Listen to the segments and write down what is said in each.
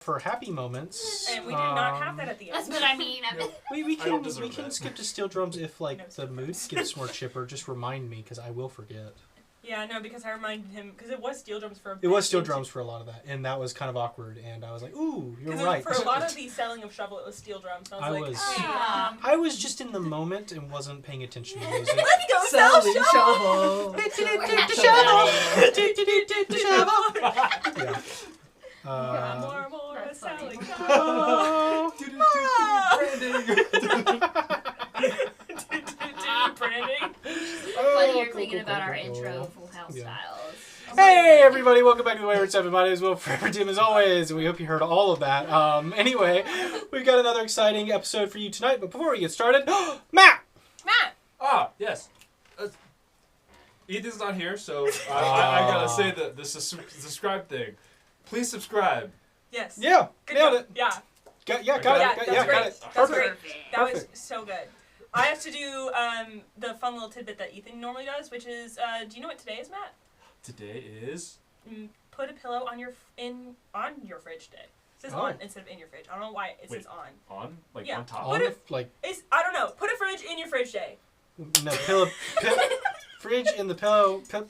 For happy moments. And we did not have that at the end. That's what I mean. We can skip to Steel Drums if the mood gets more chipper. Just remind me because I will forget. Yeah, no, because I reminded him because it was Steel Drums for a bit. It was Steel Drums for a lot of that, and that was kind of awkward. And I was like, "Ooh, you're right." For a lot of the selling of Shovel, it was Steel Drums. So I was I was just in the moment and wasn't paying attention to music. Let's go sell Shovel. Yeah. More selling branding. Funny you're thinking about our intro Full House styles. Hey everybody, welcome back to the Wayward Seven. My name is Will Forever Tim as always, and we hope you heard all of that. Anyway, we've got another exciting episode for you tonight, but before we get started, Matt! Ah, yes. Ethan's not here, so I gotta say the subscribe thing. Please subscribe. Yes. Yeah, Good nailed job. it. Yeah. Got it. Yeah, Got it. That's great. Perfect. That was so good. I have to do the fun little tidbit that Ethan normally does, which is, do you know what today is, Matt? Today is... Put a pillow on your fridge day. It says on instead of in your fridge. I don't know why it says on. On? Like Yeah. on top? On I don't know. Put a fridge in your fridge day. No, fridge in the pillow fridge.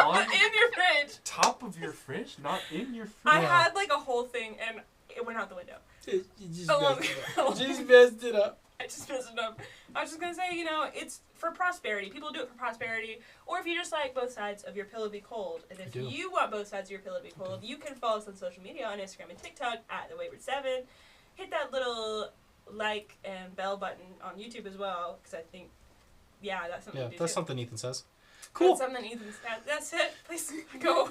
On in your fridge. Top of your fridge? Not in your fridge? I had like a whole thing and it went out the window. You just Just messed it up. I just messed it up. I was just going to say, it's for prosperity. People do it for prosperity. Or if you just like both sides of your pillow to be cold. And if you want both sides of your pillow to be cold, you can follow us on social media on Instagram and TikTok at The Wayward 7. Hit that little like and bell button on YouTube as well. Because I think, that's something to do that's too. something Ethan says. Cool. That's something Ethan said. That's it. Please go.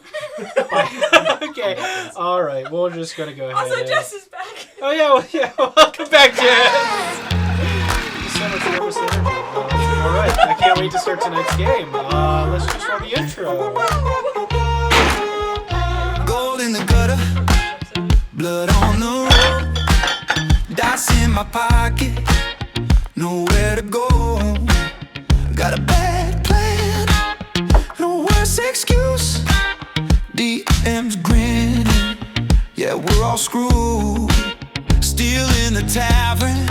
Okay. All right. We're just going to go ahead. Also, Jess is back. Oh, yeah. Welcome back, Jess. So much nervous energy. All right. I can't wait to start tonight's game. Let's just run the intro. Gold in the gutter, blood on the road, dice in my pocket, nowhere to go. Got a bad plan, no worse excuse. DM's grinning, yeah, we're all screwed. Still in the tavern,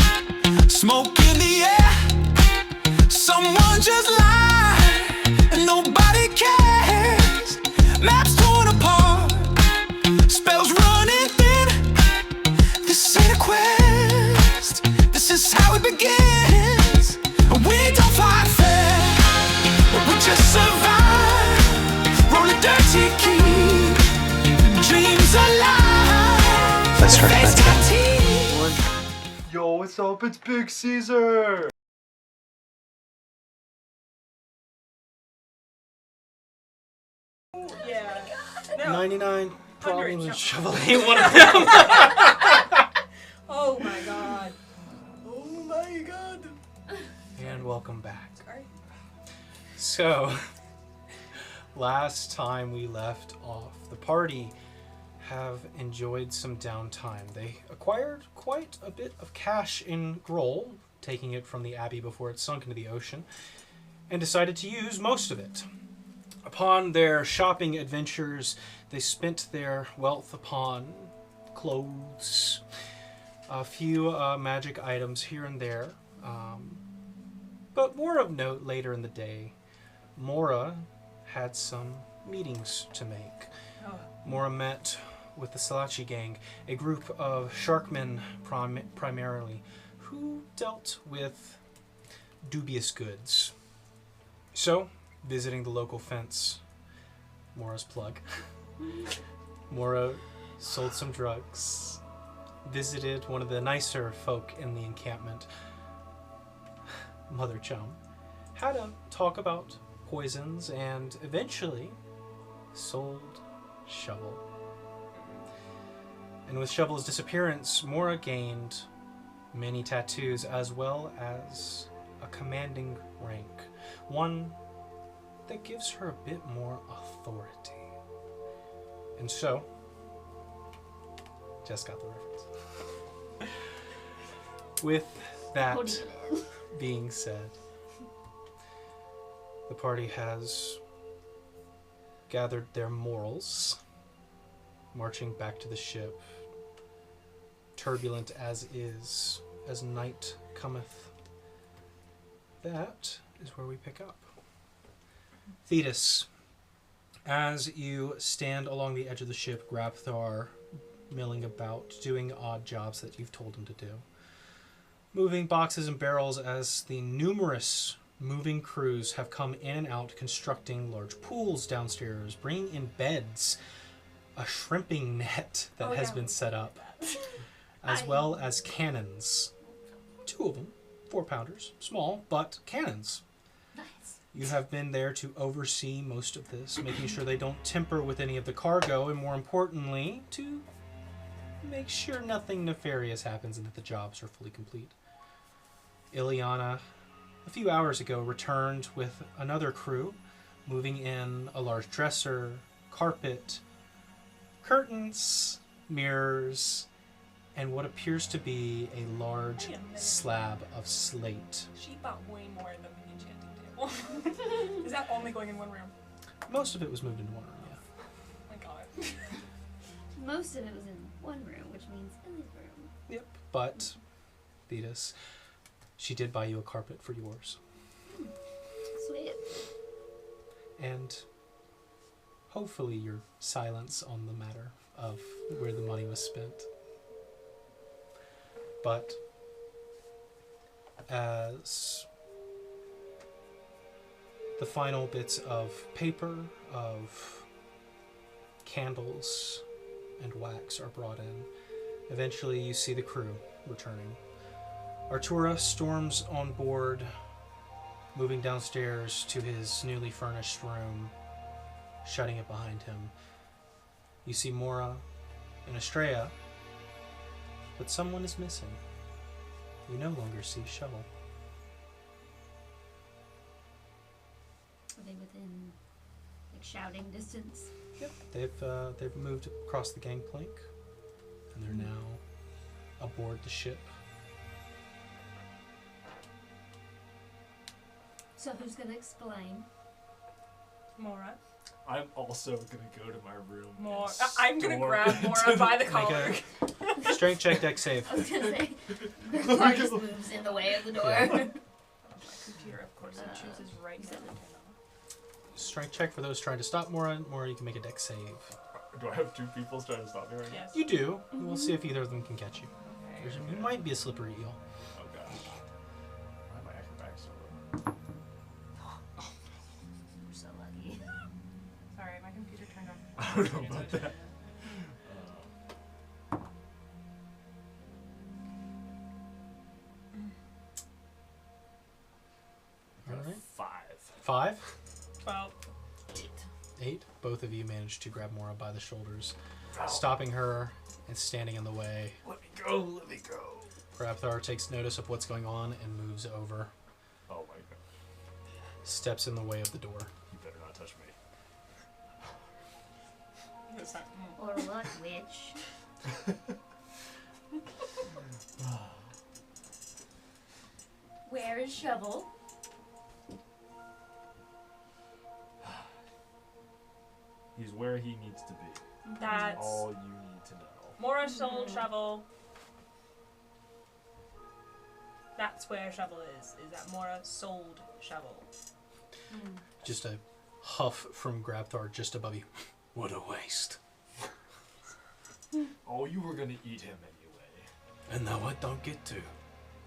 smoke in the air. Someone just lied, and nobody cares. Maps torn apart, spells running thin. This ain't a quest, this is how it begins. We don't fight fair, we just survive. Roll a dirty key, dreams alive. Let's start that again. Yo, what's up? It's Big Caesar! Yeah. No. 99 problems Hundred. with Shovel ain't one of them. Oh my god. Oh my god. And welcome back. Sorry. So, last time we left off, the party have enjoyed some downtime. They acquired quite a bit of cash in Groll, taking it from the Abbey before it sunk into the ocean, and decided to use most of it. Upon their shopping adventures, they spent their wealth upon clothes, a few magic items here and there, but more of note later in the day, Mora had some meetings to make. Mora met with the Salachi gang, a group of sharkmen primarily, who dealt with dubious goods. So, visiting the local fence, Mora's plug, Mora sold some drugs, visited one of the nicer folk in the encampment, Mother Chum, had a talk about poisons, and eventually sold Shovel. And with Shovel's disappearance, Mora gained many tattoos as well as a commanding rank, one that gives her a bit more authority. And so, Jess got the reference. With that being said, the party has gathered their morals, marching back to the ship turbulent as is, as night cometh. That is where we pick up. Thetis, as you stand along the edge of the ship, Grabthar milling about, doing odd jobs that you've told him to do. Moving boxes and barrels as the numerous moving crews have come in and out, constructing large pools downstairs, bringing in beds, a shrimping net that has been set up, as well as cannons. 2 of them, 4-pounders, small, but cannons. Nice. You have been there to oversee most of this, making sure they don't tamper with any of the cargo, and more importantly, to make sure nothing nefarious happens and that the jobs are fully complete. Ileana, a few hours ago, returned with another crew, moving in a large dresser, carpet, curtains, mirrors, and what appears to be a large slab of slate. She bought way more than the enchanting table. Is that only going in one room? Most of it was moved into one room, yeah. Oh my god. Most of it was in one room, which means Ellie's room. Yep. But, Thetis, she did buy you a carpet for yours. Sweet. And hopefully your silence on the matter of where the money was spent. But as the final bits of paper, of candles, and wax are brought in, eventually you see the crew returning. Artura storms on board, moving downstairs to his newly furnished room, shutting it behind him. You see Mora and Estrella, but someone is missing. You no longer see Shovel. Are they within, like, shouting distance? Yep. They've moved across the gangplank, and they're now aboard the ship. So who's gonna explain? Mora. I'm also gonna go to my room. I'm gonna grab Mora by the collar. Make a strength check, deck save. I was gonna say, Grandpa just moves in the way of the door. Yeah. My computer, of course, it chooses right now. Strength check for those trying to stop Mora. Mora, you can make a deck save. Do I have 2 people trying to stop me right now? Yes. You do. We'll see if either of them can catch you. Okay. You might be a slippery eel. Oh gosh. Why am I acrobatics so low? We're so lucky. Sorry, my computer turned on. I don't know about that. All right. 5. 5, 12. 8. Both of you managed to grab Mora by the shoulders, stopping her and standing in the way. Let me go, let me go. Grabthar takes notice of what's going on and moves over, Oh my god. steps in the way of the door. You better not touch me. It's not, Or what, witch? Where is Shovel? He's where he needs to be. That's All you need to know. Mora sold Shovel. That's where Shovel is that Mora sold Shovel. Just a huff from Grabthar just above you. What a waste. Oh, you were gonna eat him anyway. And now I don't get to.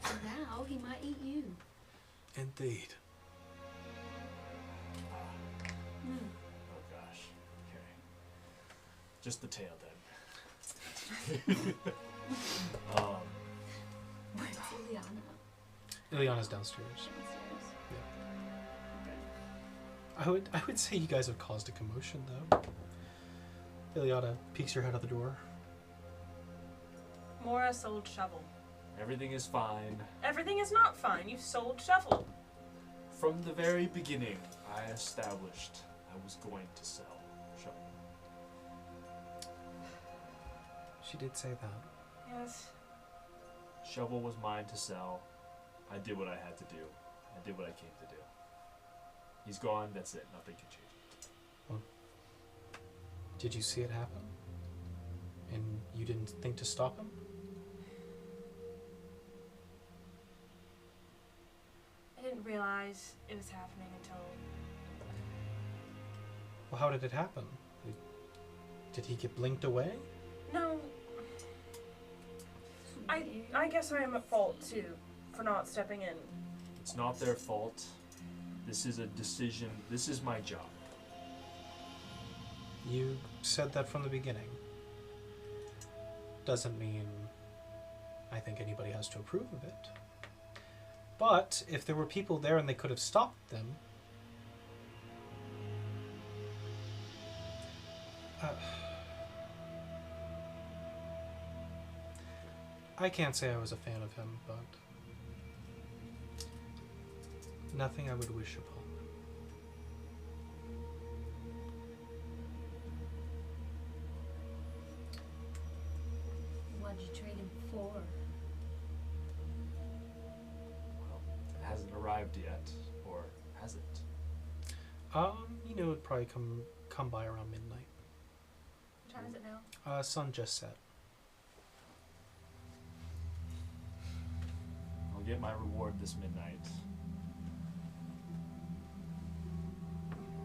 Now he might eat you. Indeed. Oh gosh. Okay. Just the tail then. Where's Ileana? Ileana's downstairs. I would say you guys have caused a commotion, though. Ileana peeks her head out the door. Mora sold Shovel. Everything is fine. Everything is not fine. You sold Shovel. From the very beginning, I established I was going to sell Shovel. She did say that. Yes. Shovel was mine to sell. I did what I had to do. I did what I came to do. He's gone, that's it. Nothing can change. Did you see it happen? And you didn't think to stop him? realize it was happening until... Well, how did it happen? Did he get blinked away? No. I guess I am at fault, too, for not stepping in. It's not their fault. This is a decision. This is my job. You said that from the beginning. Doesn't mean I think anybody has to approve of it. But if there were people there and they could have stopped them... I can't say I was a fan of him, but nothing I would wish upon. What'd you trade him for? Well, it hasn't arrived yet, or has it? It'd probably come by around midnight. What time is it now? Sun just set. I'll get my reward this midnight.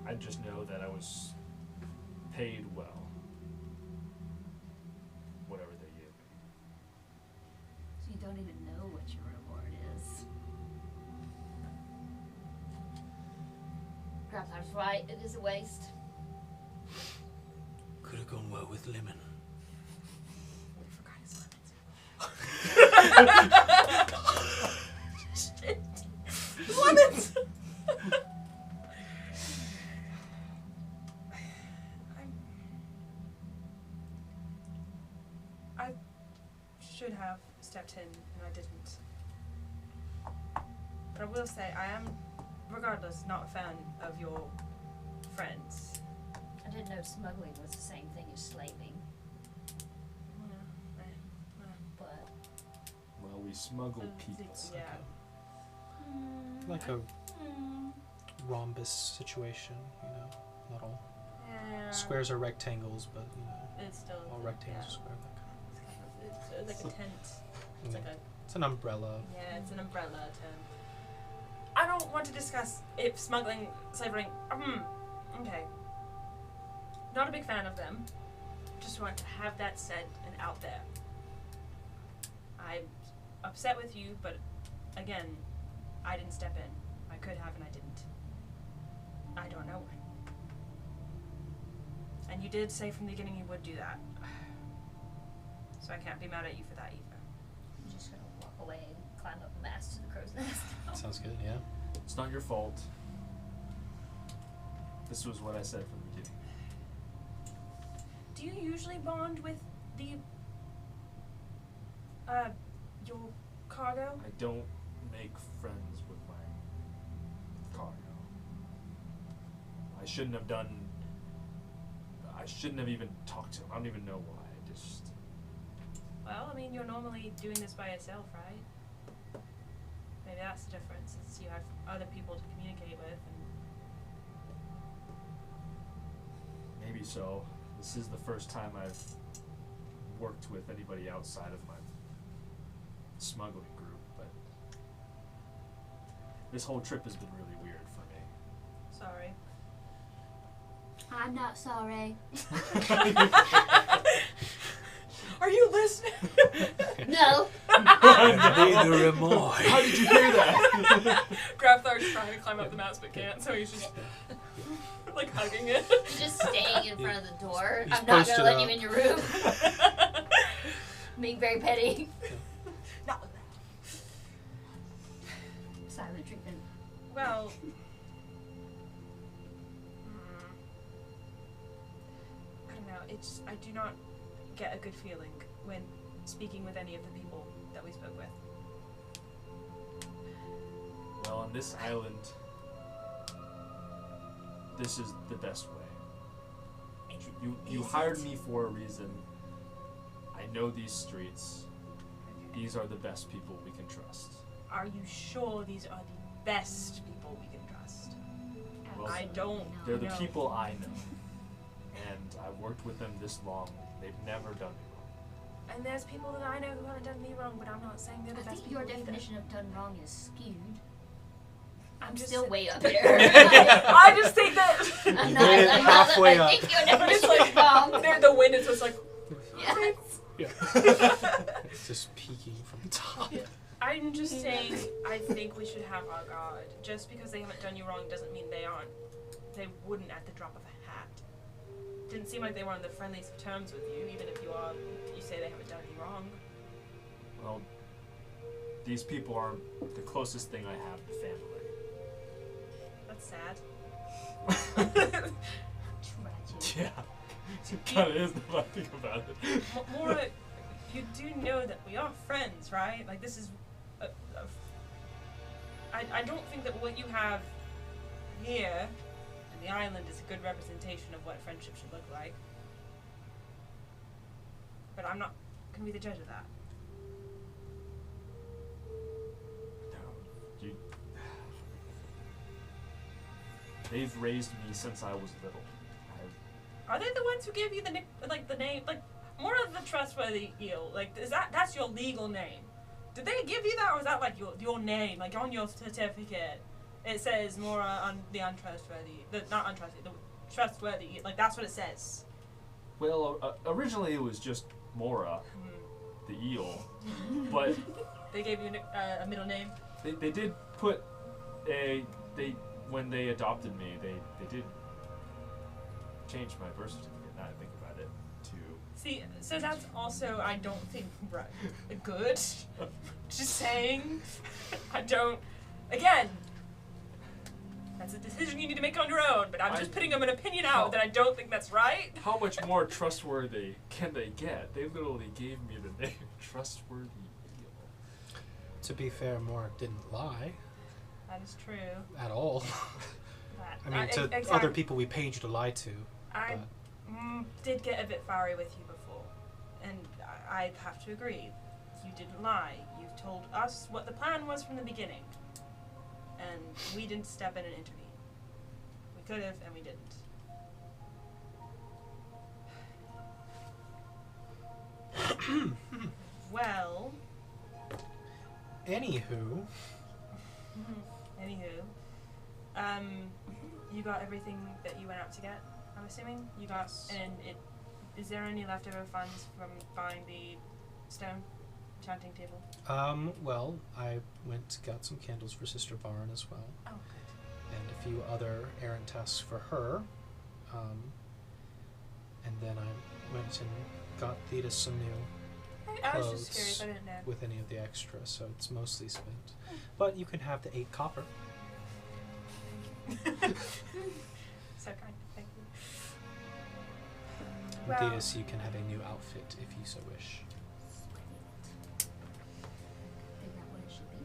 I just know that I was paid well. Whatever they gave me. So you don't even know what your reward is. Perhaps I was right. It is a waste. Could have gone well with lemon. I forgot his lemons. Shit. Lemons! I should have stepped in, and I didn't. But I will say, I am, regardless, not a fan of your friends. I didn't know smuggling was the same thing as slaving, but Well, we smuggle people. Yeah. Like a rhombus situation, Not all Yeah. squares are rectangles, but It's still all rectangles are square. That kind It's like a tent. of. It's like a It's an umbrella. yeah. It's an umbrella term. I don't want to discuss if smuggling, slavery. Okay. Not a big fan of them. Just want to have that said and out there. I'm upset with you, but again, I didn't step in. I could have and I didn't. I don't know when. And you did say from the beginning you would do that. So I can't be mad at you for that either. I'm just gonna walk away and climb up a mast to the crow's nest. Sounds good, yeah. It's not your fault. This was what I said from the beginning. Do you usually bond with the your cargo? I don't make friends with my cargo. I shouldn't have even talked to him. I don't even know why. Well, I mean, you're normally doing this by yourself, right? Maybe that's the difference, is you have other people to communicate with. And Maybe so. This is the first time I've worked with anybody outside of my smuggling group, but this whole trip has been really weird for me. sorry. I'm not sorry. Are you listening? No. Neither am I. How did you hear that? Grabthar's trying to climb up the mouse but can't, so he's just like hugging it. Just staying in front of the door. He's I'm not posted gonna let you up. in your room. Being very petty. Not Silent treatment. well. I don't know. I do not get a good feeling when speaking with any of the people that we spoke with. Well, on this island, this is the best way. You hired me for a reason. I know these streets. These are the best people we can trust. Are you sure these are the best people we can trust? Well, I don't. They're the know. people I know. And I've worked with them this long. They've never done me wrong. And there's people that I know who haven't done me wrong, but I'm not saying they're the I best think people your either. definition of done wrong is skewed. I'm just- still way up here. I just think that I'm You not, made it I'm halfway not, up. I think you're never It's like- wrong. the wind is just like. Yes. Yeah. It's just peeking from the top. I'm just saying, I think we should have our guard. Just because they haven't done you wrong doesn't mean they aren't. They wouldn't at the drop of a hat. Didn't seem like they were on the friendliest of terms with you, even if you say they haven't done you wrong. Well, these people are the closest thing I have to family. That's sad. Tragic. Yeah. It kind of is now that I think about it. Mora, you do know that we are friends, right? Like, this is I don't think that what you have here in the island is a good representation of what friendship should look like. But I'm not gonna be the judge of that. No, they've raised me since I was little. Are they the ones who gave you the name, like, more of the trustworthy eel? Like, that's your legal name? Did they give you that, or is that like your name, like on your certificate? It says Mora on the trustworthy. Like, that's what it says. Well, originally it was just Mora, the eel, but They gave you a middle name. they did put when they adopted me, they did change my birth certificate. Now I think about it, to See, so that's also, I don't think, right, good. Just saying. I don't. Again, that's a decision you need to make on your own, but I'm just putting an opinion out that I don't think that's right. how much more trustworthy can they get? They literally gave me the name Trustworthy Eel. To be fair, Mora didn't lie That is true. at all. That, I mean, to exactly. other people we paid you to lie to. I did get a bit fiery with you before, and I have to agree. You didn't lie. You told us what the plan was from the beginning, and we didn't step in and intervene. We could have, and we didn't. Well, Anywho, anywho, you got everything that you went out to get, I'm assuming? You got, Yes. and is there any leftover funds from buying the stone enchanting table? well, I went got some candles for Sister Barn as well, Oh, good. and a few other errand tasks for her. And then I went and got Theta some new I was just clothes curious, I didn't know. with any of the extra, so it's mostly spent. But you can have the 8 copper. So kind, thank you. And Well- Thetis, you can have a new outfit if you so wish. Is that what it should be?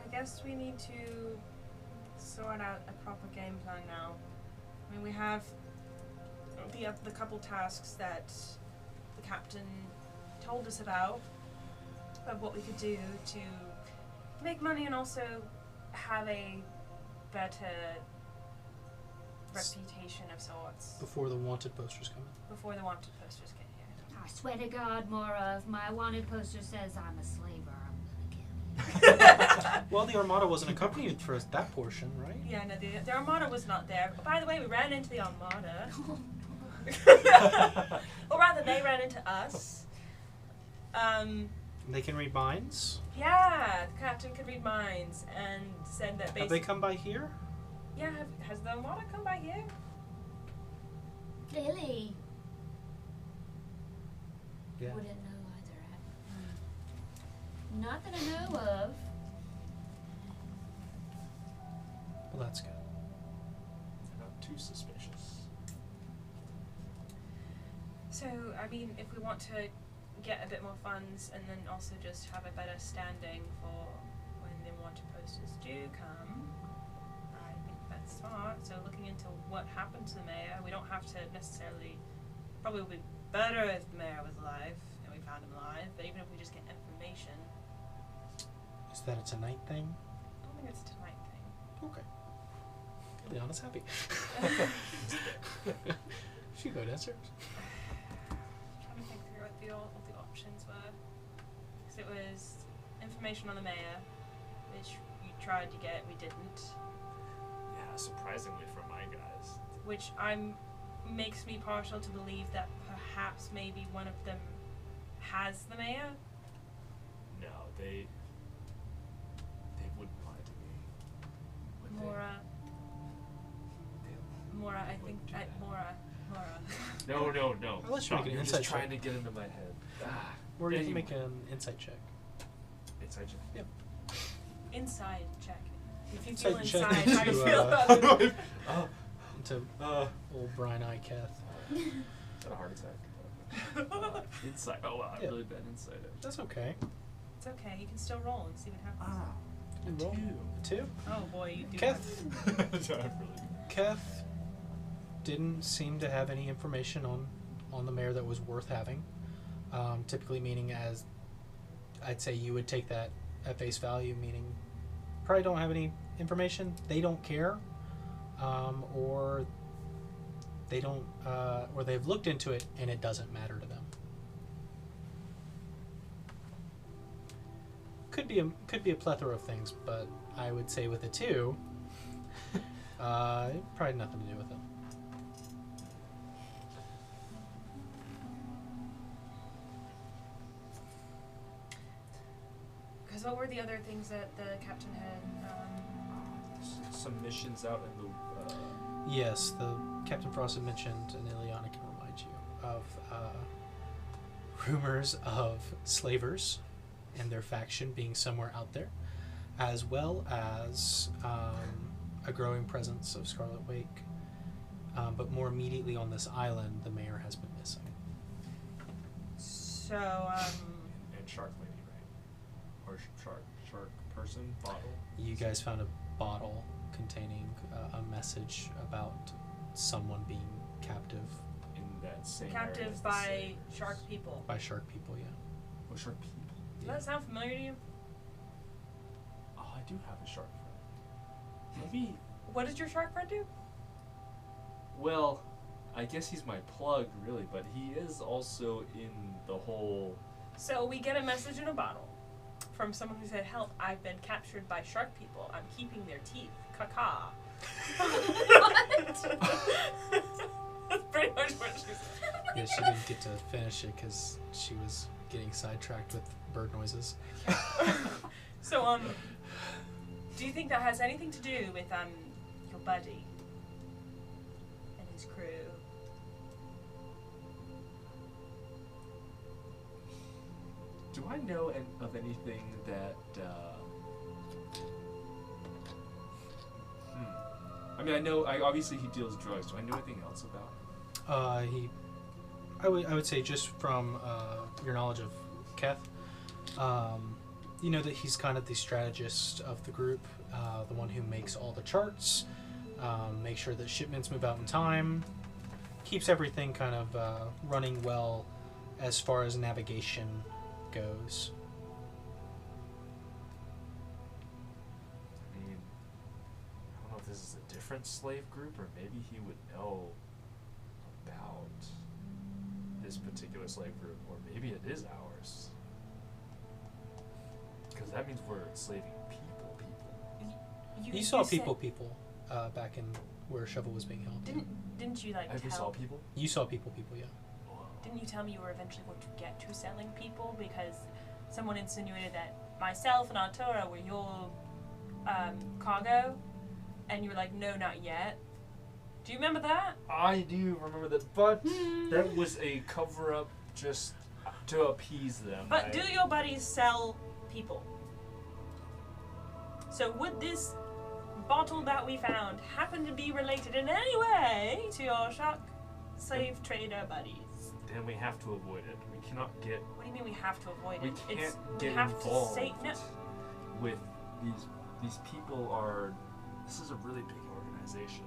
I guess we need to sort out a proper game plan now. I mean, we have the couple tasks that the captain told us about of what we could do to make money and also have a better reputation of sorts Before the wanted posters come in. before the wanted posters get here. I swear to God, Mora, if my wanted poster says I'm a slaver, I'm gonna kill you. Well, the Armada wasn't accompanied for that portion, right? Yeah, no, the Armada was not there. By the way, we ran into the Armada. Or rather, they ran into us. They can read minds. Yeah, the captain could read minds and said that Have they basically. come by here? Yeah, has the Armada come by here? Lily. Yeah. Wouldn't know either. Not that I know of. Well, that's good. They're not too suspicious. So, I mean, if we want to get a bit more funds and then also just have a better standing for when the wanted posters do come, I think that's smart. So, looking into what happened to the mayor, we don't have to necessarily. Probably would be better if the mayor was alive and we found him alive, but even if we just get information, Is that a tonight thing? I don't think it's a tonight thing. Okay. Liana's happy. She go downstairs. Trying to think through what the options were. Because it was information on the mayor, which you tried to get, we didn't. Yeah, surprisingly for my guys. Which makes me partial to believe that perhaps maybe one of them has the mayor. No, they wouldn't lie to me. Would they? Mora, I think, wouldn't do that. Mora. No. Unless you Stop, make an you're insight just trying check. to get into my head. Or you can Anyway. make an insight check. Insight check. Yep. Inside check. If you Inside feel check inside, how do you into, feel about it? Into old Brian Iketh. Is that a heart attack? Insight. Oh wow, I Yeah. really bad insight. That's okay. It's okay, you can still roll and see what happens. You roll a 2. Oh boy, you do Keth. Really Keth didn't seem to have any information on the mayor that was worth having. Typically meaning, as I'd say you would take that at face value, meaning probably don't have any information, they don't care, or they don't, or they've looked into it and it doesn't matter to them. Could be a plethora of things, but I would say with a 2, probably nothing to do with it. Because what were the other things that the captain had? some missions out in the. Yes, the Captain Frost had mentioned, and Ileana can remind you of rumors of slavers and their faction being somewhere out there, as well as a growing presence of Scarlet Wake. But more immediately on this island, the mayor has been missing. So, And Shark Lady, right? Or shark person bottle. You guys found a bottle containing a message about someone being captive In that same area captive as the by same- shark people. by shark people, yeah. Oh, shark people. Does that sound familiar to you? Oh, I do have a shark friend. Maybe. What does your shark friend do? Well, I guess he's my plug, really, but he is also in the whole. So we get a message in a bottle from someone who said, "Help! I've been captured by shark people. I'm keeping their teeth. Caca." That's pretty much what she said. Yeah, she didn't get to finish it because she was getting sidetracked with bird noises. So, do you think that has anything to do with your buddy and his crew? Do I know of anything that? I mean, I know. Obviously he deals drugs. Do I know anything else about him? I would say just from your knowledge of Keth, you know that he's kind of the strategist of the group, the one who makes all the charts, makes sure that shipments move out in time, keeps everything kind of running well as far as navigation goes. I mean, I don't know if this is a different slave group, or maybe he would know about this particular slave group, or maybe it is ours. Because that means we're enslaving people. You saw said- people back in where Shovel was being held. Didn't you like Have you tell? saw people? You saw people, yeah. Didn't you tell me you were eventually going to get to selling people because someone insinuated that myself and Artura were your cargo, and you were like, no, not yet. Do you remember that? I do remember that, but that was a cover-up just to appease them. But do your buddies sell people? So would this bottle that we found happen to be related in any way to your shark slave trader buddies? Then we have to avoid it. We cannot get. What do you mean we have to avoid We it? can't we get have involved to say no. with these people. This is a really big organization.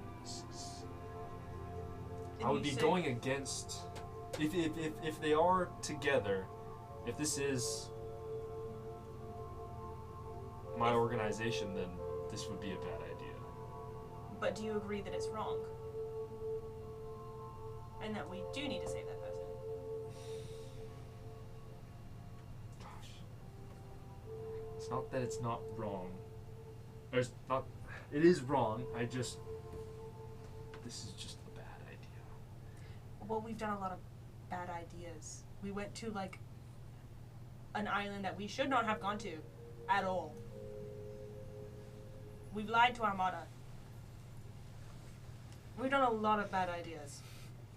I would be going against if they are together. If this is my organization, then this would be a bad idea. But do you agree that it's wrong? And that we do need to save that person? Gosh. It's not that it's not wrong. There's not. It is wrong. This is just a bad idea. Well, we've done a lot of bad ideas. We went to, like, an island that we should not have gone to at all. We've lied to Armada. We've done a lot of bad ideas.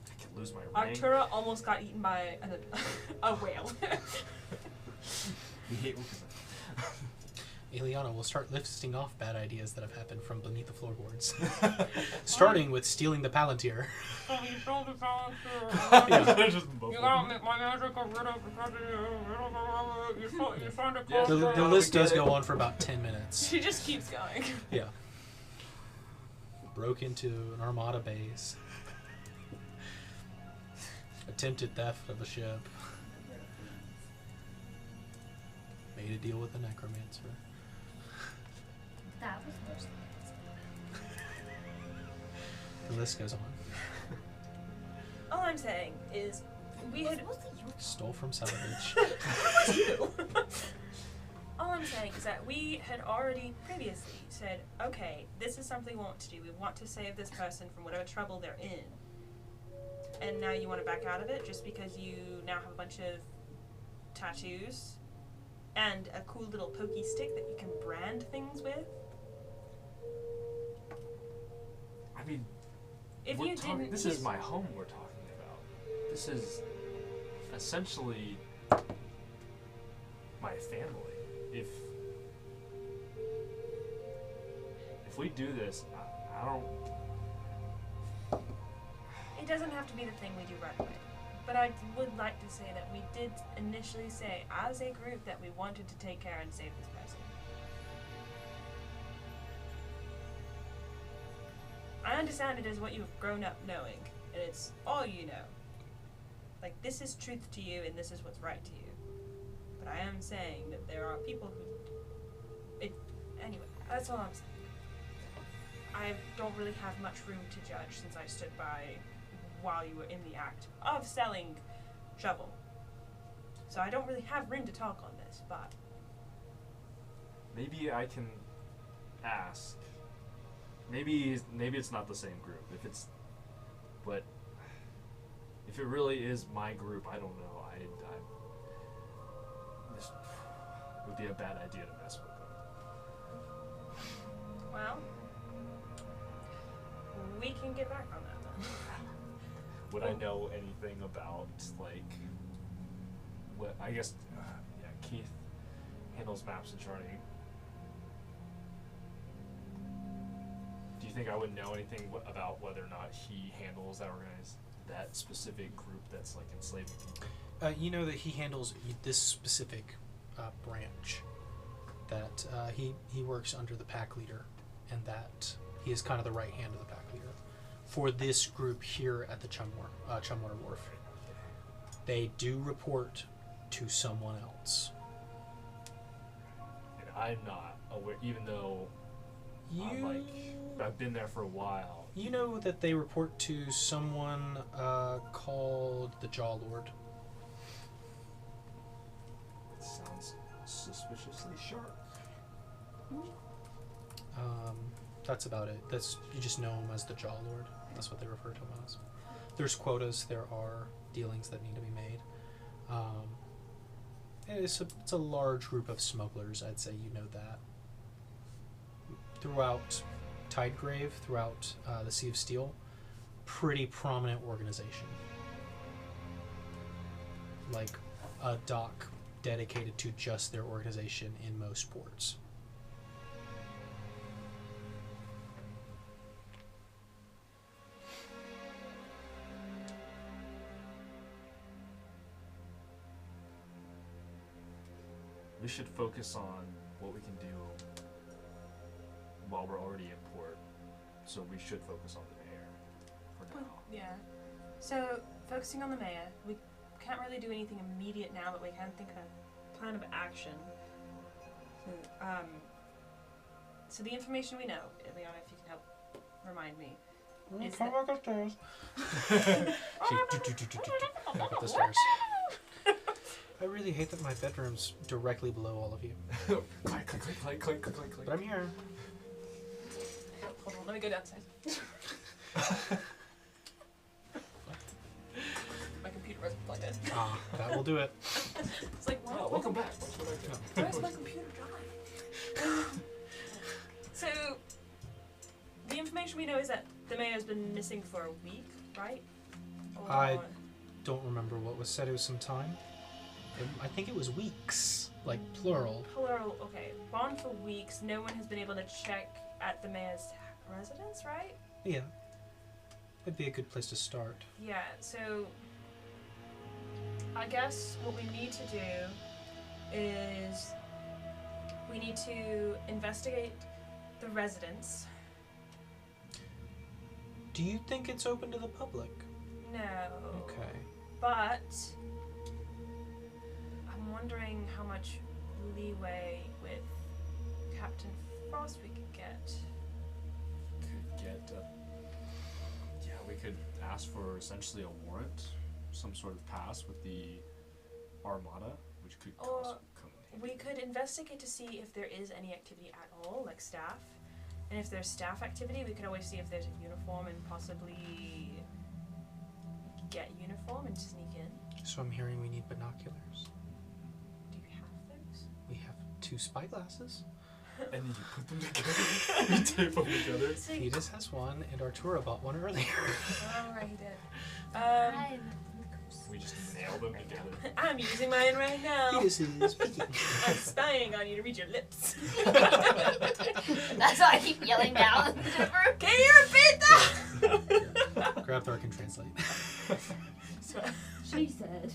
I could lose my ring. Artura almost got eaten by a whale. We hate Ileana will start listing off bad ideas that have happened from beneath the floorboards. Starting with stealing the Palantir. Oh, you stole the Yeah. Just You gotta make my magic go rid of because you found a The list does go on for about 10 minutes. She just keeps going. Yeah. Broke into an Armada base. Attempted theft of a ship. Made a deal with a necromancer. That was worse than The list goes on. All I'm saying is, we had. Stole from Savage. You. All I'm saying is that we had already previously said, okay, this is something we want to do. We want to save this person from whatever trouble they're in. And now you want to back out of it just because you now have a bunch of tattoos and a cool little pokey stick that you can brand things with? I mean, If we're you talking, didn't this use- is my home we're talking about. This is essentially my family. If we do this, I don't. It doesn't have to be the thing we do right away. But I would like to say that we did initially say, as a group, that we wanted to take care and save this person. I understand it is what you've grown up knowing, and it's all you know. Like, this is truth to you, and this is what's right to you. But I am saying that there are people who... Anyway, that's all I'm saying. I don't really have much room to judge since I stood by while you were in the act of selling Shovel. So I don't really have room to talk on this, but... Maybe I can ask. Maybe it's not the same group. But if it really is my group, I don't know. This would be a bad idea to mess with them. Well, we can get back on that then. Would I know anything about, like, what, I guess, yeah, Keith handles maps and charting. Do you think I would know anything about whether or not he handles that specific group that's, like, enslaving people? You know that he handles this specific branch. That he works under the pack leader, and that he is kind of the right hand of the pack leader for this group here at the Chumwater Wharf. They do report to someone else. And I'm not aware, even though I've been there for a while. You know that they report to someone called the Jaw Lord. It sounds suspiciously sharp. That's about it. You just know him as the Jaw Lord. That's what they refer to him as. There's quotas. There are dealings that need to be made. It's a large group of smugglers. I'd say you know that. Throughout Tidegrave, throughout the Sea of Steel, pretty prominent organization. Like a dock dedicated to just their organization in most ports. We should focus on what we can do while we're already in port. So we should focus on the mayor for now. Yeah. So, focusing on the mayor, we can't really do anything immediate now, but we can think of a plan of action. So the information we know, Ileana, if you can help remind me, is Come that... back upstairs. Back up the stairs. I really hate that my bedroom's directly below all of you. Click, click, click, click, click, click, click. But I'm here. want to go downstairs. My computer wasn't plugged in. Ah, that will do it. It's like, Oh, welcome back. Where's my computer died? So, the information we know is that the mayor's been missing for a week, right? I don't remember what was said. It was some time. I think it was weeks, like plural. Plural, okay. Gone for weeks. No one has been able to check at the mayor's residence, right? Yeah. That'd be a good place to start. Yeah, so I guess what we need to do is we need to investigate the residence. Do you think it's open to the public? No. Okay. But I'm wondering how much leeway with Captain Frost we could get. Yeah, we could ask for essentially a warrant, some sort of pass with the Armada, which could Or come in we handy. could investigate to see if there is any activity at all, like staff. And if there's staff activity, we could always see if there's a uniform and possibly get uniform and sneak in. So I'm hearing we need binoculars. Do you have those? We have 2 spy glasses. And then you put them together. You tape them together. Thetis has one, and Artura bought one earlier. Alright then. I'm We just nail them together. I'm using mine right now. Thetis is speaking. I'm spying on you to read your lips. That's why I keep yelling down. Can you repeat that? Grabthar can translate. She said.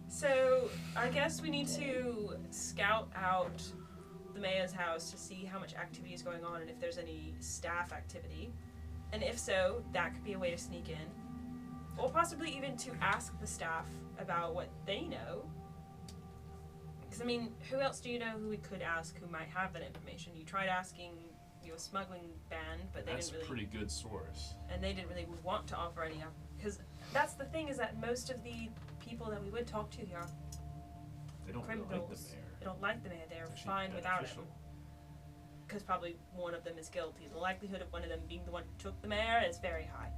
So, I guess we need to scout out the mayor's house to see how much activity is going on and if there's any staff activity. And if so, that could be a way to sneak in. Or possibly even to ask the staff about what they know. Because, I mean, who else do you know who we could ask who might have that information? You tried asking your smuggling band, but they That's didn't a really... pretty good source. And they didn't really want to offer any up. Because that's the thing, is that most of the people that we would talk to here, They don't really like the Criminals. mayor. they don't like the mayor. They're It's actually fine without him. beneficial. Because probably one of them is guilty. The likelihood of one of them being the one who took the mayor is very high.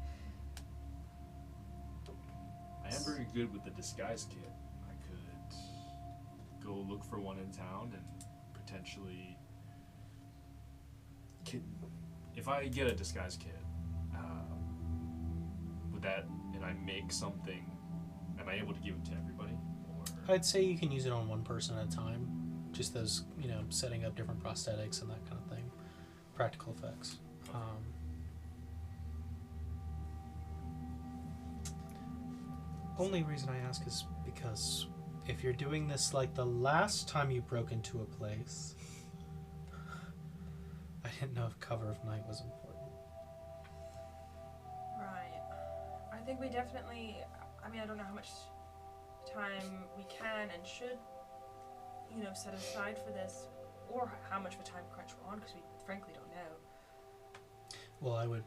I am very good with the disguise kit. I could go look for one in town and potentially... If I get a disguise kit, would that... and I make something... Am I able to give it to everybody? Or... I'd say you can use it on one person at a time. Just those, setting up different prosthetics and that kind of thing. Practical effects. Only reason I ask is because if you're doing this like the last time you broke into a place, I didn't know if cover of night was important. Right. I think we definitely... I mean, I don't know how much time we can and should, set aside for this, or how much of a time crunch we're on, because we frankly don't know. Well, I would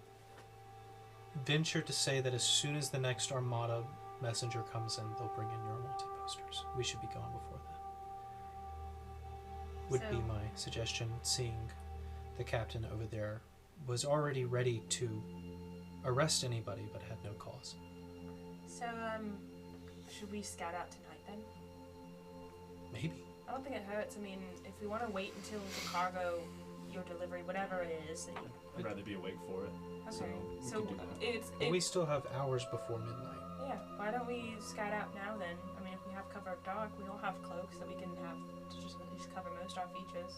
venture to say that as soon as the next Armada messenger comes in, they'll bring in your multi-posters. We should be gone before that. Would be So- my suggestion, seeing the captain over there was already ready to arrest anybody but had no cause. So, should we scout out tonight then? Maybe. I don't think it hurts. I mean, if we want to wait until the cargo, your delivery, whatever it is, that I'd rather be awake for it. okay. we So can do that. But we it's still have hours before midnight. yeah. Why don't we scout out now then? I mean, if we have cover of dark, we all have cloaks that we can have to just at least cover most our features.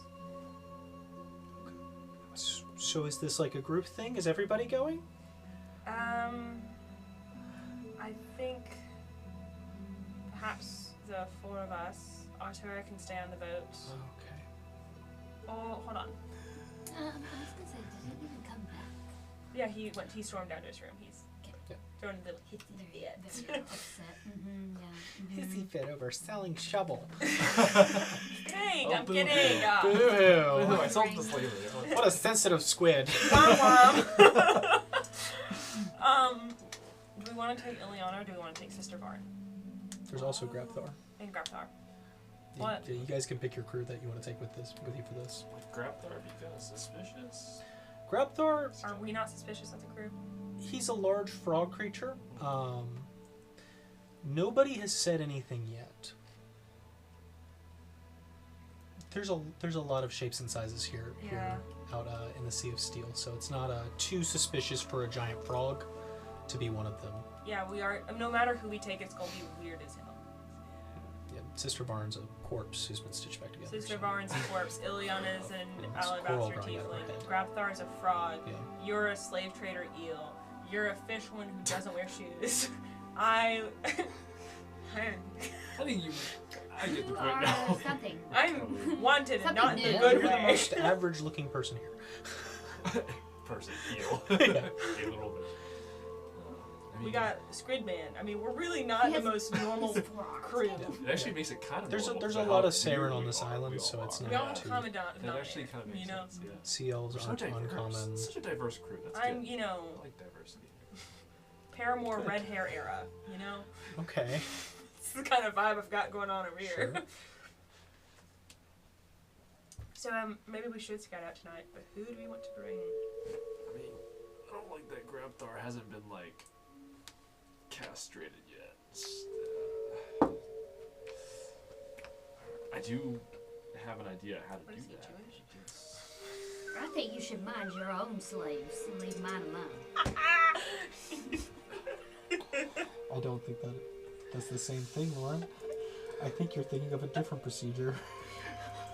So is this like a group thing? Is everybody going? I think perhaps the 4 of us, Artura can stay on the boat. Okay. Oh, hold on. I was gonna say, did it even come back? Yeah, he stormed down to his room. He's Yeah. throwing a little hissy fits. Very upset. Yeah. Hissy fit over selling shovel. Dang, Oh, I'm boo-hoo. kidding. Boo-hoo. I solved this later. What a sensitive squid. Wom wom. Do we want to take Ileana or do we want to take Sister Varn There's also Grabthar. and Grabthar? You, What? you guys can pick your crew that you want to take with you for this. Grabthar because suspicious. Grabthar, Are we not suspicious of the crew? he's a large frog creature. Nobody has said anything yet. There's a lot of shapes and sizes here out in the Sea of Steel, so it's not too suspicious for a giant frog to be one of them. Yeah, we are. No matter who we take, it's gonna be weird as hell. Yeah, Sister Barnes, a corpse who's been stitched back together. Sister Barnes a corpse, Ileana's an Squirrel alabaster growing out of her tiefling, head. Grabthar's a frog, Yeah. you're a slave trader eel, you're a fish one who doesn't wear shoes. I think I get the You point are now. something. I'm wanted and Something not in the new. good You're the way. most average-looking person here. Person, heel. Yeah. A little bit. I mean, We got Squidman. I mean, we're really not He the has- most normal he's frogs. crew. It actually makes it kind of There's normal a for lot how of Saren on weird this we are. island, We so all it's are. not We all have too- Commandant That Nine, actually kind of makes you know? sense. Yeah. Sea elves We're so aren't diverse. uncommon. Such a diverse crew. That's I'm, good. you know, I like diversity. Paramore red hair era, you know? Okay. It's the kind of vibe I've got going on over here. Sure. So, maybe we should scout out tonight, but who do we want to bring? I mean, I don't like that Grabthar hasn't been like castrated yet. I do have an idea how to What do is he, that. Jewish? I think you should mind your own slaves and leave mine alone. I don't think that's the same thing, Lauren. I think you're thinking of a different procedure.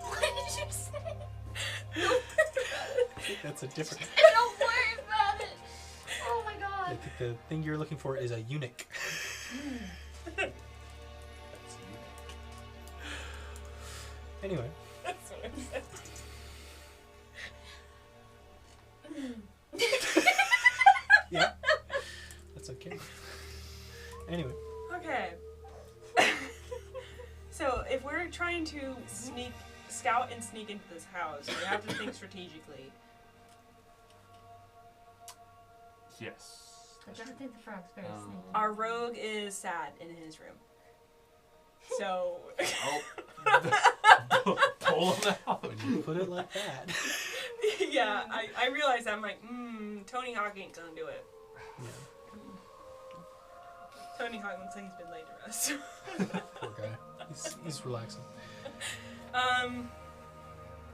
What did you say? I think that's a different. Don't worry about it. Oh my I god. think the thing you're looking for is a eunuch. That's Anyway, That's what I said. yeah, that's okay. Anyway, Okay. So, if we're trying to scout and sneak into this house, we have to think strategically. yes. I don't think the frog's very Um, sneaky. Our rogue is sad in his room. So, I'll pull him out. when you put it like that, yeah, I realized I'm like, Tony Hawk ain't gonna do it. yeah, Tony Hawk looks like he's been laid to rest. poor guy. He's relaxing. I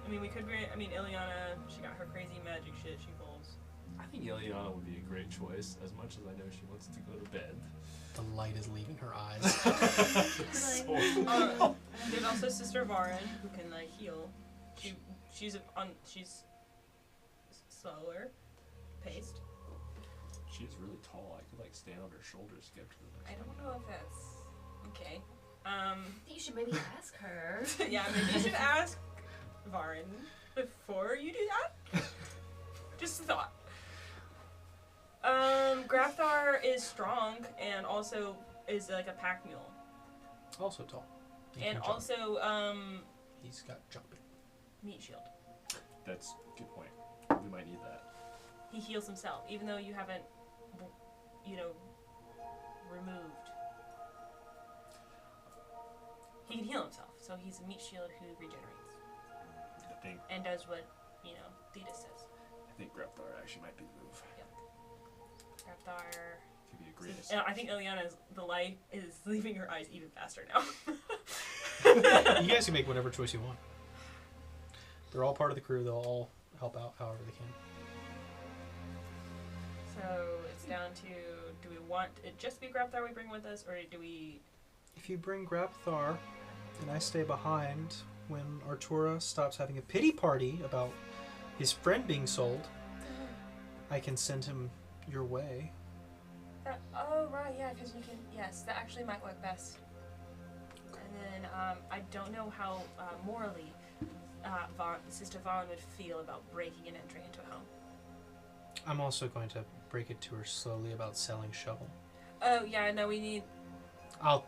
mean, we could bring. I mean, Ileana, she got her crazy magic shit she pulls. I think Ileana would be a great choice, as much as I know she wants to go to bed. The light is leaving her eyes. So- There's also Sister Varen who can like heal. She's slower paced. She's really tall. I could like stand on her shoulders to get to the I next don't know if that's okay. I think you should maybe ask her. Yeah, maybe you should ask Varen before you do that. Just a thought. Grafthar is strong and also is like a pack mule. Also tall. He And can jump. also, He's got jumping. meat shield. That's a good point. We might need that. He heals himself, even though you haven't, removed. He can heal himself, so he's a meat shield who regenerates I think and does what, Thetis says. Grabthar actually might be the move. Grafthar. Could be a great And I think Ileana's the light is leaving her eyes even faster now. You guys can make whatever choice you want. They're all part of the crew. They'll all help out however they can. So it's down to, do we want it just to be Grafthar we bring with us, or do we... If you bring Grabthar, and I stay behind when Artura stops having a pity party about his friend being sold, I can send him your way. Oh, right, yeah, because you can... Yes, that actually might work best. And then, I don't know how morally Sister Varen would feel about breaking and entering into a home. I'm also going to break it to her slowly about selling Shovel. Oh, yeah, no, we need... I'll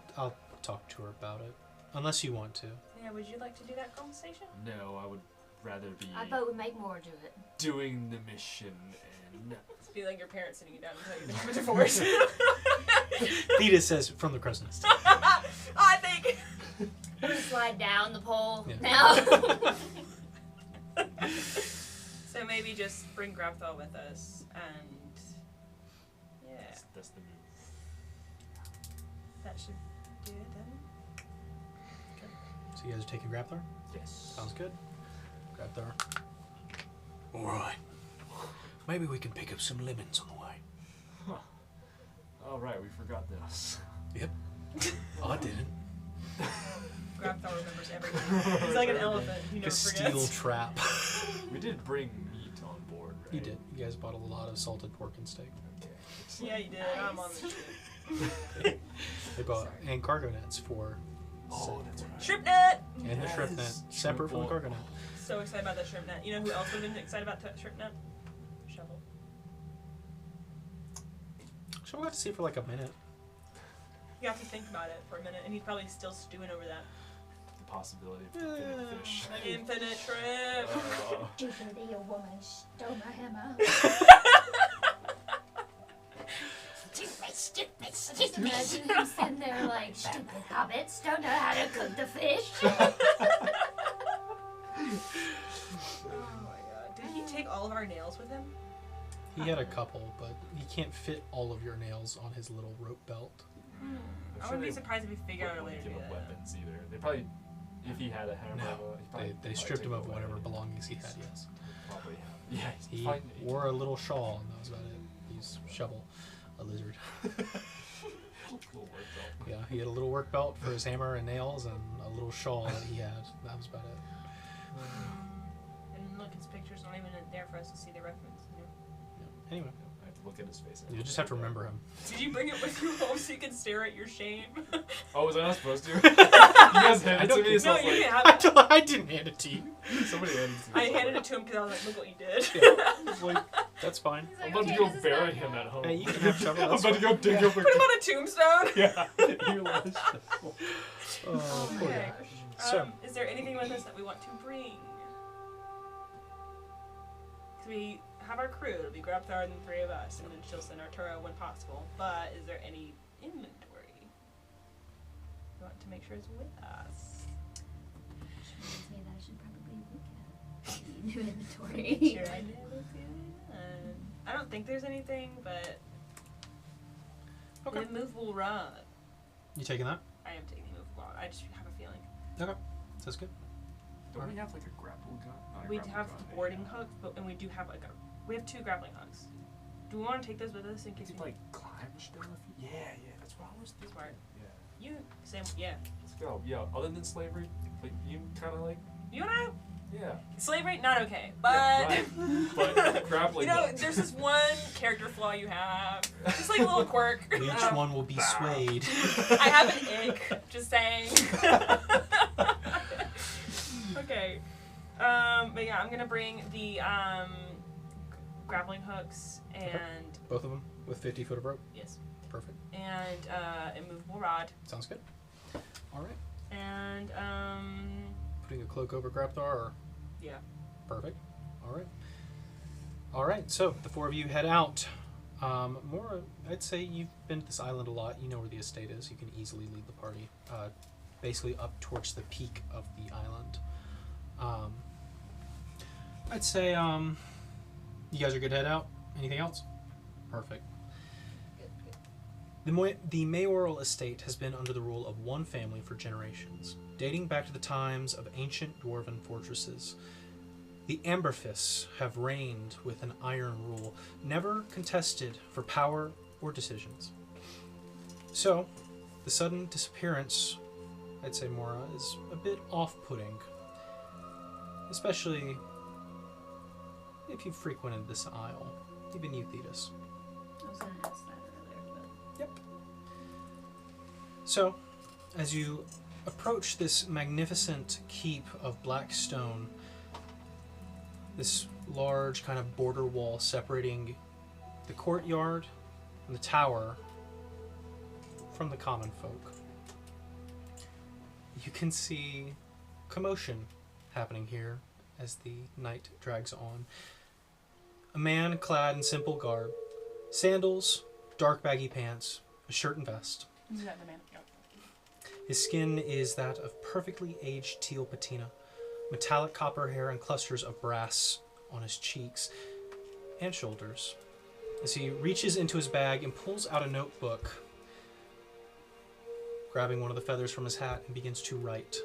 talk to her about it. Unless you want to. Yeah, would you like to do that conversation? No, I would rather be I vote we make more do it. doing the mission and It's be like your parents sitting you down and tell you they're divorced. Thetis says from the crow's nest. I think... Slide down the pole Yeah. now. So maybe maybe just bring Grabthal with us, and yeah, That's the move. that should do it then. So you guys are taking Grappler? Yes. Sounds good. Grappler. Alright. Maybe we can pick up some lemons on the way. Oh right, we forgot this. Yep. I didn't. Grabthal remembers everything. He's like an elephant. He never Castile forgets. trap. We did bring meat on board, right? You did. You guys bought a lot of salted pork and steak. Okay. Yeah, you did. I'm on the ship. They bought and cargo nets for Oh, that's right. Shrimp net! and the shrimp net, Yes. separate from the Shrimp cargo net. So excited about that shrimp net. You know who else would have been excited about that shrimp net? Shovel. So we got to see it for like a minute. You have to think about it for a minute, and he's probably still stewing over that. The possibility of infinite fish. Infinite shrimp! Stupid your woman stole my hammer. Stupid. Just imagine him sitting there like, stupid hobbits don't know how to cook the fish. Oh my god. Did he take all of our nails with him? He had a couple, but he can't fit all of your nails on his little rope belt. I'm I sure wouldn't be they surprised if we figure out a way wouldn't to give do him that. weapons either. They probably, if he had a hammer, No, he probably, they stripped him of whatever belongings he had. Yes, Probably. Yeah. he fine. wore a little shawl, and that was about it. He's Shovel, a lizard. Cool work belt. Yeah, he had a little work belt for his hammer and nails, and a little shawl that he had. That was about it. And look, his picture's not even there for us to see the reference. You know? Yeah. Anyway, I have to look at his face. you just have to remember him. Did you bring it with you home so you can stare at your shame? Oh, was I not supposed to? You guys handed it to me, so No, I was you like, didn't have it. I didn't hand it to you. somebody handed it to me. I handed it to him because I was like, look what you did. Like, that's fine. He's I'm like, about okay, to go this is bury not him bad. at home. Hey, you can have Shovel. I'm That's about to go dig up a Put him on a tombstone. Yeah. You lost. Oh, poor Okay. guy. So, Is there anything with us that we want to bring? So we have our crew. It'll be Grabthar and the three of us, and then she'll send Arturo when possible. But is there any inventory we want to make sure it's with us? Which reminds me that I should probably look at the new inventory. Sure, I never see it. I don't think there's anything, but okay. the immovable rod. You taking that? I am taking the immovable rod. I just have a feeling. Okay. Sounds good. Don't we have like a grapple gun? Not a We grapple have gun, boarding hooks, and we do have we have 2 grappling hooks. Do we want to take those with us in You case could we like climb stuff. Yeah, that's what I was thinking. Smart. Yeah. You same yeah. Let's go. Yeah. Other than slavery, like you kind of like. You and I Yeah. slavery not okay, but Yeah, right. But grappling. you know gun. there's this one character flaw you have, just like a little quirk. Each one will be swayed. I have an ick. Just saying. Okay. But yeah, I'm gonna bring the grappling hooks and Both of them with 50 foot of rope. yes, Perfect. and immovable rod Sounds good. All right. and Putting a cloak over Grabthar, or yeah. perfect. All right. All right. So the 4 of you head out. More, I'd say you've been to this island a lot. You know where the estate is. You can easily lead the party. Basically up towards the peak of the island. I'd say you guys are good to head out. Anything else? Perfect. The mayoral estate has been under the rule of one family for generations, dating back to the times of ancient dwarven fortresses. The Amberfists have reigned with an iron rule, never contested for power or decisions. So, the sudden disappearance, I'd say, Mora, is a bit off-putting, especially if you've frequented this isle, even you, Thetis. I was gonna ask that earlier, but Yep. So, as you approach this magnificent keep of black stone, this large kind of border wall separating the courtyard and the tower from the common folk, you can see commotion happening here as the night drags on. A man clad in simple garb, sandals, dark baggy pants, a shirt and vest. Is that the man? Yep. His skin is that of perfectly aged teal patina, metallic copper hair and clusters of brass on his cheeks and shoulders as he reaches into his bag and pulls out a notebook, grabbing one of the feathers from his hat and begins to write.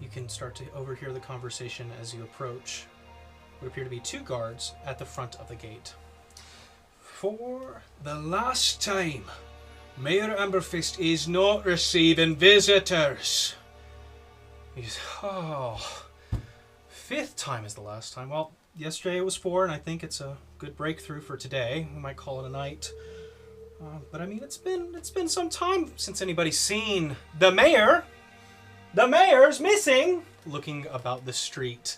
You can start to overhear the conversation as you approach what appear to be 2 guards at the front of the gate. For the last time, Mayor Amberfist is not receiving visitors. He's, 5th time is the last time. Well, yesterday it was 4, and I think it's a good breakthrough for today. We might call it a night. But I mean, it's been some time since anybody's seen the mayor. The mayor's missing. Looking about the street,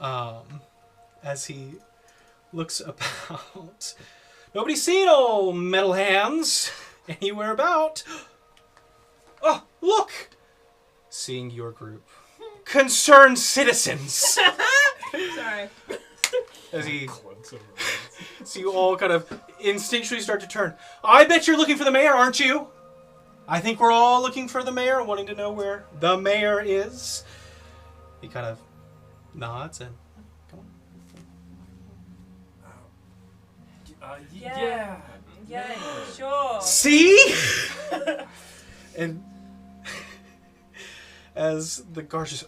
as he looks about. Nobody's seen old Metal Hands anywhere about. Oh, look! Seeing your group. Concerned citizens! Sorry. As he... So you all kind of instinctually start to turn. I bet you're looking for the mayor, aren't you? I think we're all looking for the mayor, wanting to know where the mayor is. He kind of nods and... Come on. Yeah, sure. See? And as the guard just...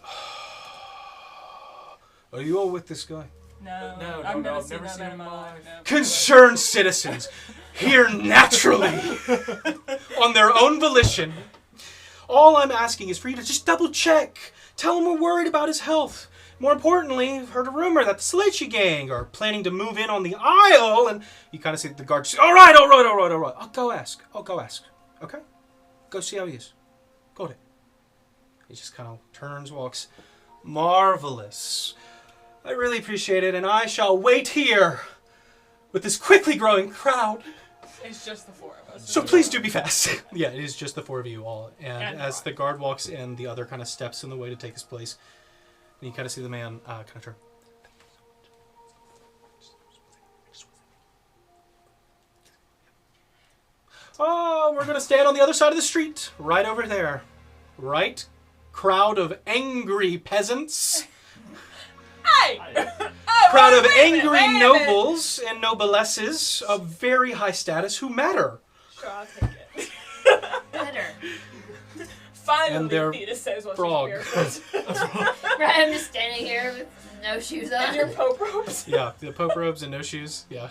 Are you all with this guy? No, I've never seen that in my life. No. Concerned citizens, here naturally, on their own volition. All I'm asking is for you to just double check. Tell him we're worried about his health. More importantly, I've heard a rumor that the Salachi gang are planning to move in on the Isle, and you kind of see the guard say, all right. I'll go ask. Okay? Go see how he is. Go ahead. He just kind of turns, walks. Marvelous. I really appreciate it, and I shall wait here with this quickly growing crowd. It's just the 4 of us. So please do be fast. Yeah, it is just the 4 of you all. And as guard. the guard walks in, the other kind of steps in the way to take his place. And you kind of see the man kind of turn. Oh, we're going to stand on the other side of the street. Right over there. Right? Crowd of angry peasants. Hey! Crowd of wait a minute, angry wait a minute. nobles and noblesses of very high status who matter. Sure, I'll take it. Better. Finally, And they're Theta says what frog. she's Right, I'm just standing here with no shoes on. And your Pope robes. Yeah, the Pope robes and no shoes. Yeah.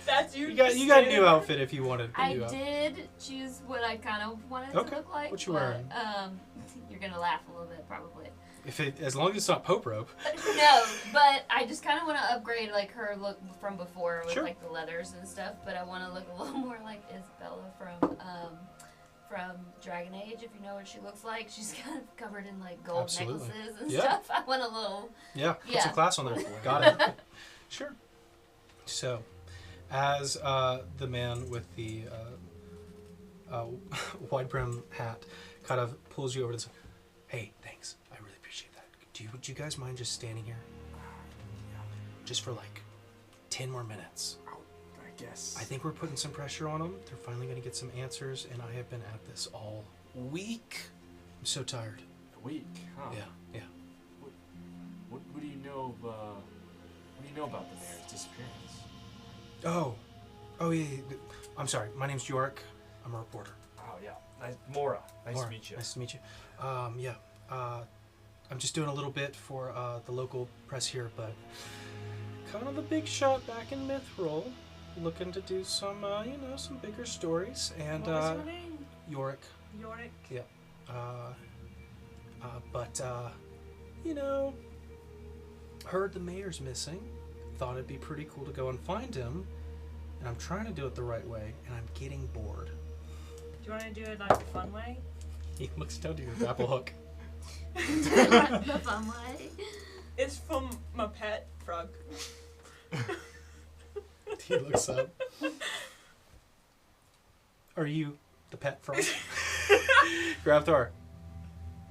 That's you. You got a new outfit if you wanted a I new outfit. did choose what I kind of wanted Okay. to look like. What you but, wearing? You're gonna laugh a little bit, probably. As long as it's not Pope robe. No, but I just kind of want to upgrade like her look from before with Sure. like the leathers and stuff. But I want to look a little more like Isabella from Dragon Age, if you know what she looks like. She's kind of covered in like gold Absolutely. necklaces and Yeah. stuff. I want a little. Yeah, put Yeah. some class on there. Got it. Sure. So, as the man with the wide brim hat kind of pulls you over to the side. Hey, thanks. I really appreciate that. Would you guys mind just standing here? Just for like 10 more minutes. I guess. I think we're putting some pressure on them. They're finally going to get some answers, and I have been at this all week. I'm so tired. A week, huh? Yeah. What do you know of, what do you know about the mayor's disappearance? Oh, yeah. I'm sorry. My name's York. I'm a reporter. Oh, yeah. Mora. Nice Laura, to meet you. Nice to meet you. Yeah. I'm just doing a little bit for the local press here, but kind of a big shot back in Mithril. Looking to do some, some bigger stories. And What was your name? Yorick. Yorick. Yeah. Heard the mayor's missing. Thought it'd be pretty cool to go and find him. And I'm trying to do it the right way, and I'm getting bored. Do you want to do it like the fun way? He looks down to your grapple hook. The fun way. It's from my pet frog. He looks up. Are you the pet frog? Grabthor.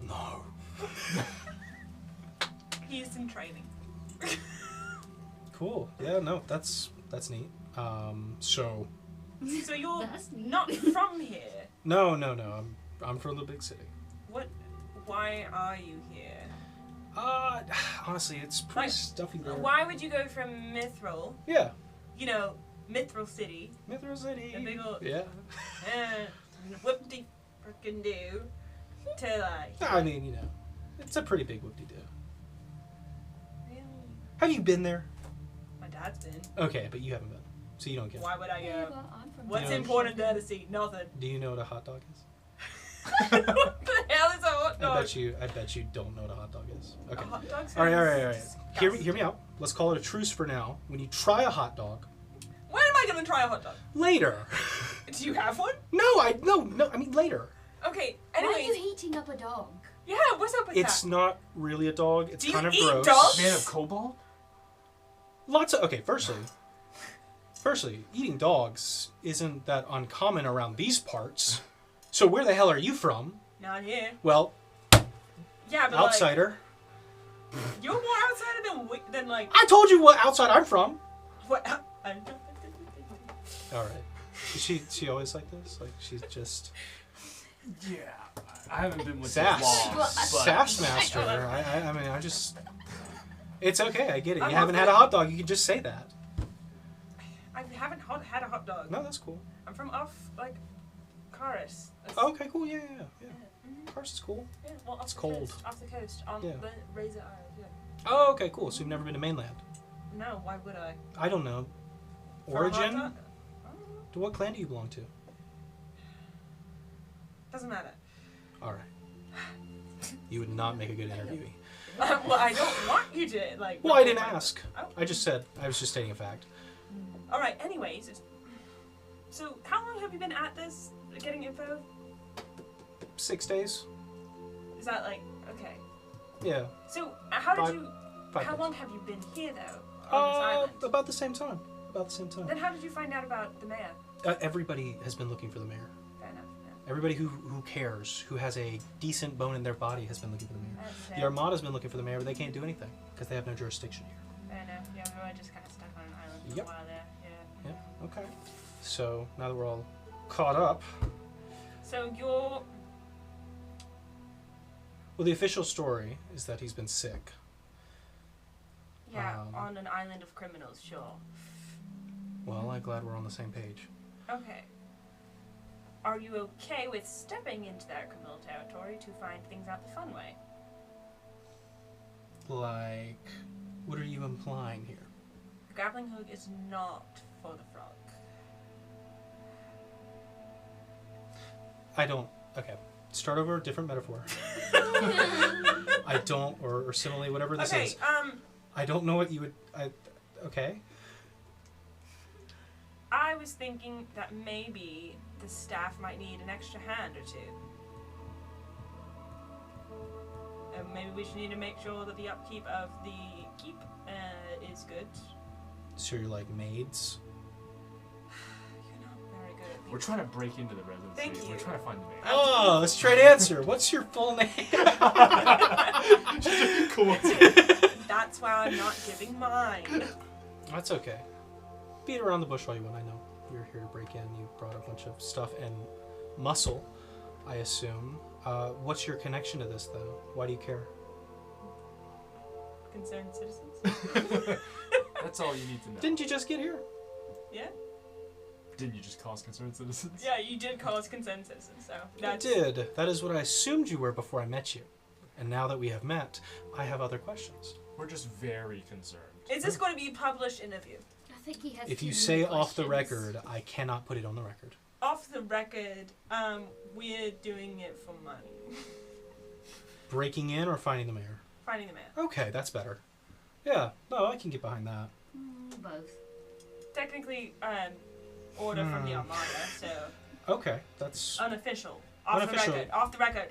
No. He's in training. Cool. Yeah, no, that's neat. So So you're That's neat. not from here. no. I'm from the big city. What why are you here? Honestly, it's pretty Like, stuffy there. Why would you go from Mithril, Yeah. you know, Mithril City, Mithril City. the big old, Yeah. whoop-de frickin' do, to like, I mean, you know, it's a pretty big whoop-de-doo. really? Have you been there? My dad's been. Okay, but you haven't been, so you don't get it. Why would I Yeah, go? well, I'm from What's Yeah. important there to see? Nothing. Do you know what a hot dog is? What the hell is a hot dog? I bet you don't know what a hot dog is. Okay. A hot dog All right. sounds Hear me out. Let's call it a truce for now. When you try a hot dog When am I gonna try a hot dog? later. Do you have one? No. I mean later. Okay. Why are you Anyways, heating up a dog? yeah. What's up with It's that? not really a dog. It's Do you kind of eat gross. dogs? Man of Cobalt? Firstly, eating dogs isn't that uncommon around these parts. So where the hell are you from? Not here. Well, Yeah, but outsider. like, you're more outsider than like I told you what outside I'm from. what? All right. Is she always like this? Like she's just Yeah. I haven't been with sass, long, but sass master. I mean, I just. It's okay. I get it. You I'm haven't not had a hot dog. You can just say that. I haven't had a hot dog. No, that's cool. I'm from off like Karis. Okay, cool. Yeah. Cars is cool. Yeah, well, off It's the cold. Coast, off the coast, on Yeah. the Razor Isle. Yeah. Oh, okay, cool. So you've never been to mainland? No, why would I? I don't know. For a hot Origin? dog? I don't know. To what clan do you belong to? Doesn't matter. All right. You would not make a good interviewee. Well, I don't want you to like. Well, I didn't report my- ask. Oh. I just said. I was just stating a fact. All right. Anyways, so how long have you been at this? Getting info? 6 days. Is that like okay? Yeah. So how did 5 you? 5 How days. long have you been here though on this island? About the same time. Then how did you find out about the mayor? Everybody has been looking for the mayor. Fair enough. Yeah. Everybody who cares, who has a decent bone in their body, has been looking for the mayor. That's The fair. Armada's been looking for the mayor, but they can't do anything because they have no jurisdiction here. Fair enough. Yeah, we were just kind of stuck on an island for Yep. a while there. Yeah. Yeah. Okay. So now that we're all caught up, So you're. well, the official story is that he's been sick. Yeah, Um, on an island of criminals, sure. Well, I'm glad we're on the same page. Okay. Are you okay with stepping into that criminal territory to find things out the fun way? Like, what are you implying here? The grappling hook is not for the frog. I don't. Okay. Start over. Different metaphor. I don't, or simile, whatever this Okay, is. I don't know what you would. Okay. I was thinking that maybe the staff might need an extra hand or two. And maybe we should need to make sure that the upkeep of the keep is good. So you're like maids. You're not very good at we're trying to break into the residency. Thank We're you. trying to find the man. Oh, straight answer. What's your full name? Cool. That's why I'm not giving mine. That's okay. Beat around the bush all you want. I know you're here to break in. You brought a bunch of stuff and muscle, I assume. What's your connection to this, though? Why do you care? Concerned citizens? That's all you need to know. Didn't you just get here? Yeah? Didn't you just cause concerned citizens? Yeah, you did call us concerned citizens, so I that's... did. That is what I assumed you were before I met you. And now that we have met, I have other questions. We're just very concerned. Is this going to be a published interview? I think he has. If too you many say off the questions. record, I cannot put it on the record. Off the record, we're doing it for money. Breaking in or finding the mayor? Finding the man. Okay, that's better. Yeah, no, I can get behind that. Both. Technically, order from the Armada, so Okay, that's... unofficial. Off Unofficial. the record. Off the record.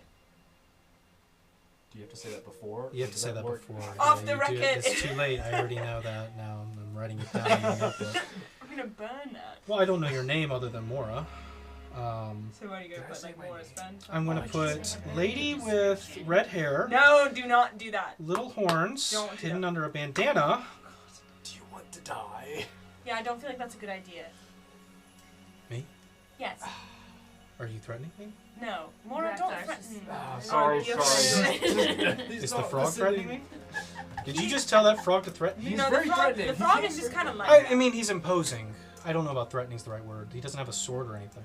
Do you have to say that before? You have to Does say that work? before. Off Yeah, the you do. record. It's too late. I already know that now. I'm writing it down in my notebook. I'm gonna burn that. Well, I don't know your name other than Mora. So what are you gonna Did I put, say like, my Morris name? friend? I'm going to Why did you put say my name? lady with red hair, No, do not do that. little horns, Don't do hidden that. under a bandana. Do you want to die? Yeah, I don't feel like that's a good idea. Me? Yes. Are you threatening me? No. Mora, don't Grabthar's threaten. just- Sorry. Is the frog threatening me? Did you just tell that frog to threaten me? He's No, very the frog, threatening. the frog is just kind of like I mean, he's imposing. I don't know about threatening is the right word. He doesn't have a sword or anything.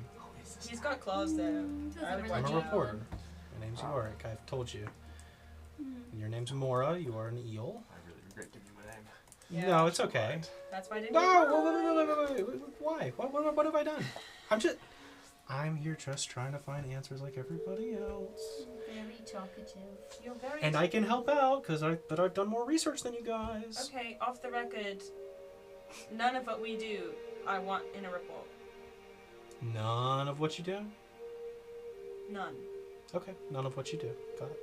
He's got claws though. Doesn't I would really I'm a watch know. reporter. My name's Yorick. I've told you. And your name's Mora. You are an eel. I really regret giving you my name. Yeah. No, it's okay. That's why I didn't. No, get wait. Why? What have I done? I'm here just trying to find answers like everybody else. Very talkative. You're very. And I can help out because I've done more research than you guys. Okay, off the record, none of what we do I want in a report. None of what you do? None. Okay, none of what you do. Got it.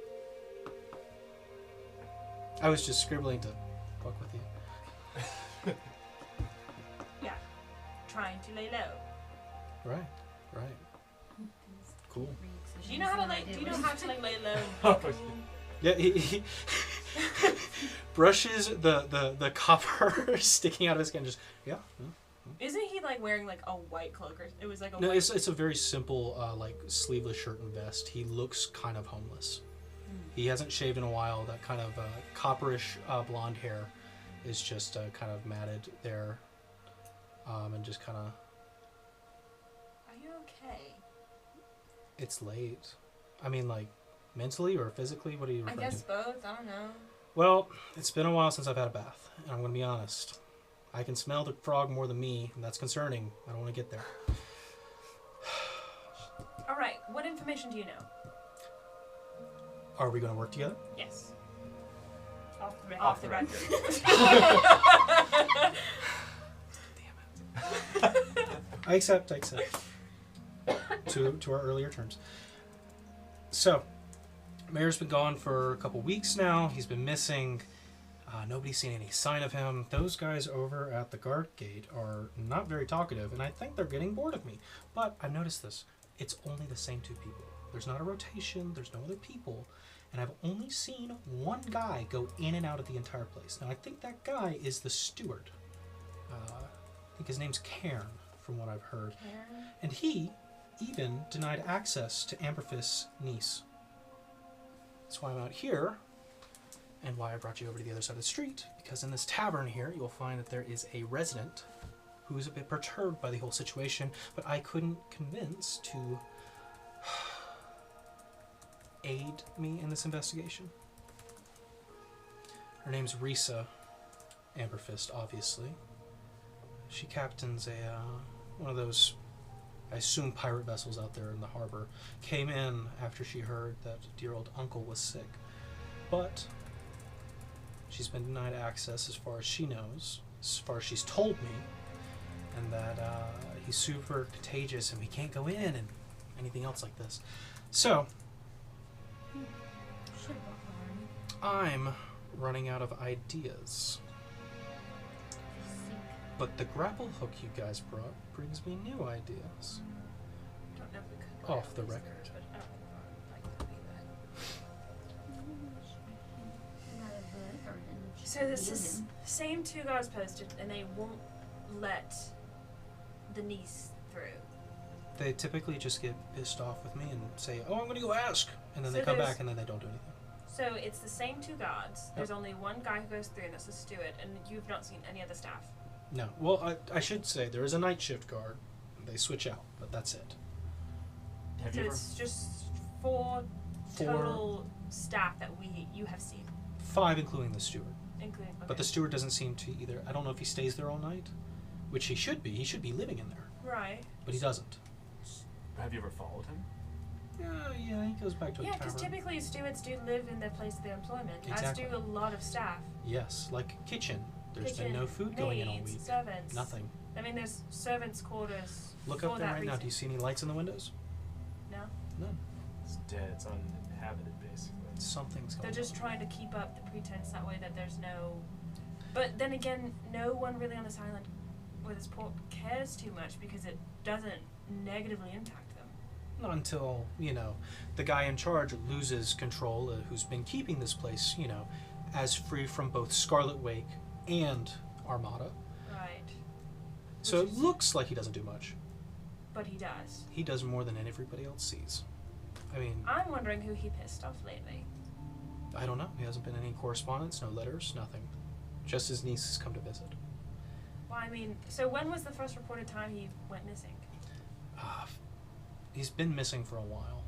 I was just scribbling to fuck with you. Trying to lay low. Right. Cool. Do you know how to lay? Do you know how to lay low? Oh, Yeah, he brushes the copper sticking out of his skin. Just Isn't he like wearing like a white cloak or it was like a No, white... it's a very simple like sleeveless shirt and vest. He looks kind of homeless. He hasn't shaved in a while. That kind of copperish blonde hair is just kind of matted there, and just kind of. Are you okay? It's late. I mean, like, mentally or physically? What are you I referring guess to? both. I don't know. Well, it's been a while since I've had a bath, and I'm going to be honest. I can smell the frog more than me, and that's concerning. I don't want to get there. All right. What information do you know? Are we going to work together? Yes. Off the record. I accept. to our earlier terms. So, Mayor's been gone for a couple weeks now. He's been missing. Nobody's seen any sign of him. Those guys over at the guard gate are not very talkative, and I think they're getting bored of me. But I've noticed this. It's only the same two people. There's not a rotation. There's no other people. And I've only seen one guy go in and out of the entire place. Now, I think that guy is the steward. I think his name's Cairn, from what I've heard. And he even denied access to Amberfist's niece. That's why I'm out here, and why I brought you over to the other side of the street, because in this tavern here, you'll find that there is a resident who is a bit perturbed by the whole situation, but I couldn't convince to aid me in this investigation. Her name's Risa Amberfist, obviously. She captains one of those, I assume, pirate vessels out there in the harbor. Came in after she heard that dear old uncle was sick. But she's been denied access as far as she knows, as far as she's told me, and that he's super contagious and we can't go in and anything else like this. So, I'm running out of ideas. But the grapple hook you guys brought brings me new ideas. Don't know if we could. Off the record. But I don't think I'd like to do that. So this is same two guys posted, and they won't let the niece through. They typically just get pissed off with me and say, "Oh, I'm going to go ask," and then So they come there's- back and then they don't do anything. So it's the same two guards. There's only one guy who goes through, and that's the steward, and you've not seen any other staff. No. Well, I should say there is a night shift guard. They switch out, but that's it. Have So you ever? it's just four total staff that you have seen, 5 including the steward. including. Okay. But the steward doesn't seem to either. I don't know if he stays there all night, which he should be. He should be living in there, right. but he doesn't. Have you ever followed him? Yeah, he goes back to a Yeah, because tavern. typically stewards do live in their place of their employment, Exactly. as do a lot of staff. Yes, like kitchen. There's Kitchen, been no food going in all maids, week. servants. Nothing. I mean, there's servants' quarters. Look for up there that right now. reason. Do you see any lights in the windows? No. None. It's dead. It's uninhabited, basically. Something's going They're just on. trying to keep up the pretense that way that there's no. But then again, no one really on this island with this port cares too much because it doesn't negatively impact them. Not until, the guy in charge loses control, who's been keeping this place, as free from both Scarlet Wake and Armada. Right. So Which it is- looks like he doesn't do much. But he does. He does more than everybody else sees. I mean, I'm wondering who he pissed off lately. I don't know. He hasn't been any correspondence, no letters, nothing. Just his niece has come to visit. Well, I mean, so when was the first reported time he went missing? He's been missing for a while.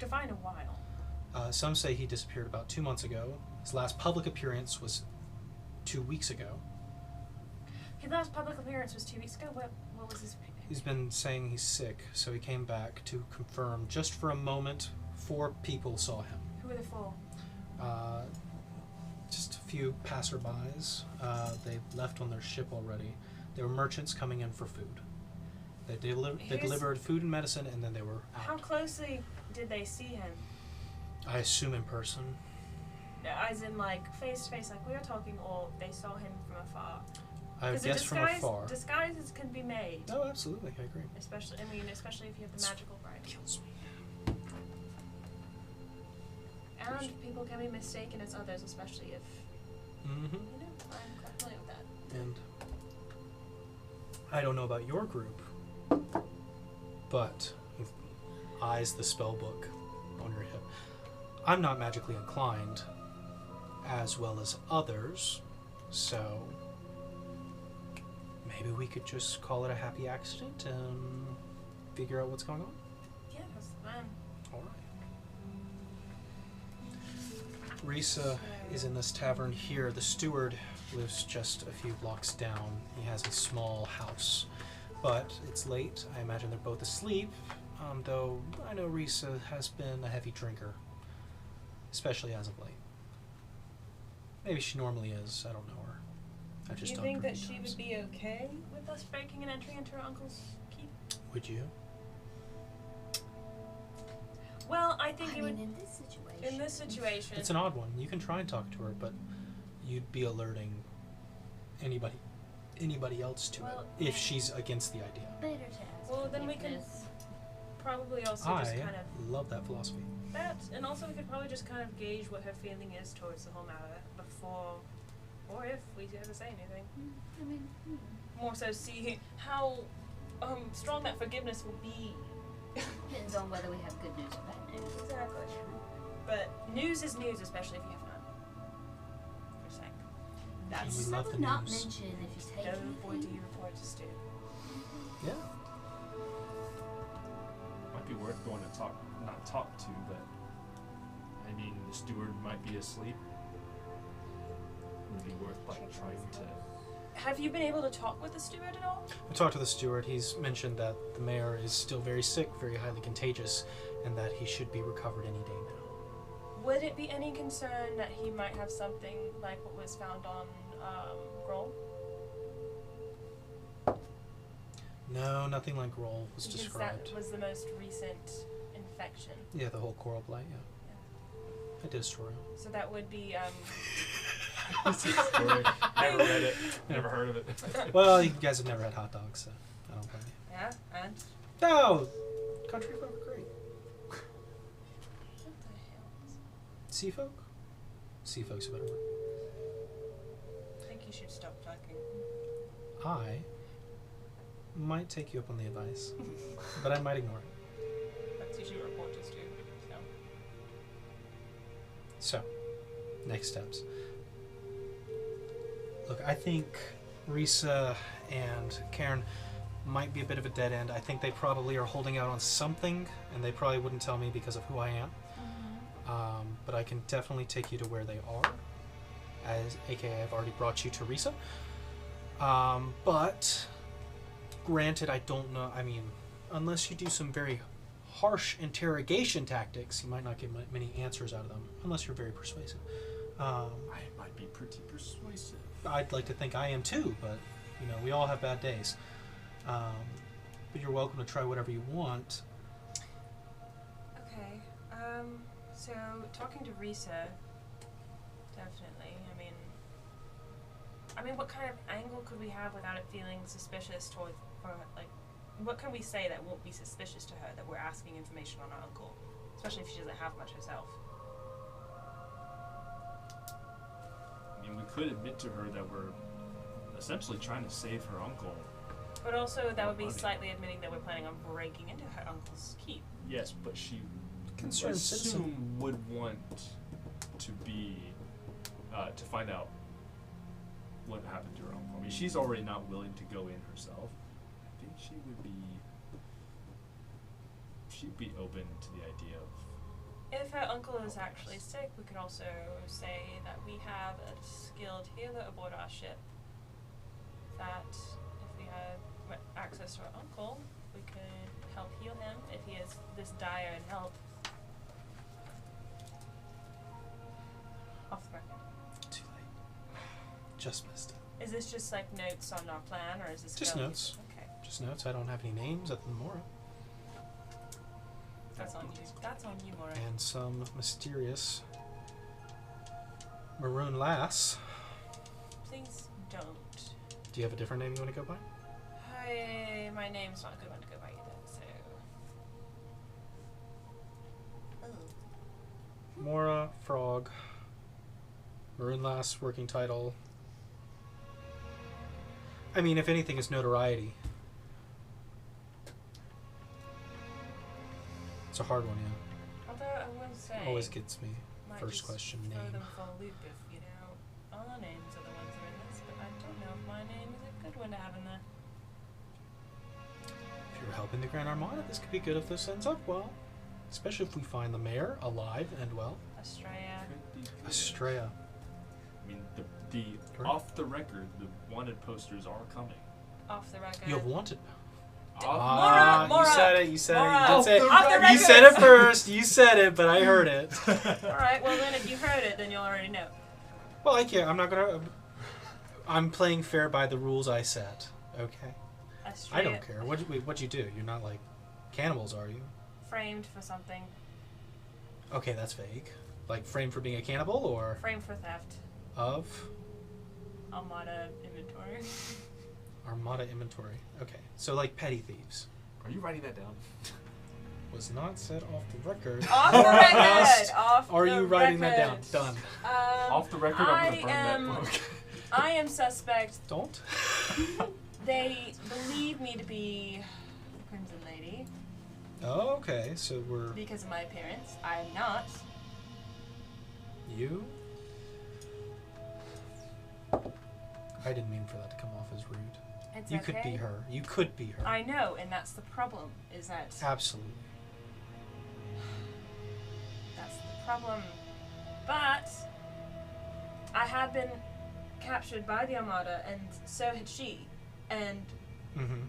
Define a while. Some say he disappeared about 2 months ago. His last public appearance was 2 weeks ago. His last public appearance was 2 weeks ago. What was his? He's been saying he's sick, so he came back to confirm. Just for a moment, 4 people saw him. Who were the 4? Just a few passerbys. They left on their ship already. They were merchants coming in for food. They delivered food and medicine, and then they were out. How closely did they see him? I assume in person. As in, like, face to face, like we were talking, or they saw him from afar? I would guess from afar. Disguises can be made. Oh, absolutely, I agree. Especially if you have the magical bride. Kills me. And people can be mistaken as others, especially if, Mm-hmm. I'm quite familiar with that. And I don't know about your group, but you've eyes the spell book on your hip. I'm not magically inclined as well as others, so maybe we could just call it a happy accident and figure out what's going on. Yeah, that's the plan. All right. Risa is in this tavern here. The steward lives just a few blocks down. He has a small house, but it's late. I imagine they're both asleep, though I know Risa has been a heavy drinker, especially as of late. Maybe she normally is. I don't know her. I just Do you think that she would be okay with us breaking and entering into her uncle's keep? Would you? Well, I think it would. in this situation. In this situation, It's an odd one. You can try and talk to her, but you'd be alerting anybody else to Well, it if she's against the idea. Better to ask Well, then we can- forgiveness. probably also just kind of love that philosophy. that, and also we could probably just kind of gauge what her feeling is towards the whole matter before, or if we ever say anything. I mean, More so, see how strong that forgiveness will be. depends on whether we have good news or bad news. Exactly. But news is news, especially if you have none. Just saying. That's We love I the would not news. mention if you take no boy do anything. you report to Stu. Yeah. Might be worth going to not talk to, but I mean, the steward might be asleep. Would be worth trying to. Have you been able to talk with the steward at all? We talked to the steward. He's mentioned that the mayor is still very sick, very highly contagious, and that he should be recovered any day now. Would it be any concern that he might have something like what was found on Grohl? No, nothing like Roll was Because described. that was the most recent infection. Yeah, the whole coral blight, yeah. I did a story. So that would be It's a story. Never read it. Never heard of it. Well, you guys have never had hot dogs, so I don't blame you. yeah, and No! Country folk are great. what the hell? Sea folk? Sea folk's a better word. I think you should stop talking. I might take you up on the advice, but I might ignore it. That's usually what reporters do. So, next steps. Look, I think Risa and Karen might be a bit of a dead end. I think they probably are holding out on something, and they probably wouldn't tell me because of who I am. But I can definitely take you to where they are, aka I've already brought you to Risa. But granted, I don't know. I mean, unless you do some very harsh interrogation tactics, you might not get many answers out of them, unless you're very persuasive. I might be pretty persuasive. I'd like to think I am too, but you know, we all have bad days. But you're welcome to try whatever you want. Okay. So talking to Risa, definitely. I mean, what kind of angle could we have without it feeling suspicious toward, or like, what can we say that won't be suspicious to her that we're asking information on our uncle, especially if she doesn't have much herself? I mean, we could admit to her that we're essentially trying to save her uncle. But also, that would be slightly admitting that we're planning on breaking into her uncle's keep. Yes, but she Concerned citizen. would want to be to find out what happened to her uncle. I mean, she's already not willing to go in herself. I think she'd be open to the idea of. If her uncle is actually sick, we could also say that we have a skilled healer aboard our ship. That if we had access to our uncle, we could help heal him if he is this dire in help. Off the record. Too late. Just missed it. Is this just like notes on our plan, or is this Just going- notes. Okay, Just notes. I don't have any names other than Mora. that's on you. That's on you, Mora. And some mysterious maroon lass. Please don't. Do you have a different name you want to go by? Hi, my name's not a good one to go by either. So. Mora, Frog, maroon lass, working title. I mean, if anything, it's notoriety. It's a hard one, yeah. Although I will say, Always gets me. might First just question, throw name. them for a loop if our names are the ones that are in this, but I don't know if my name is a good one to have in there. If you're helping the Grand Armada, this could be good if this ends up well. Especially if we find the mayor alive and well. Estrella. Could be good. Estrella. I mean, the Correct. off the record, the wanted posters are coming. Off the record. You have wanted. Mora! You said it. You said Mora. it. You did say it. Off the You record. said it first. You said it, but I heard it. Alright, well then if you heard it, then you'll already know. Well, I can't. I'm not gonna. I'm playing fair by the rules I set. Okay. Estrella. I don't care. What'd you do? You're not like cannibals, are you? Framed for something. Okay, that's vague. Like framed for being a cannibal or Framed for theft. of Armada inventory. Armada inventory. Okay, so like petty thieves. Are you writing that down? Was not said off the record. Off the record! Off Are the you writing that down? record. Done. Off the record, I'm gonna burn I that book. I am suspect. Don't. They believe me to be Crimson Lady Oh, okay. So we're because of my appearance. I am not. you. I didn't mean for that to come off as rude. It's You okay. could be her. You could be her. I know, and that's the problem. Is that Absolutely. that's the problem. But I had been captured by the Armada, and so had she. And Mm-hmm.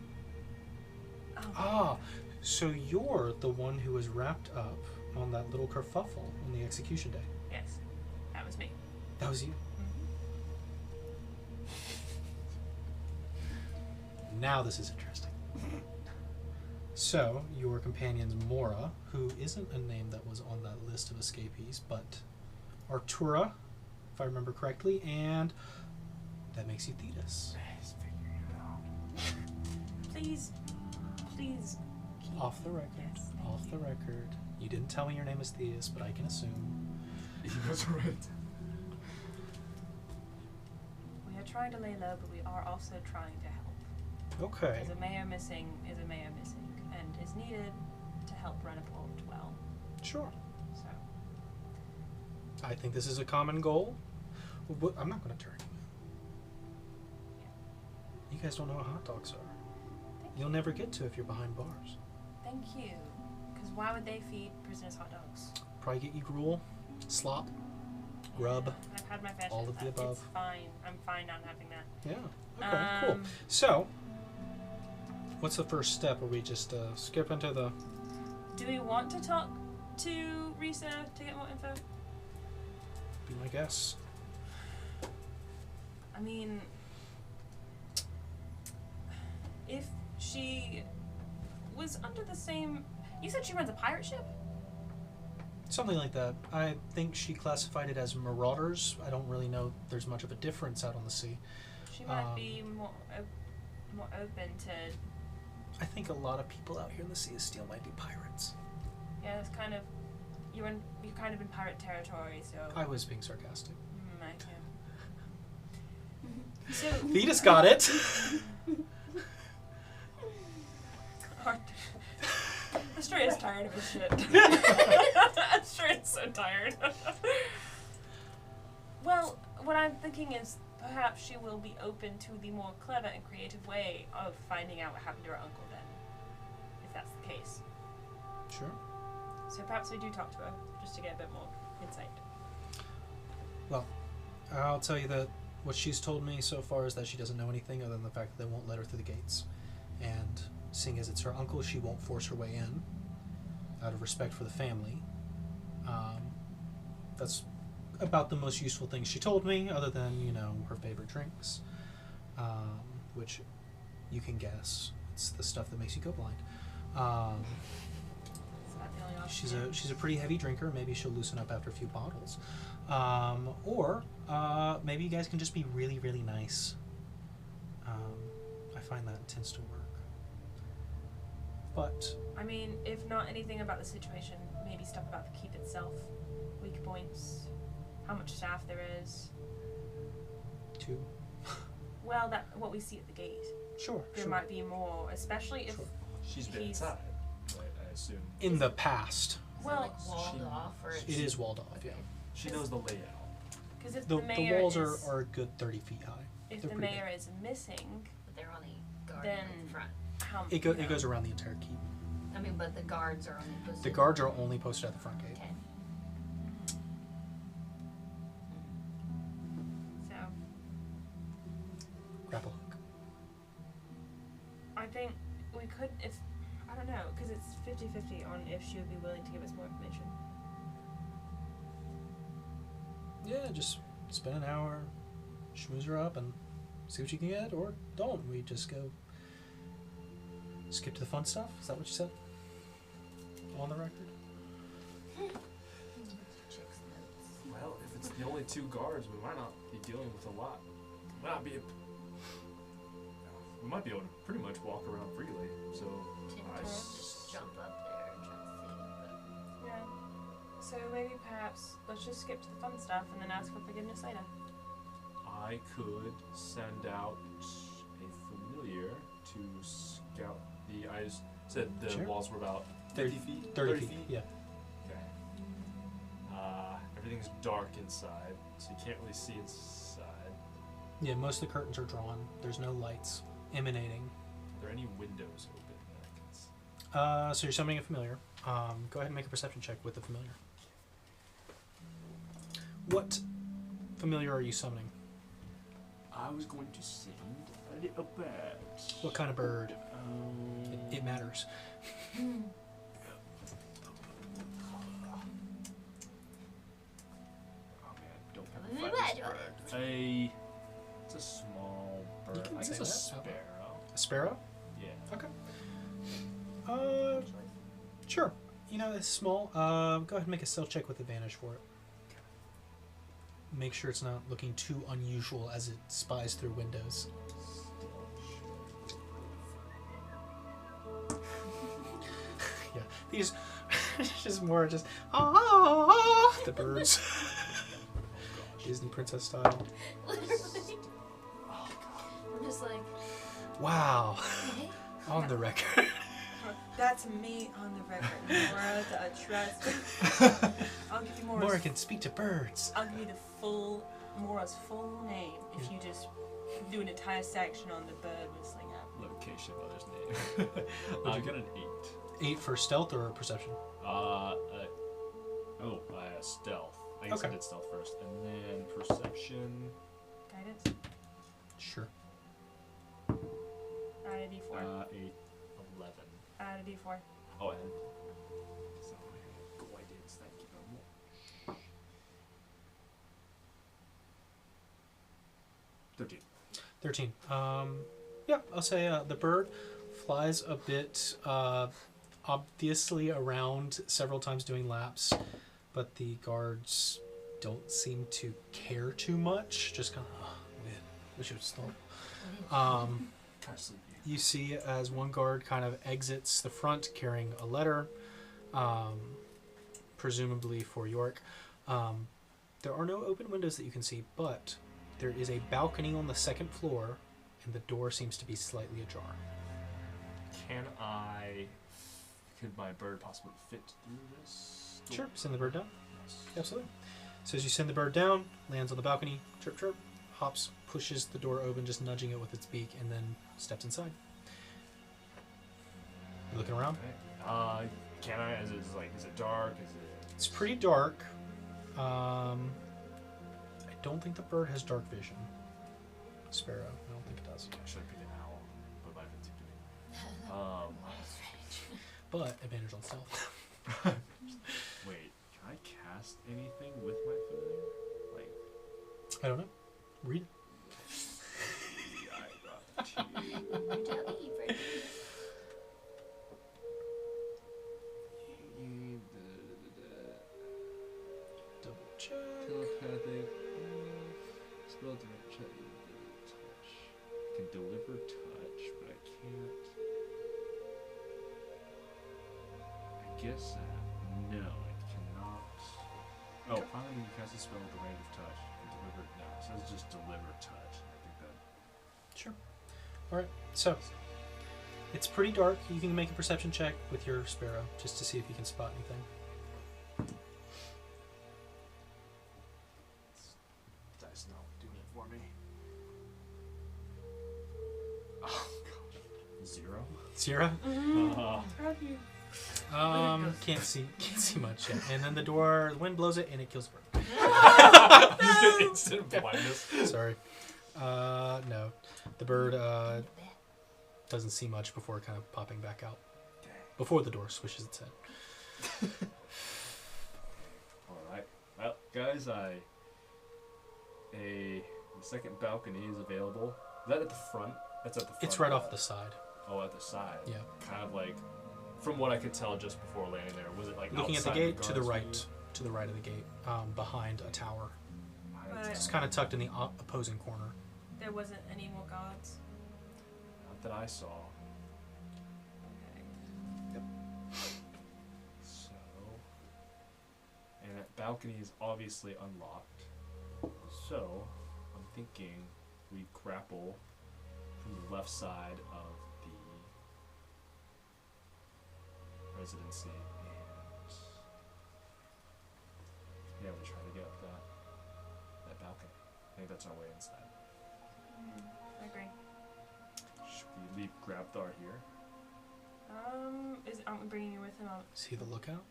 oh, Ah, so you're the one who was wrapped up on that little kerfuffle on the execution day. yes, that was me. That was you. Now this is interesting. So, your companion's Mora, who isn't a name that was on that list of escapees, but Artura, if I remember correctly, and that makes you Thetis. Please, please. Keep Off the record. Yes, thank Off you. the record. You didn't tell me your name is Thetis, but I can assume. He was right. We are trying to lay low, but we are also trying to help. Okay. Because a mayor missing is a mayor missing, and is needed to help run a port well. Sure. So I think this is a common goal. I'm not going to turn you. You guys don't know what hot dogs are. You'll never get to if you're behind bars. thank you. Because why would they feed prisoners hot dogs? Probably get you gruel, slop, grub. Yeah, I've had my fair all share of the that. above. It's fine. I'm fine not having that. Yeah. Okay, cool. So, what's the first step? Are we just skip into the... Do we want to talk to Risa to get more info? Be my guess. I mean, if she was under the same... You said she runs a pirate ship? Something like that. I think she classified it as marauders. I don't really know there's much of a difference out on the sea. She might be more open to... I think a lot of people out here in the Sea of Steel might be pirates. Yeah, it's kind of... You're kind of in pirate territory, so... I was being sarcastic. I can. So... Thetis got it! Astrea is tired of his shit. Astrea is so tired. Well, what I'm thinking is perhaps she will be open to the more clever and creative way of finding out what happened to her uncle then. If that's the case. Sure. So perhaps we do talk to her, just to get a bit more insight. Well, I'll tell you that what she's told me so far is that she doesn't know anything other than the fact that they won't let her through the gates. And seeing as it's her uncle, she won't force her way in, out of respect for the family. That's about the most useful thing she told me, other than, you know, her favorite drinks, which you can guess. It's the stuff that makes you go blind. She's a pretty heavy drinker. Maybe she'll loosen up after a few bottles. Or maybe you guys can just be really, really nice. I find that tends to work. But I mean, if not anything about the situation, maybe stuff about the keep itself, weak points, how much staff there is. 2. Well, that what we see at the gate. Sure. There might be more, especially if She's been inside, right, I assume. In the past, well, like walled off, or it is walled off. Yeah. She knows the layout. because if The the mayor walls is, are a good 30 feet high. if they're the pretty mayor is missing, but they're only guarding Then- at the front. how It goes around the entire keep. I mean, but the guards are only posted. The guards are only posted at the front gate. Okay. So Grapple hook. I think we could, if I don't know, because it's 50-50 on if she would be willing to give us more information. Yeah, just spend an hour, schmooze her up, and see what you can get, or don't. We just go skip to the fun stuff. Is that what you said? On the record. Chick's notes. Well, if it's the only 2 guards, we might not be dealing with a lot. We might be able to pretty much walk around freely. So I Just jump up there and try to see. Yeah. So maybe perhaps let's just skip to the fun stuff and then ask for forgiveness later. I could send out a familiar to scout the. I just said the Sure. walls were about 50 feet. 30 feet. Yeah. Okay. Everything's dark inside, so you can't really see inside. Yeah, most of the curtains are drawn. There's no lights emanating. Are there any windows open that I can see? So you're summoning a familiar. Go ahead and make a perception check with the familiar. What familiar are you summoning? I was going to send a little bird. What kind of bird? It matters. Oh man, don't have Mm, to I fight this don't bird. It's a small bird. You can I guess say a that. sparrow. A sparrow? Yeah. Okay. Sure. You know, it's small. Go ahead and make a stealth check with advantage for it. Make sure it's not looking too unusual as it spies through windows. Yeah, these just more just the birds. Disney princess style. Literally. I'm just like, Wow. okay. On the record. That's me on the record. Mora, trust. I'll give you Mora's. Mora can speak to birds. I'll give you Mora's full name if you just do an entire section on the bird whistling out. Location, mother's name. I got an 8. 8 for stealth or perception? Stealth. I guess Okay. I did stealth first, and then perception. Guidance. Sure. Add a d4. 8, 11. Add a d4. Oh, and so guidance. Thank you very much. 13. 13. Yeah, I'll say the bird flies a bit obviously around several times doing laps, but the guards don't seem to care too much. Just kind of, wish it would stop. Try to sleep. You see as one guard kind of exits the front carrying a letter, presumably for York. There are no open windows that you can see, but there is a balcony on the second floor, and the door seems to be slightly ajar. Could my bird possibly fit through this? Sure. Send the bird down. Yes. Absolutely. So as you send the bird down, lands on the balcony, chirp chirp, hops, pushes the door open, just nudging it with its beak, and then steps inside. You looking around? Okay. Can I? Is it dark? Is it? It's pretty dark. I don't think the bird has dark vision. Sparrow, I don't think it does. I should be an owl, but my been doing. But advantage on stealth. Wait, can I cast anything with my familiar? Like, I don't know. Read. I got Double check. telepathic spell direct touch. I can deliver touch, but I can't. I guess no, it cannot. Oh, finally you cast a spell with the range of touch and deliver. No, it says just deliver touch. I think that. Sure. Alright, so it's pretty dark. You can make a perception check with your sparrow just to see if you can spot anything. Dice not doing it for me. Oh god. 0? 0? Proud of you. Can't see much yet. And then the wind blows it and it kills the bird. Just get instant blindness. Sorry. No. The bird doesn't see much before kind of popping back out. Okay. Before the door swishes its head. Alright. Well, guys, the second balcony is available. Is that at the front? That's at the front. It's right off the side. Oh, at the side. Yeah. Kind of like, from what I could tell just before landing there, was it like Looking at the outside gate, to the guards' right. view? To the right of the gate. Behind a tower. Behind Right. It's kind of tucked in the opposing corner. There wasn't any more gods. Not that I saw. Okay. So, and that balcony is obviously unlocked. So, I'm thinking we grapple from the left side of the residency and yeah, we try to get up that balcony. I think that's our way inside. I agree. Should we leave Grabthar here? Aren't we bringing you with him? See the lookout?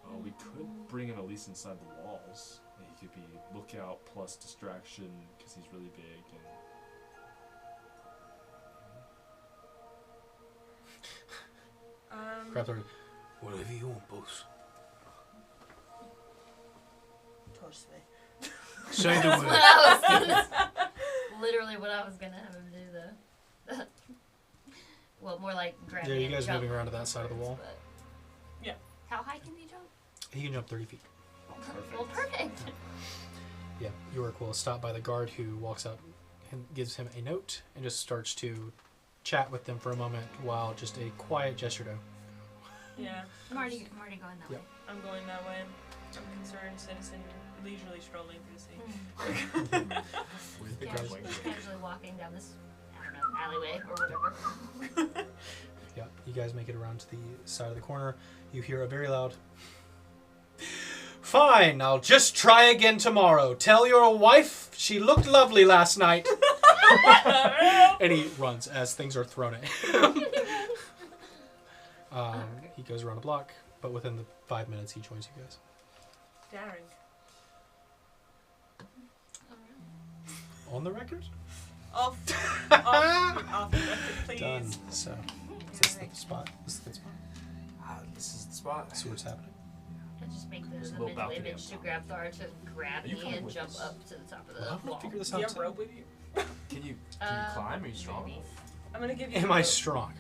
Oh, we could bring him at least inside the walls. He could be lookout plus distraction because he's really big and. Grabthar. Whatever you want, boss. Toss me. Say the That's word. what I was gonna, literally what I was gonna have him do though. Well, more like grab Yeah, me you and guys jump moving around to that side of the wall. but- Yeah. How high can he jump? He can jump 30 feet. Oh, perfect. Well, perfect. Yeah, Yorick will stop by the guard who walks up and gives him a note and just starts to chat with them for a moment while just a quiet gesture to Yeah. I'm already going that Yep. way. I'm going that way. I'm a concerned citizen leisurely strolling through the city. With the Casually, grappling. casually walking down this, I don't know, alleyway or whatever. Yeah, you guys make it around to the side of the corner. You hear a very loud, "Fine, I'll just try again tomorrow. Tell your wife she looked lovely last night." And he runs as things are thrown at him. He goes around a block, but within the 5 minutes he joins you guys. Daring. On the record? Off the record, please. Done. So, is this the spot? This is the spot. This is the spot. See what's happening. I just make There's a the little mental balcony image up to top. grab Thar to grab Are you me coming and with jump us? up to the top of Well, the I'm gonna wall. figure this Do you out. have too. rope with you? Can you climb? Are you strong? Maybe. I'm gonna give you. Am the I rope. strong?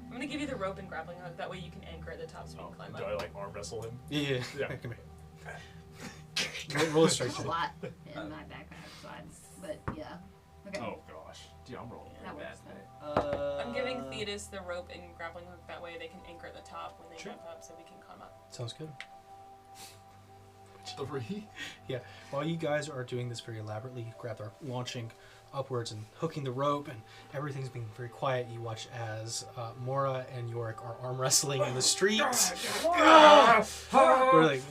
I'm gonna give you the rope and grappling hook. That way you can anchor at the top so you Oh, can climb do up. I like arm wrestle him? Yeah. Yeah. Come here. Roll a strength There's a check. lot in my backpack, but yeah. Okay. Oh gosh. Dude, I'm rolling That really works. bad. I'm giving Thetis the rope and grappling hook. That way they can anchor at the top when they Sure. jump up, so we can climb up. Sounds good. 3? While you guys are doing this very elaborately, Grabthar launching upwards and hooking the rope, and everything's being very quiet. You watch as Mora and Yorick are arm wrestling in the streets. They're like,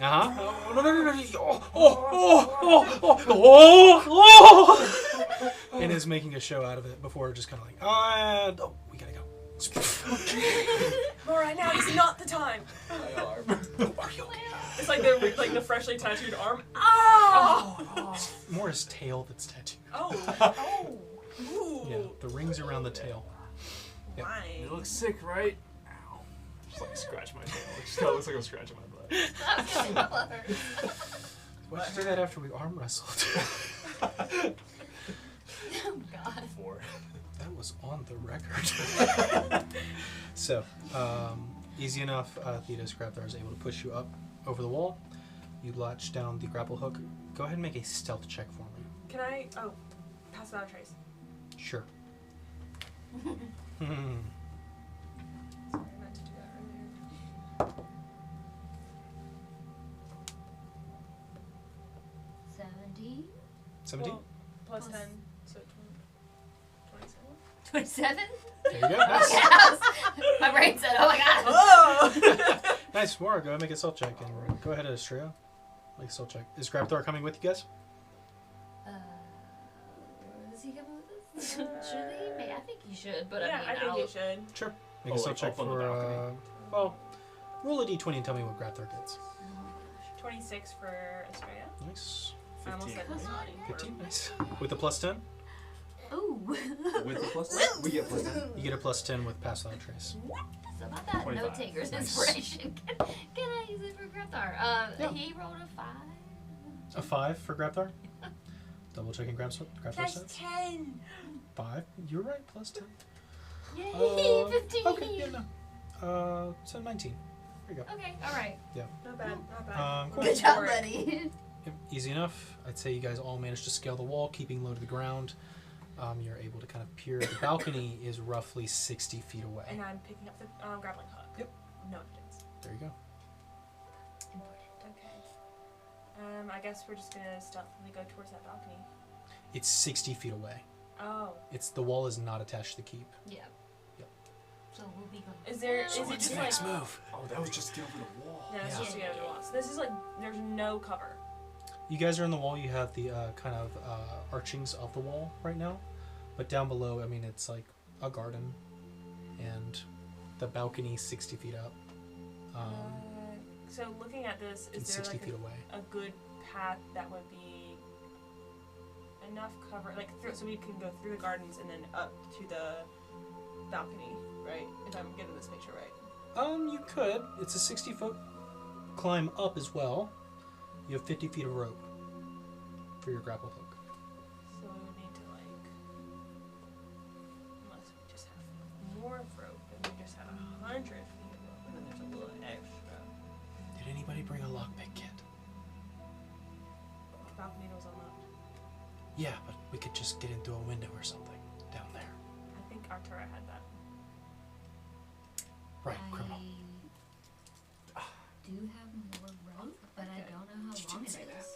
and is making a show out of it before just kind of like, we gotta go. Mora, now is not the time. My arm. Are you okay? It's like the freshly tattooed arm. Oh! Mora's tail that's tattooed. Oh! Ooh. Yeah, the rings around the tail. Yep. Why? It looks sick, right? Ow. Just like scratch my tail. It just kind of looks like I'm scratching my butt. Why'd you do that after we arm wrestled? Oh God. Before. That was on the record. So, easy enough. Thetis Grabthar is able to push you up over the wall. You latch down the grapple hook. Go ahead and make a stealth check for me. Can I? Oh, pass without trace. Sure. Sorry, I meant to do that earlier. 17? Well, plus Plus- 10, so 27. 27? There you go. Nice. My brain said, oh my God. Oh! Nice. Mora, go ahead and make a stealth check. And go ahead, Astrea. Make a stealth check. Is Grabthar coming with you guys? Is he coming with us? Should he? Maybe. I think he should, but Yeah, I I mean, think you should. Sure. Make Oh, a stealth like check up on the for, balcony. well, roll a d20 and tell me what Grabthar gets. 26 for Australia. Nice. I almost said 15. 15, nice. With a plus 10? Ooh. With the plus, we get plus 10. You get a plus 10 with Pass Without Trace. So about that 25. note taker's Nice. inspiration. Can I use it for Grabthar? Yeah. He rolled a 5. A 5 for Grabthar? Double checking Grabthar Plus stats. 10! 5. You're right, plus 10. Yay, 15. Okay, yeah, no. So 19. There you go. Okay, alright. Not bad, not bad. Cool. Good job, Work. buddy. Yep, easy enough. I'd say you guys all managed to scale the wall, keeping low to the ground. You're able to kind of peer. The balcony is roughly 60 feet away. And I'm picking up the grappling hook. Yep. No evidence. There you go. Okay. I guess we're just gonna stealthily go towards that balcony. It's 60 feet away. Oh. The wall is not attached to the keep. Yeah. Yep. So we'll be going. Is there? So Is it what's just the next like? move? Oh, that was just to get over the wall. No, it's Yeah. just to get over the wall. So this is like there's no cover. You guys are in the wall. You have the kind of archings of the wall right now, but down below, I mean, it's like a garden, and the balcony 60 feet up. So looking at this, It's is there 60 like feet away. a good path that would be enough cover, like so we can go through the gardens and then up to the balcony, right? If I'm getting this picture right. You could. It's a 60-foot climb up as well. You have 50 feet of rope for your grapple hook. So we would need to like, unless we just have more rope, and we just have 100 feet of rope, and then there's a little extra. Did anybody bring a lockpick kit? The balcony was unlocked. Yeah, but we could just get into a window or something down there. I think Artura had that. Right, criminal. I do have more rope, but I don't know how You long didn't it say is. that.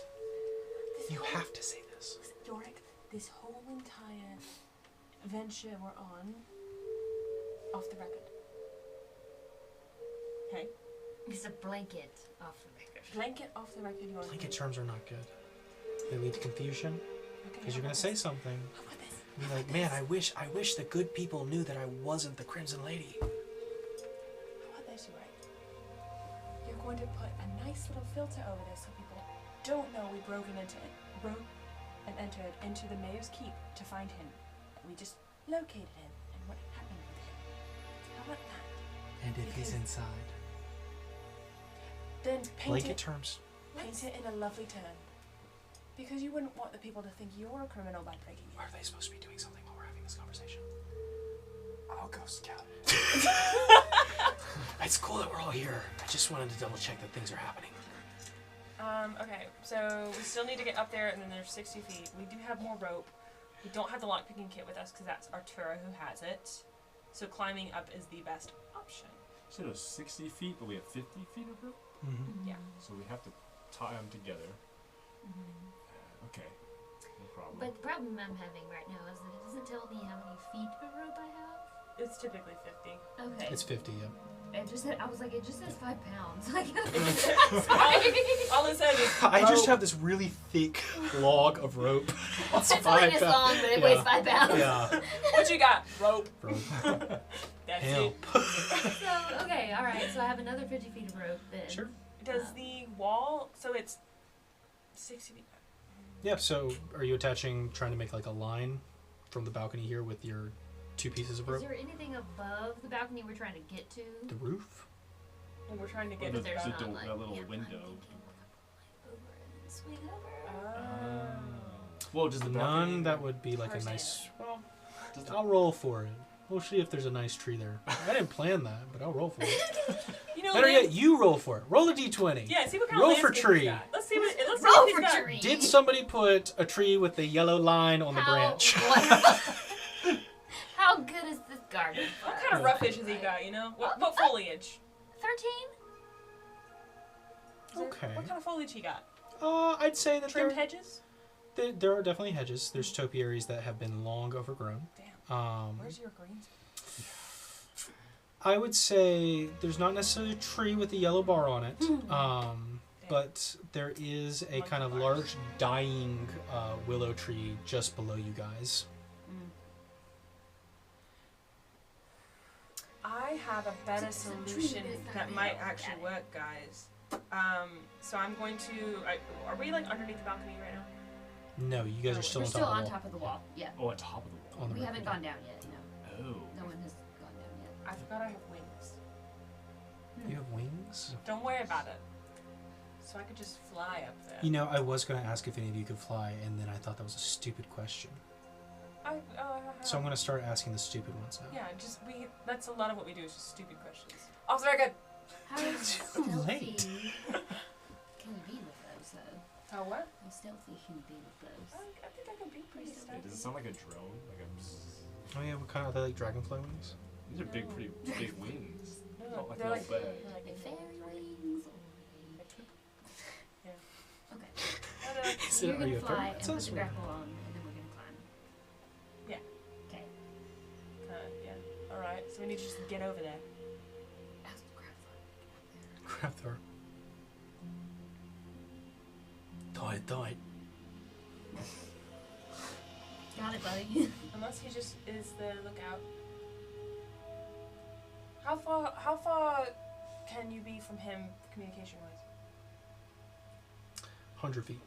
You have to say this. Doric, this whole entire venture we're on, off the record. Okay? It's a blanket off the record. Blanket off the record you want Blanket terms are not good. They lead to confusion because you're gonna say something. How about this? Be like, man, I wish the good people knew that I wasn't the Crimson Lady. How about this, you right? You're going to put a nice little filter over this so people don't know we broke and entered into the mayor's keep to find him. And we just located him and what happened with him. How about that? And if he's Because- inside, Then paint blanket it, terms. paint it in a lovely turn. Because you wouldn't want the people to think you're a criminal by breaking in. Are they supposed to be doing something while we're having this conversation? I'll go scout. It's cool that we're all here. I just wanted to double check that things are happening. Okay, so we still need to get up there, and then there's 60 feet. We do have more rope. We don't have the lockpicking kit with us because that's Artura who has it. So climbing up is the best option. You said it was 60 feet, but we have 50 feet of rope? Mm-hmm. Yeah. So we have to tie them together. Okay. No problem. But the problem I'm having right now is that it doesn't tell me how many feet of rope I have. It's typically 50. Okay. It's 50, yeah. It just said, I was like, it just says 5 pounds. Like, All it says is I just rope. have this really thick log of rope. it's only this long, but it weighs 5 pounds. Yeah. What you got? Rope. Rope. That's Help. So, okay, alright, so I have another 50 feet of rope then. Sure. it. Does the wall, so it's 60 feet. Yeah, so are you trying to make like a line from the balcony here with your 2 pieces of Is rope? there anything above the balcony we're trying to get to? The roof? And we're trying to Well, get the- there. There's the not, door- like, that little yeah, I'm window. thinking we'll over and then swing over. Well, does the balcony- None, that would be like a Tarzan. nice... Well, does the- I'll roll for it. We'll see if there's a nice tree there. I didn't plan that, but I'll roll for it. You know, Better Lance- yet, you roll for it. Roll a d20. Yeah, see what kind Roll of for landscape tree. he's got. Let's see what. Let's Roll see if for he's got. tree. Did somebody put a tree with the yellow line on the How branch? wonderful. How good is this garden? What kind of roughish has he got? You know, what foliage? 13? Is there- Okay. What kind of foliage he got? I'd say that Trimmed hedges? there are definitely hedges. There's topiaries that have been long overgrown. Damn. Where's your greens? I would say there's not necessarily a tree with a yellow bar on it, but there is a kind of large dying willow tree just below you guys. I have a better solution that might actually work, guys. So I'm going to. Are we like underneath the balcony right now? No, you guys are still We're on still top on of the wall. top of the wall. Yeah. Oh, on top of the wall. On the We roof. haven't gone down yet. No. Oh. No one has gone down yet. I forgot I have wings. You have wings? Don't worry about it. So I could just fly up there. You know, I was going to ask if any of you could fly, and then I thought that was a stupid question. So I'm going to start asking the stupid ones now. Yeah, just that's a lot of what we do is just stupid questions. Off the record. How Too stealthy late. can you be with those, though? Oh, what? How stealthy can you be with those? I think I could be pretty Wait, stealthy. does it sound like a drone? Like a bzzz? Oh yeah, what kind of, are they like dragonfly wings? These are big, pretty big wings. No, Not like they're a like, little bag. they're like Like fairy wings or Yeah. Okay. Is So it- you're are gonna you a fly fairy? and That put sounds the weird. grapple on, and then we're gonna climb. Yeah. Okay. Yeah. All right. So we need to just get over there. How's the grab fly? Crap, they're... Die. Got it, buddy. Unless he just is the lookout. How far can you be from him communication wise? 100 feet.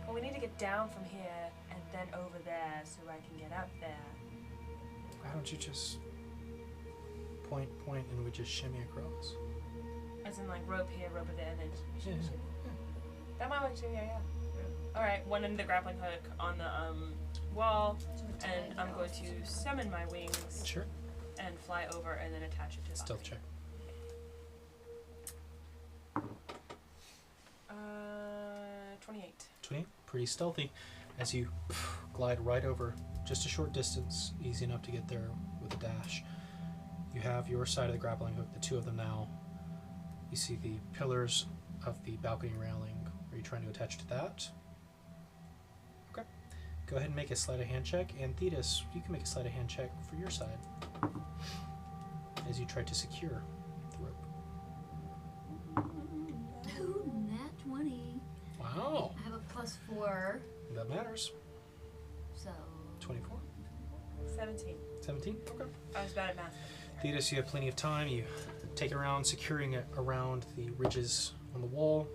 Well, we need to get down from here and then over there so I can get up there. Why don't you just point, and we just shimmy across? As in like rope here, rope there, and then just Yeah. That might work too, yeah. Alright, one end of the grappling hook on the wall, and I'm going to summon my wings Sure. and fly over and then attach it to the Stealth check. 28. 28. Pretty stealthy. As you glide right over just a short distance, easy enough to get there with a dash. You have your side of the grappling hook, the 2 of them now. You see the pillars of the balcony railing. Are you trying to attach to that? Okay. Go ahead and make a sleight of hand check, and Thetis, you can make a sleight of hand check for your side as you try to secure the rope. Ooh, nat 20. Wow, I have a +4, that matters. so 24, 17. 17. Okay. I was bad at math. Thetis, you have plenty of time. You take it around, securing it around the ridges on the wall.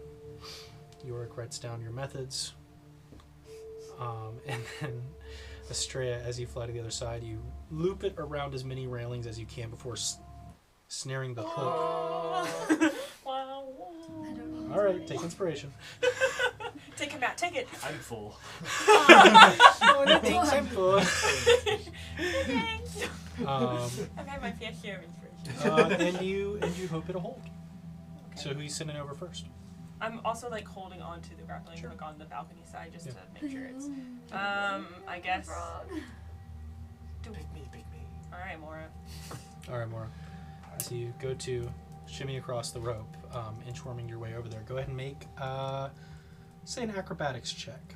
Yorick writes down your methods. And then Estrella, as you fly to the other side, you loop it around as many railings as you can before snaring the hook. Wow. I don't know. All right, take inspiration. Take him out. Take it. I'm full. Oh, no, thanks, I'm full. Thanks. I've had my fair share of inspiration. And you hope it'll hold. So who you sending over first? I'm also like holding on to the grappling Sure. hook on the balcony side just Yeah. to make sure it's. I guess. Frog. Pick me. All right, Mora. All right, Maura. As you go to shimmy across the rope, inchworming your way over there. Go ahead and make, say, an acrobatics check.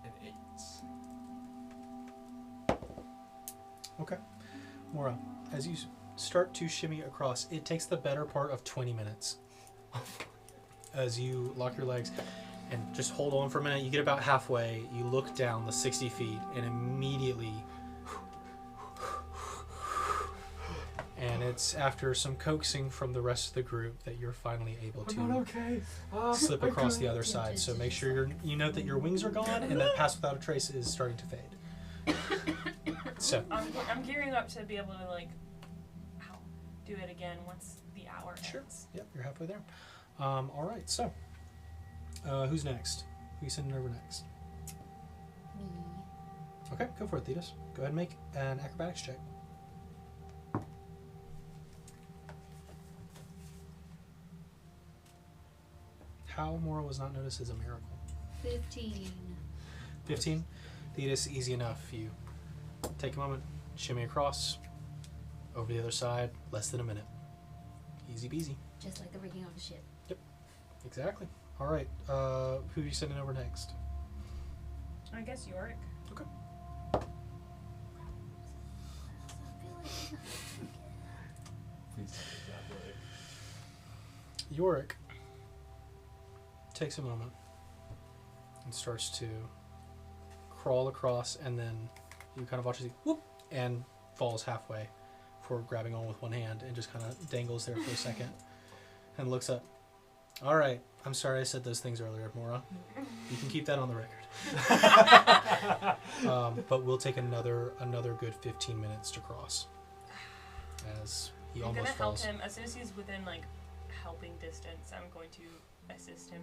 An 8. Okay. Mora, as you start to shimmy across, it takes the better part of 20 minutes. As you lock your legs and just hold on for a minute, you get about halfway, you look down the 60 feet, and immediately... And it's after some coaxing from the rest of the group that you're finally able to okay. slip across the other side. So make sure you note that your wings are gone and that Pass Without a Trace is starting to fade. So I'm gearing up to be able to like do it again once the hour sure. ends. Yep, you're halfway there. All right, so who's next? Who you sending over next? Me. Okay, go for it, Thetis. Go ahead and make an acrobatics check. How Mora was not noticed is a miracle. 15. 15. Thetis, easy enough. You take a moment, shimmy across, over the other side, less than a minute. Easy peasy. Just like the rigging of a ship. Exactly. All right. Who are you sending over next? I guess Yorick. Okay. Please tell me that way. Yorick takes a moment and starts to crawl across, and then you kind of watch as he whoop and falls halfway before grabbing on with one hand and just kind of dangles there for a second and looks up. All right, I'm sorry I said those things earlier, Mora. You can keep that on the record. But we'll take another good 15 minutes to cross as he I'm almost gonna help falls. him as soon as he's within like helping distance. I'm going to assist him.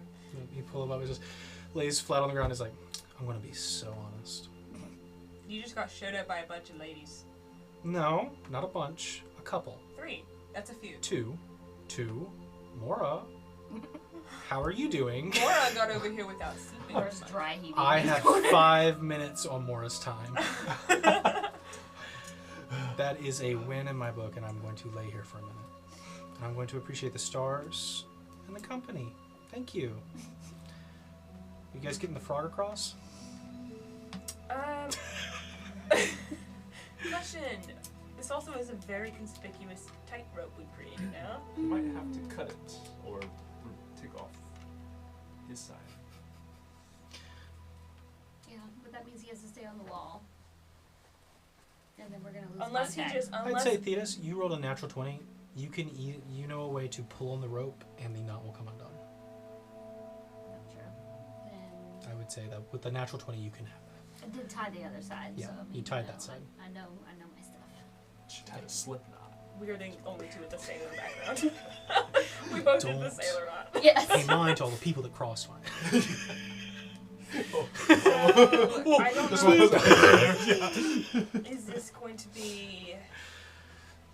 You pull him up and just lays flat on the ground. Is like, I'm gonna be so honest. You just got showed up by a bunch of ladies. No, not a bunch. A couple. 3. That's a few. Two. Mora, how are you doing? Mora got over here without sleeping. Or it's dry heaving. I in the have corner. 5 minutes on Mora's time. That is a win in my book, and I'm going to lay here for a minute. And I'm going to appreciate the stars and the company. Thank you. You guys getting the frog across? Question. This also is a very conspicuous tightrope we created now. You might have to cut it or take off his side. Yeah, but that means he has to stay on the wall. And then we're gonna lose Unless he contact. just I'd say, Thetis, you rolled a natural 20. You can you know a way to pull on the rope, and the knot will come undone. Not true. Then I would say that with the natural 20, you can have that. I did tie the other side. Yeah, so, I mean, you tied know, that side. I know my stuff. Should have had a slip knot. we are the only two with the sailor background. We both did the Don't. sailor knot. Yes. Pay mind to all the people that crossed mine. I don't know. Is this going to be...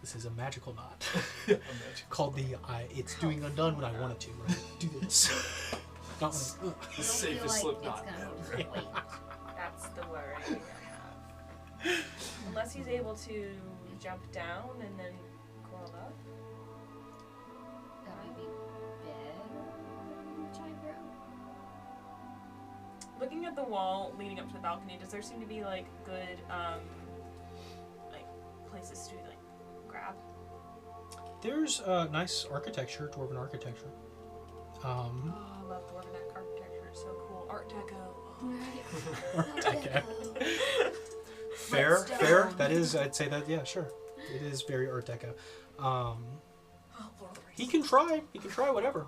This is a magical knot called the it's doing undone when I want it to. When I do this. Not when I don't The safest feel slip like knot it's ever. gonna wait. That's the worry I have. Unless he's able to jump down and then crawl up. That might be better. Tightrope. Looking at the wall leading up to the balcony, does there seem to be like good like places to like grab? There's nice architecture, dwarven architecture. Oh, I love dwarven architecture. It's so cool. Art Deco. Art Deco. Fair. Redstone. That is, I'd say that. Yeah, sure. It is very Art Deco. Oh, Lord. He can try. He can try whatever.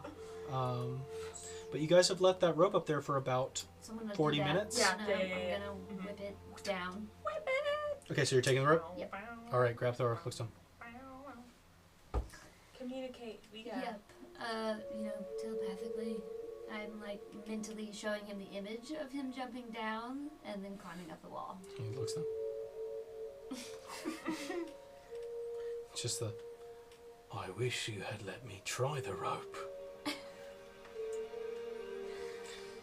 But you guys have left that rope up there for about. So I'm gonna 40 do that. minutes? Yeah, Yeah, I'm yeah. gonna whip it down. Whip it. Okay, so you're taking the rope. Yep. All right, grab the rope. Looks done. Communicate. We got. Yep. Telepathically, I'm like mentally showing him the image of him jumping down and then climbing up the wall. He looks done. It's just the. I wish you had let me try the rope.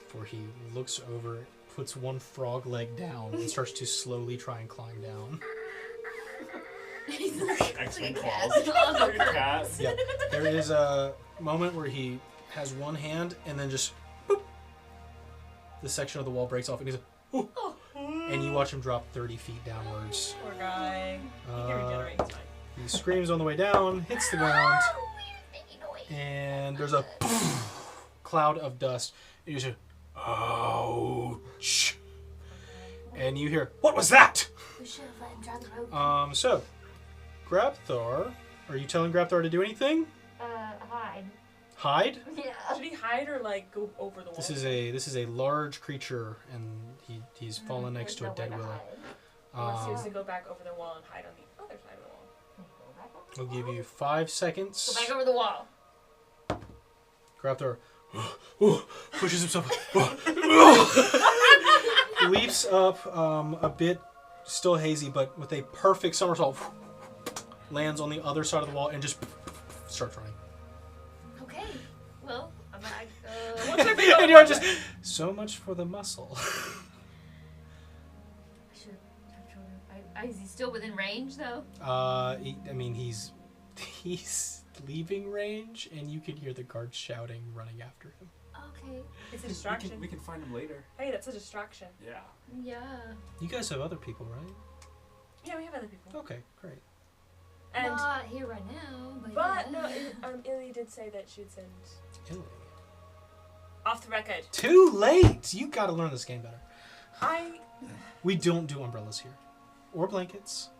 For he looks over puts one frog leg down and starts to slowly try and climb down. X-Men Like claws. cats on the Weird cat. Yeah, there is a moment where he has one hand and then just boop, the section of the wall breaks off and he's like, oh. And you watch him drop 30 feet downwards. Poor guy. He can regenerate. He's fine. He screams on the way down, hits the ground, and there's a cloud of dust. And you say, ouch. And you hear, what was that? We should have let him try the rope. So, Grabthar, are you telling Grabthar to do anything? Hide. Hide? Yeah. Should he hide or like go over the wall? This is a large creature, and he's fallen next to a dead willow. Unless he was to go back over the wall and hide on the other side of the wall. I'll give you 5 seconds. Go back over the wall. Grabthar pushes himself leaps up a bit, still hazy, but with a perfect somersault, lands on the other side of the wall and just starts running. Okay. Well, I'm back. And you're just, so much for the muscle. Is he still within range, though? He's leaving range, and you can hear the guards shouting, running after him. Okay. It's a distraction. We can find him later. Hey, that's a distraction. Yeah. Yeah. You guys have other people, right? Yeah, we have other people. Okay, great. And Not here right now, but no, yeah. Illy did say that she'd send Illy. off the record. Too late! You gotta learn this game better. We don't do umbrellas here. Or blankets.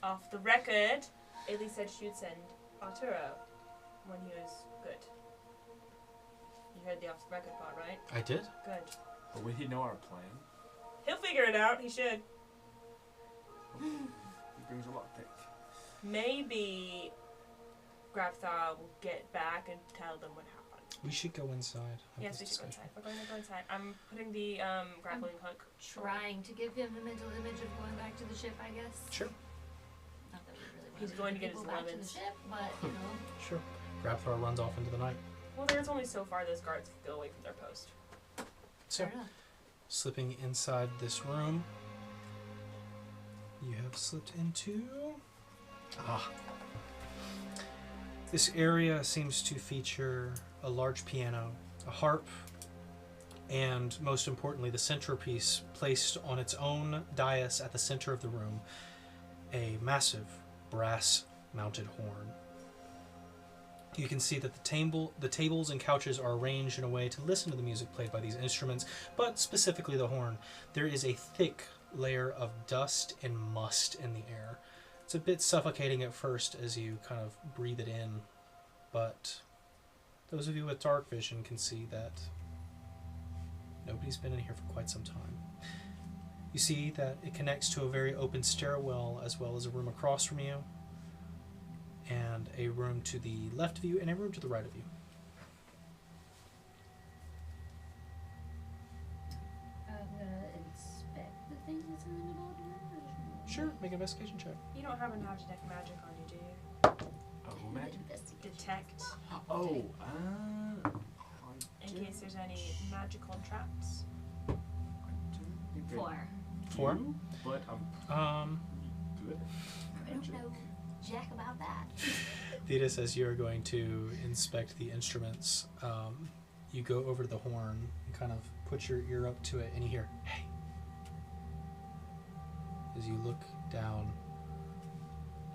Off the record, Illy said she'd send Arturo when he was good. You heard the off the record part, right? I did? Good. But would he know our plan? He'll figure it out. He should. He brings a lot of things. Maybe Grabthar will get back and tell them what happened. We should go inside. have Yes, this we should go discussion. inside. We're going to go inside. I'm putting the grappling hook. Trying to give him a mental image of going back to the ship, I guess. Sure. Not that we really want He's to going bring to get his people back to the lemons. ship, but you know. Sure. Grabthar runs off into the night. Well, there's only so far those guards can go away from their post. So, Fair enough. slipping inside this room, you have slipped into... This area seems to feature a large piano, a harp, and most importantly, the centerpiece placed on its own dais at the center of the room, a massive brass-mounted horn. You can see that the tables and couches are arranged in a way to listen to the music played by these instruments, but specifically the horn. There is a thick layer of dust and must in the air. It's a bit suffocating at first as you kind of breathe it in, but those of you with dark vision can see that nobody's been in here for quite some time. You see that it connects to a very open stairwell as well as a room across from you, and a room to the left of you, and a room to the right of you. I'm gonna inspect the thing that's in the middle of the room. Sure, make an investigation check. You don't happen to have detect magic on you, do you? Oh, magic. Detect, Oh, in case there's any magical traps. 4. 4? But I'm good. I don't know jack about that. Theta says you are going to inspect the instruments. You go over to the horn and kind of put your ear up to it, and you hear, hey. As you look down,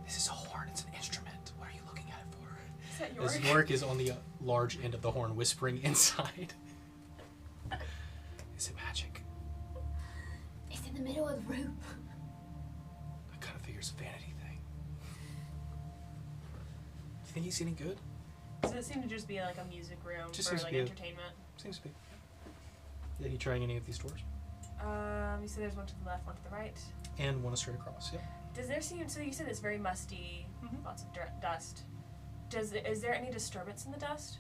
this is a horn, it's an instrument. What are you looking at it for? Is that As yours? Yorick is on the large end of the horn, whispering inside. Is it magic? It's in the middle of the room. I kind of figure it's a vanity thing. Do you think he's any good? Does it seem to just be like a music room Just for seems to like be a- entertainment? Seems to be. Is he trying any of these doors? You said there's one to the left, one to the right. And one is straight across, yep. Does there seem, so you said it's very musty, lots of dust. Is there any disturbance in the dust?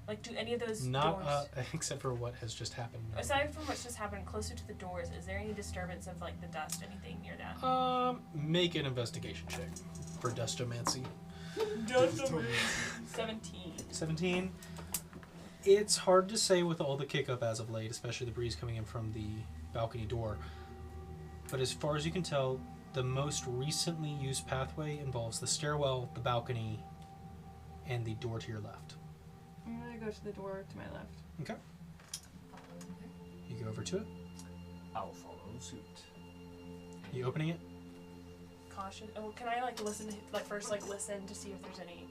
Like, do any of those Not doors, except for what has just happened. aside from what's just happened closer to the doors, is there any disturbance of like the dust, anything near that? Make an investigation check for dustomancy. 17. 17. It's hard to say with all the kick-up as of late, especially the breeze coming in from the balcony door. But as far as you can tell, the most recently used pathway involves the stairwell, the balcony, and the door to your left. I'm gonna go to the door to my left. Okay. You go over to it. I'll follow suit. You opening it? Caution. Oh, can I like listen? First listen to see if there's any.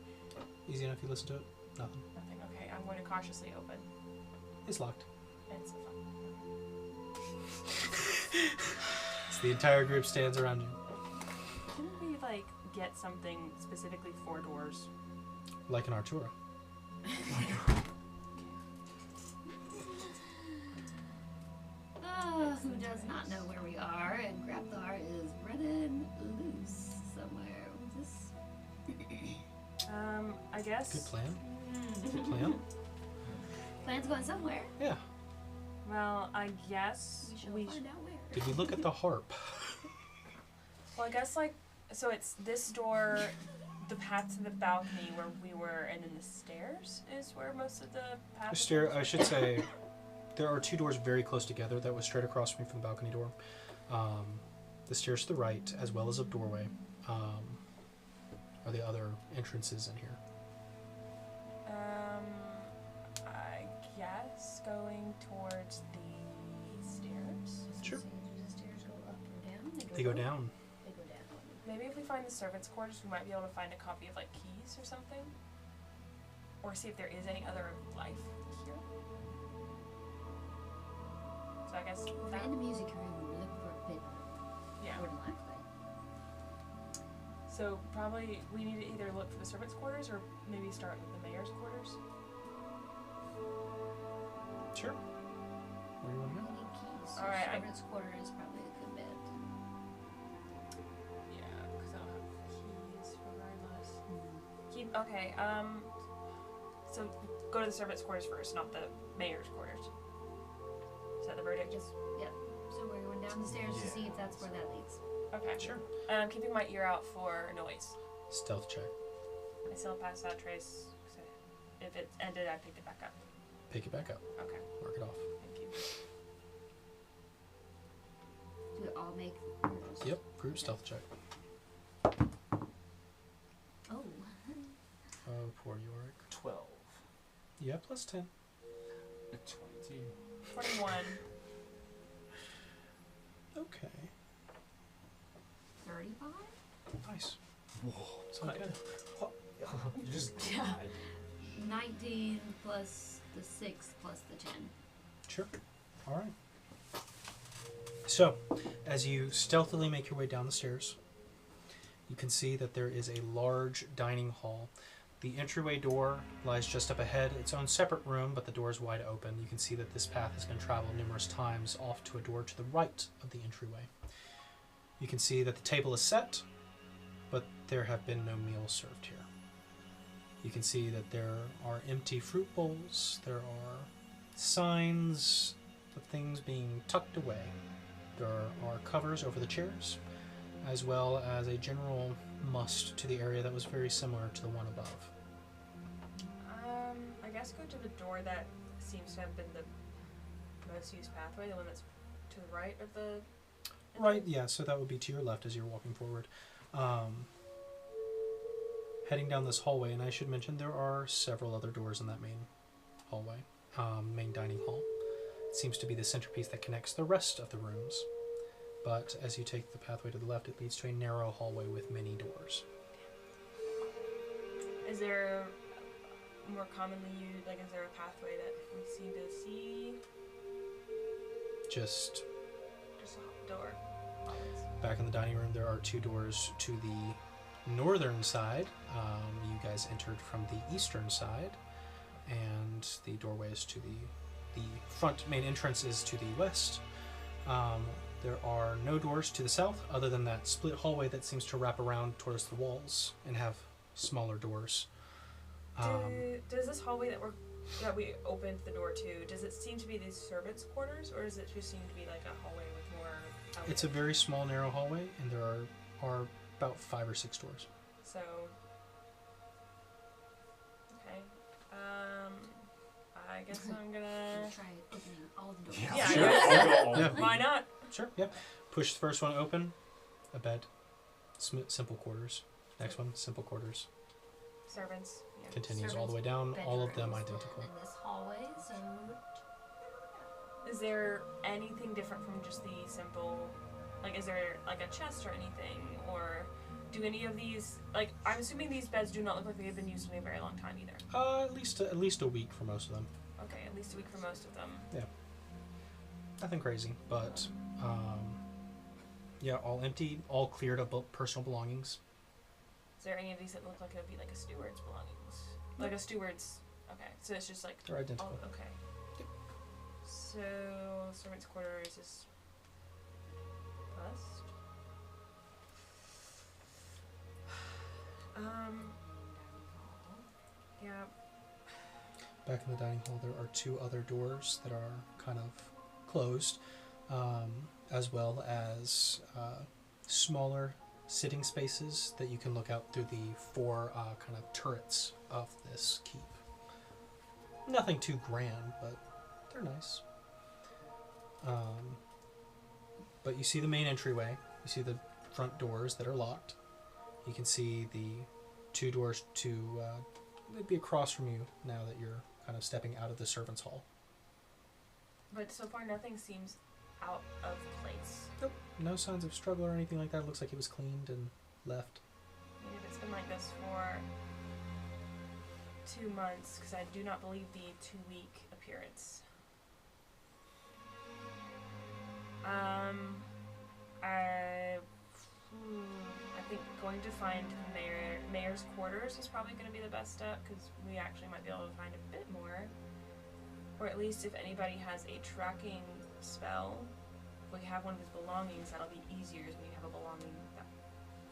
Easy enough. You listen to it. Nothing. Nothing. Okay, I'm going to cautiously open. It's locked. It's fun. So the entire group stands around you. Couldn't we get something specifically for doors? Like an Artura. Who does not know where we are, and Grapthar is running loose somewhere. What's this? I guess. Good plan. Good plan. Plan's going somewhere. Yeah. Well, I guess We shall find out where. Did we look at the harp? Well, I guess so it's this door, the path to the balcony where we were, and then the stairs is where most of the path. I should say, there are two doors very close together that was straight across from me from the balcony door. The stairs to the right, as well as a doorway, are the other entrances in here. I guess going towards the stairs. Sure. Do the stairs go up or down? They go down. They go down. Maybe if we find the servants' quarters, we might be able to find a copy of keys or something, or see if there is any other life here. So I guess If we're that, in the music room, we're looking for a pit. yeah. More than likely. So probably we need to either look for the servants' quarters or maybe start with the mayor's quarters. Sure. Where do you want to We go? need keys. So Alright, servants' quarter is probably a good bet. Yeah, because I don't have keys regardless. Mm-hmm. Okay. So go to the servants' quarters first, not the mayor's quarters. Is that the verdict? Just, yep. So we're going down the stairs to see if that's where that leads. Okay. Sure. Keeping my ear out for noise. Stealth check. I still pass out trace. So if it ended, I picked it back up. Pick it back up. Okay. Mark it off. Thank you. Do we all make Yep. Group stealth check. Oh. Oh, poor Yorick. 12. Yeah, plus 10. 22. 21. Okay. 35? Nice. Whoa. Sounds good. You just Yeah. died. 19 plus the 6 plus the 10. Sure. All right. So, as you stealthily make your way down the stairs, you can see that there is a large dining hall. The entryway door lies just up ahead, its own separate room, but the door is wide open. You can see that this path has been traveled numerous times off to a door to the right of the entryway. You can see that the table is set, but there have been no meals served here. You can see that there are empty fruit bowls, there are signs of things being tucked away. There are covers over the chairs, as well as a general must to the area that was very similar to the one above. I guess go to the door that seems to have been the most used pathway, the one that's to the right of the. Right, yeah, so that would be to your left as you're walking forward. Heading down this hallway, and I should mention there are several other doors in that main hallway, main dining hall. It seems to be the centerpiece that connects the rest of the rooms. But as you take the pathway to the left, it leads to a narrow hallway with many doors. Is there more commonly used, is there a pathway that we seem to see? Just Just a door. Always. back in the dining room, there are two doors to the northern side. You guys entered from the eastern side, and the doorway is to the front main entrance is to the west. There are no doors to the south other than that split hallway that seems to wrap around towards the walls and have smaller doors. Does this hallway that we opened the door to, does it seem to be these servants' quarters, or does it just seem to be like a hallway with more outlets? It's a very small, narrow hallway, and there are about 5 or 6 doors. So, okay. I guess I'm gonna. Try opening all the doors. Yeah, Sure. I I'll go all Yeah. in. Why not? Sure, yeah. Push the first one open. A bed. Simple quarters. Next one, simple quarters. Servants. Yeah. Continues all the way down, all of them Bedrooms identical. in this hallway, so Is there anything different from just the simple? Like, is there like a chest or anything, or do any of these? Like, I'm assuming these beds do not look like they've been used in a very long time either. At least a week for most of them. Okay, at least a week for most of them. Nothing crazy, but yeah, all empty, all cleared of personal belongings. Is there any of these that look like it would be like a steward's belongings? Like a steward's. Okay, so it's just like. They're identical. Oh, okay. Yep. So servants' quarters is bust. Yeah. Back in the dining hall, there are two other doors that are kind of closed, as well as smaller sitting spaces that you can look out through the four kind of turrets of this keep. Nothing too grand, but they're nice. But you see the main entryway. You see the front doors that are locked. You can see the two doors to they'd be across from you now that you're kind of stepping out of the servants' hall. But so far, nothing seems out of place. Nope. No signs of struggle or anything like that. It looks like it was cleaned and left. I mean, if it's been like this for 2 months, because I do not believe the 2-week appearance. I think going to find mayor's quarters is probably going to be the best step, because we actually might be able to find a bit more, or at least if anybody has a tracking spell, if we have one of his belongings, that'll be easier as we have a belonging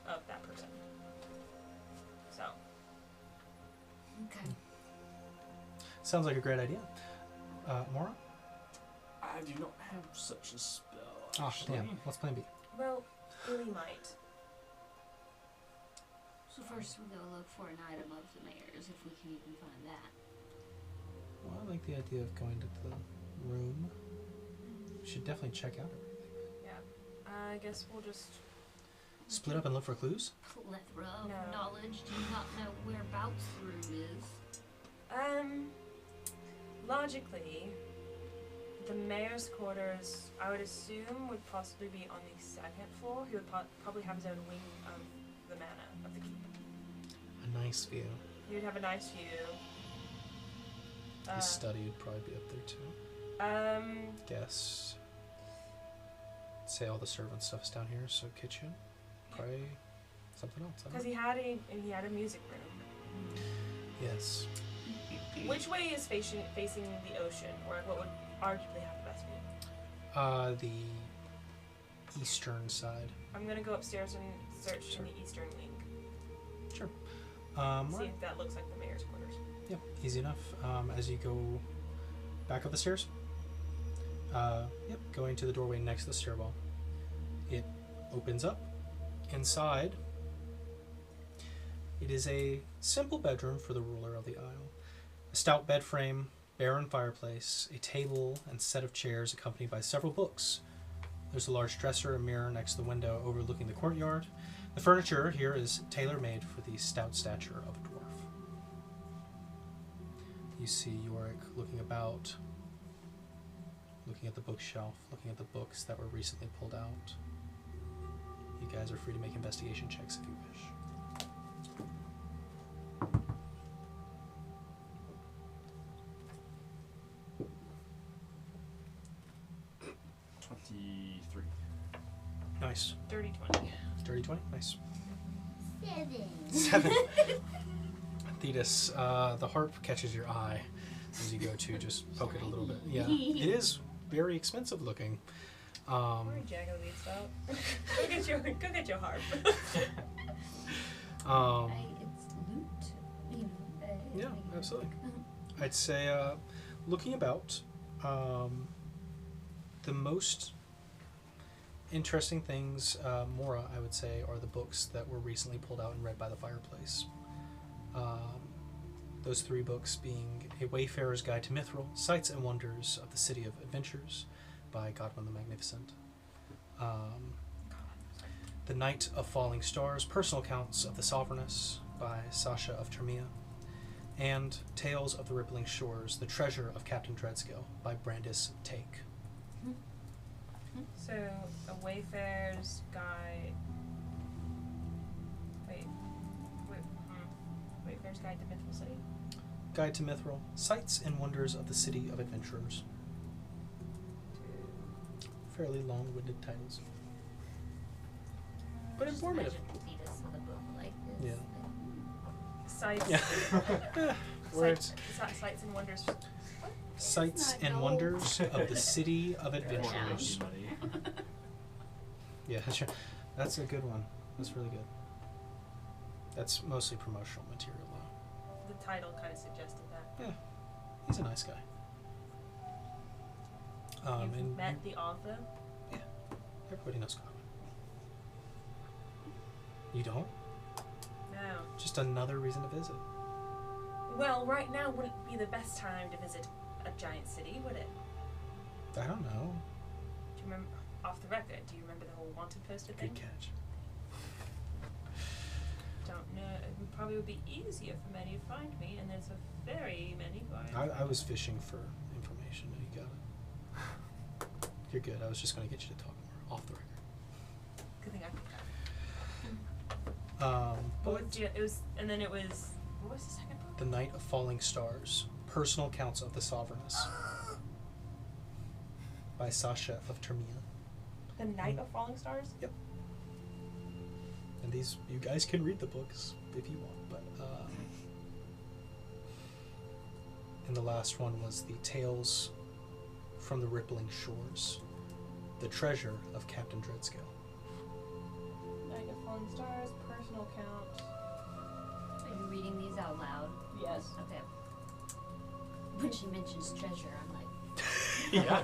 of that person. So. okay. Sounds like a great idea. Mora? I do not have such a spell. Oh, Actually. damn. What's plan B? Well, Illy might. So first we go look for an item of the mayor's, if we can even find that. Well, I like the idea of going to the room. We should definitely check out everything. Yeah. I guess we'll just. Split up and look for clues? Plethora of No. knowledge. Do you not know whereabouts the room is? Logically, the mayor's quarters, I would assume, would possibly be on the 2nd floor. He would probably have his own wing of the manor of the keep. A nice view. He would have a nice view. His study would probably be up there too. Guess. Say all the servant stuff's down here, so kitchen. Probably something else. I don't Because know. he had a music room. Yes. Which way is facing the ocean, or what would arguably have the best view? The eastern side. I'm gonna go upstairs and search Sure. in the eastern wing. Sure. See Right. if that looks like the mayor's quarters. Yep, easy enough. As you go back up the stairs, yep, going to the doorway next to the stairwell. It opens up. Inside, it is a simple bedroom for the ruler of the isle. A stout bed frame, barren fireplace, a table and set of chairs accompanied by several books. There's a large dresser, a mirror next to the window overlooking the courtyard. The furniture here is tailor-made for the stout stature of a dwarf. You see Yorick looking about, looking at the bookshelf, looking at the books that were recently pulled out. You guys are free to make investigation checks if you wish. 23. Nice. Dirty 20. Dirty 20? Nice. 7. 7. Thetis, the harp catches your eye as you go to just poke it a little bit. Yeah, it is very expensive looking. Where Jago leads out. Go get your harp. Hey, it's loot. You know, Yeah, absolutely. I'd say, looking about, the most interesting things, Mora, I would say, are the books that were recently pulled out and read by the fireplace. Those 3 books being A Wayfarer's Guide to Mithril, Sights and Wonders of the City of Adventures by Godwin the Magnificent. The Night of Falling Stars, Personal Accounts of the Sovereigness by Sasha of Termia. And Tales of the Rippling Shores, The Treasure of Captain Dreadskill by Brandis Take. So, A Wayfarer's Guide. Wayfarer's Guide to Mithril City? Guide to Mithril, Sights and Wonders of the City of Adventurers. Fairly long-winded titles. But Just informative. imagine Thetis with a book like this. Yeah. Sights. Where it's Sights and Wonders. Sights not and gold. Wonders of the City of Yeah. Adventurers. Money. Yeah, sure. That's a good one. That's really good. That's mostly promotional material, though. The title kind of suggested that. He's a nice guy. You've And met the author? everybody knows Godwin. You don't? No. Just another reason to visit. Well, right now wouldn't be the best time to visit a giant city, would it? I don't know. Do you remember, off the record, do you remember the whole wanted poster thing? Good catch. Don't know. It probably would be easier for many to find me, and there's a very many who I was fishing for information, and you got it. You're good. I was just going to get you to talk more off the record. Good thing I picked that. But What was the second book? The Night of Falling Stars, Personal Accounts of the Sovereigness by Sasha of Termia. The Night of Falling Stars? And these, you guys can read the books if you want, but and the last one was the Tales from the Rippling Shores, The Treasure of Captain Dreadskill. Night of Falling Stars, personal account. Are you reading these out loud? Yes. Okay. When she mentions treasure, I'm like, Yeah.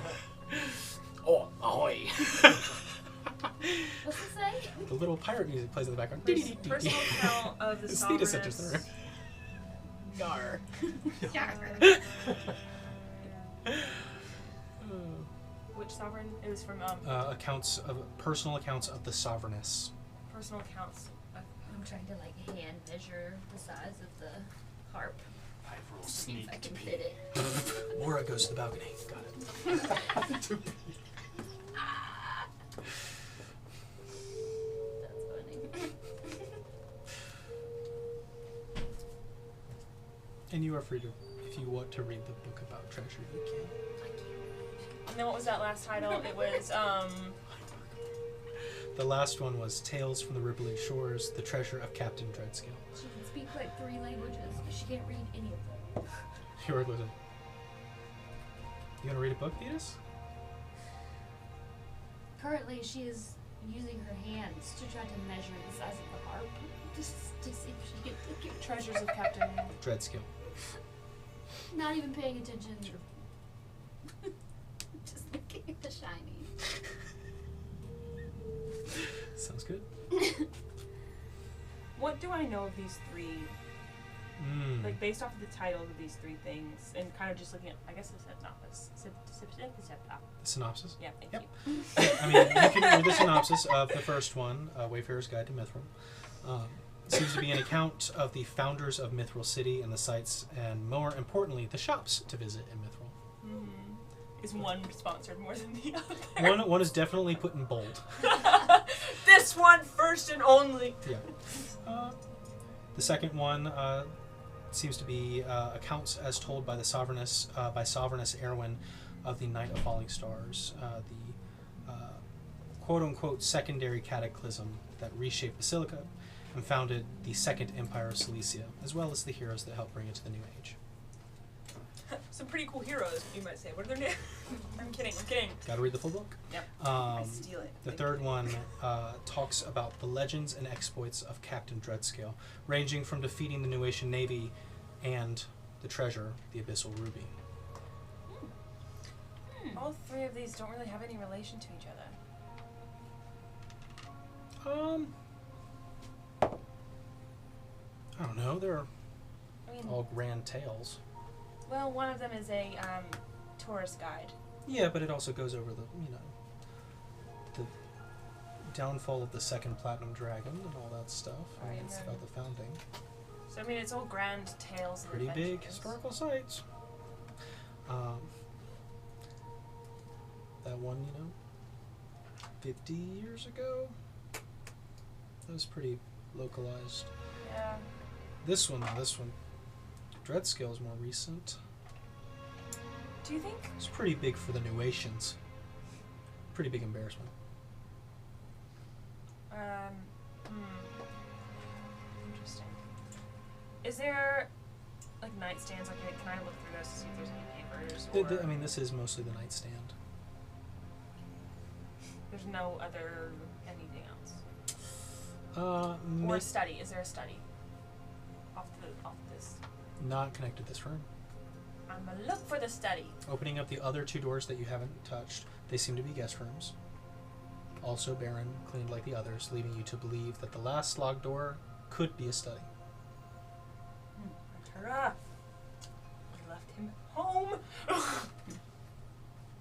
Oh, ahoy! what's it say? The little pirate music plays in the background. Personal account of the It's Theta Center's Sovereigness. there. Yar. Which sovereign? It was from Personal accounts of the Sovereigness. personal accounts. I'm trying to like hand measure the size of the harp. I roll See if I sneak to can peek. fit it. Mora goes to the balcony. Got it. That's funny. And you are free to, if you want to read the book about treasure, you can. And then what was that last title? It was The last one was Tales from the Rippling Shores, The Treasure of Captain Dreadskill. She can speak like 3 languages, but she can't read any of them. You work with it. You gonna read a book, Thetis? Currently, she is using her hands to try to measure the size of the harp, just to see if she can take it. Treasures of Captain. Dreadskill. Not even paying attention. Just looking at the shiny. Sounds good. What do I know of these 3? Mm. Like based off of the titles of these 3 things, and kind of just looking at, I guess, the synopsis. The synopsis? Yeah, thank Yep. you. I mean, you can read the synopsis of the first one, Wayfarer's Guide to Mithril. It seems to be an account of the founders of Mithril City and the sites, and more importantly, the shops to visit in Mithril. Mm-hmm. Is one sponsored more than the other? One is definitely put in bold. This one first and only. Yeah. The second one seems to be accounts as told by the Sovereigness Erwin of the Night of Falling Stars, the quote-unquote secondary cataclysm that reshaped Basilica and founded the Second Empire of Cilicia, as well as the heroes that helped bring it to the New Age. Some pretty cool heroes, you might say. What are their names? I'm kidding. Gotta read the full book. Yep. I steal it. The third one talks about the legends and exploits of Captain Dreadskill, ranging from defeating the Nuatian Navy and the treasure, the Abyssal Ruby. All 3 of these don't really have any relation to each other. I don't know. They're I mean, all grand tales. well, one of them is a tourist guide. Yeah, but it also goes over the the downfall of the second Platinum Dragon and all that stuff. I mean, Right, it's and about the founding. So I mean, it's all grand tales. Pretty and big adventures. historical sites. That one, 50 years ago, that was pretty localized. Yeah. This one, Dreadscale is more recent. Do you think? It's pretty big for the Nuatians. Pretty big embarrassment. Interesting. Is there like nightstands? Like, can I look through those to see if there's any papers? Or I mean, this is mostly the nightstand. there's no other anything else. Uh, Or a study? Is there a study? Off this. Not connected to this room. I'm gonna look for the study. Opening up the other two doors that you haven't touched, they seem to be guest rooms. Also barren, cleaned like the others, leaving you to believe that the last locked door could be a study. Hurrah! We left him at home.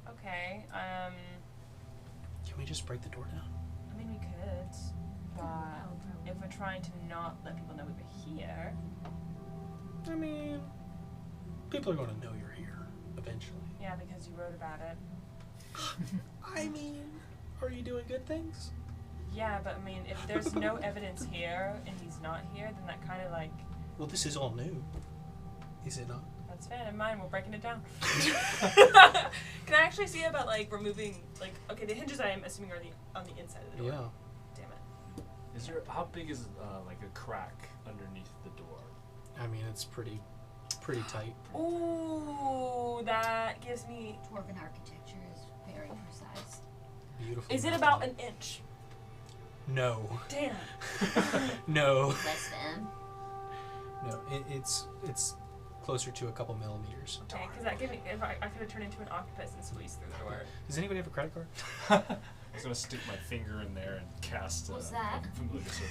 Okay. Can we just break the door down? I mean, we could, but if we're trying to not let people know we were here, I mean, people are going to know you're here eventually. yeah, because you wrote about it. I mean, are you doing good things? Yeah, but I mean, if there's no evidence here and he's not here, then that kind of like, Well, this is all new. Is it not? that's fair. Never mind, we're breaking it down. Can I actually see about like removing, like, okay, the hinges I'm assuming are on the inside of the door. Yeah. Damn it. Is there? How big is like a crack underneath the door? I mean, it's pretty tight. Ooh, that gives me. Dwarven architecture is very precise. Beautiful. Is it about an inch? No. Damn. No. Less than. No. It's closer to a couple millimeters. Okay, because that gave me. If I could have turned into an octopus and squeezed through the door. Does anybody have a credit card? I was gonna stick my finger in there and cast What's a that? familiar circle.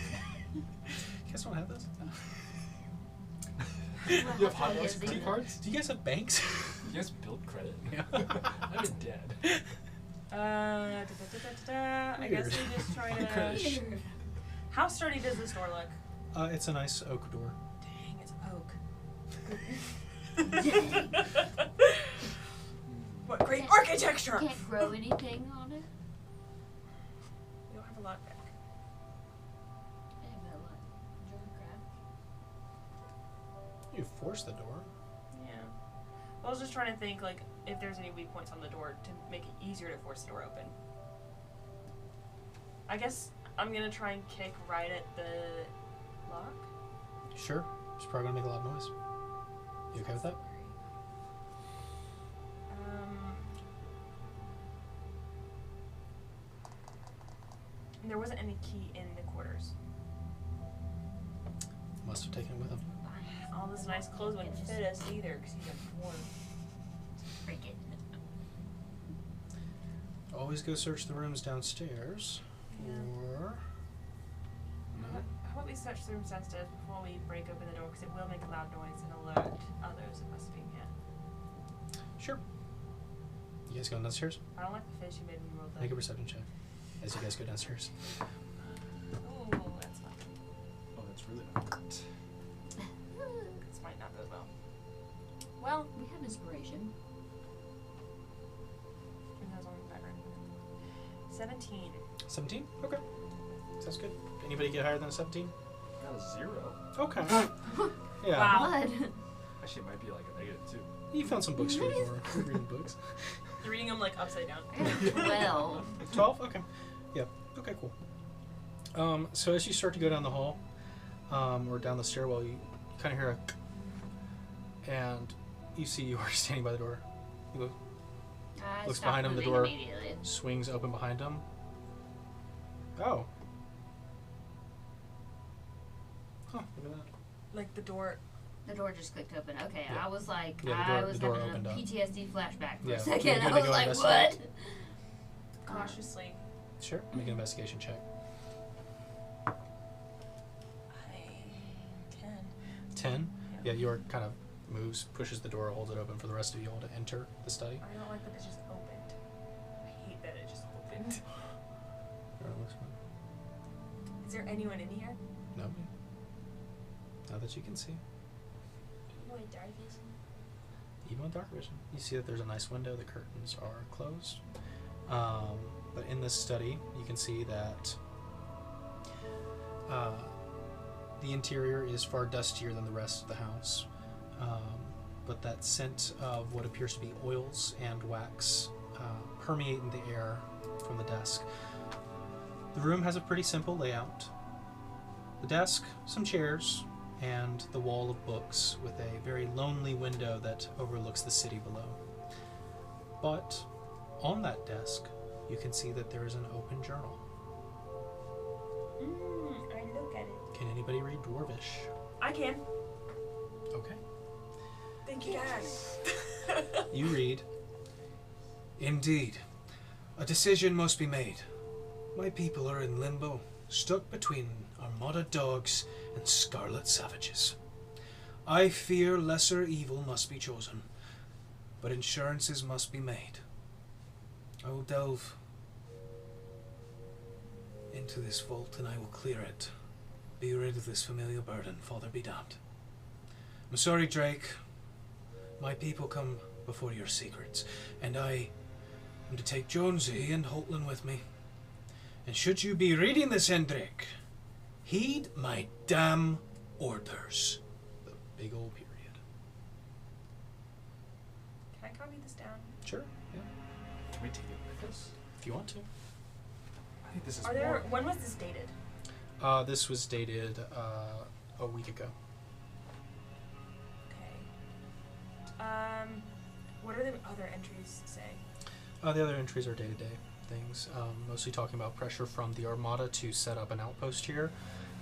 You guys don't have this? You have hot Oh, dogs yes, and they credit do. cards? Do you guys have banks? You guys build credit? Yeah. I'm in debt. I guess Weird. we just try Credit. to. How sturdy does this door look? It's a nice oak door. Dang, it's oak. What great architecture! Can't grow anything on it. We don't have a lockpick. Yeah, but what? Druidcraft. You force the door. Yeah. I was just trying to think, like, if there's any weak points on the door to make it easier to force the door open. I guess I'm gonna try and kick right at the lock. Sure. It's probably gonna make a lot of noise. You okay with that? There wasn't any key in the quarters. Must have taken it with him. All those nice clothes wouldn't fit us either, because he's a dwarf. Freak it. Always go search the rooms downstairs. Yeah. Or How about we search the rooms downstairs before we break open the door, because it will make a loud noise and alert others of us being here. sure. You guys going downstairs? I don't like the face you made when you rolled that. Make a perception check as you guys go downstairs. Ooh, that's not good. Oh, that's really not. This might not go well. Well, We have inspiration. who knows on the pattern. 17. 17? Okay. Sounds good. Anybody get higher than a 17? Got a 0. Okay. Yeah. Wow. What? Actually, it might be like a -2. You found some books to read more. You're reading books. You're reading them like upside down. I got a 12. 12? Okay. Yeah. Okay, cool. So as you start to go down the hall, or down the stairwell, you kind of hear and you see you are standing by the door. You look, I Looks stopped behind him, the moving door. immediately. swings open behind him. Oh. Huh, look at that. Like the door. The door just clicked open. Okay, Yeah. I was like, Yeah, I the was door having opened a up. PTSD flashback for Yeah. a second. You're I gonna was go like, investigate? what? Cautiously. Sure. Make an investigation check. 10. 10. Yeah, York kind of moves, pushes the door, holds it open for the rest of you all to enter the study. I don't like that it just opened. I hate that it just opened. Is there anyone in here? No. Not that you can see. Even with dark vision? Even with dark vision. You see that there's a nice window, the curtains are closed. But in this study, you can see that the interior is far dustier than the rest of the house. But that scent of what appears to be oils and wax permeate in the air from the desk. The room has a pretty simple layout. The desk, some chairs, and the wall of books with a very lonely window that overlooks the city below. But on that desk, you can see that there is an open journal. I look at it. Can anybody read Dwarvish? I can. Okay. Thank you, Dad. You read, "Indeed, a decision must be made. My people are in limbo, stuck between Armada dogs and scarlet savages. I fear lesser evil must be chosen, but insurances must be made. I will delve into this vault and I will clear it. Be rid of this familial burden, Father be damned. I'm sorry, Drake. My people come before your secrets, and I am to take Jonesy and Holtland with me. And should you be reading this, Hendrik, heed my damn orders." The big old period. Can I copy this down? Sure, yeah. Can we take it with us? If you want to. I think this is Are there? When was this dated? This was dated a week ago. Okay. What are the other entries say? The other entries are day-to-day things, mostly talking about pressure from the Armada to set up an outpost here,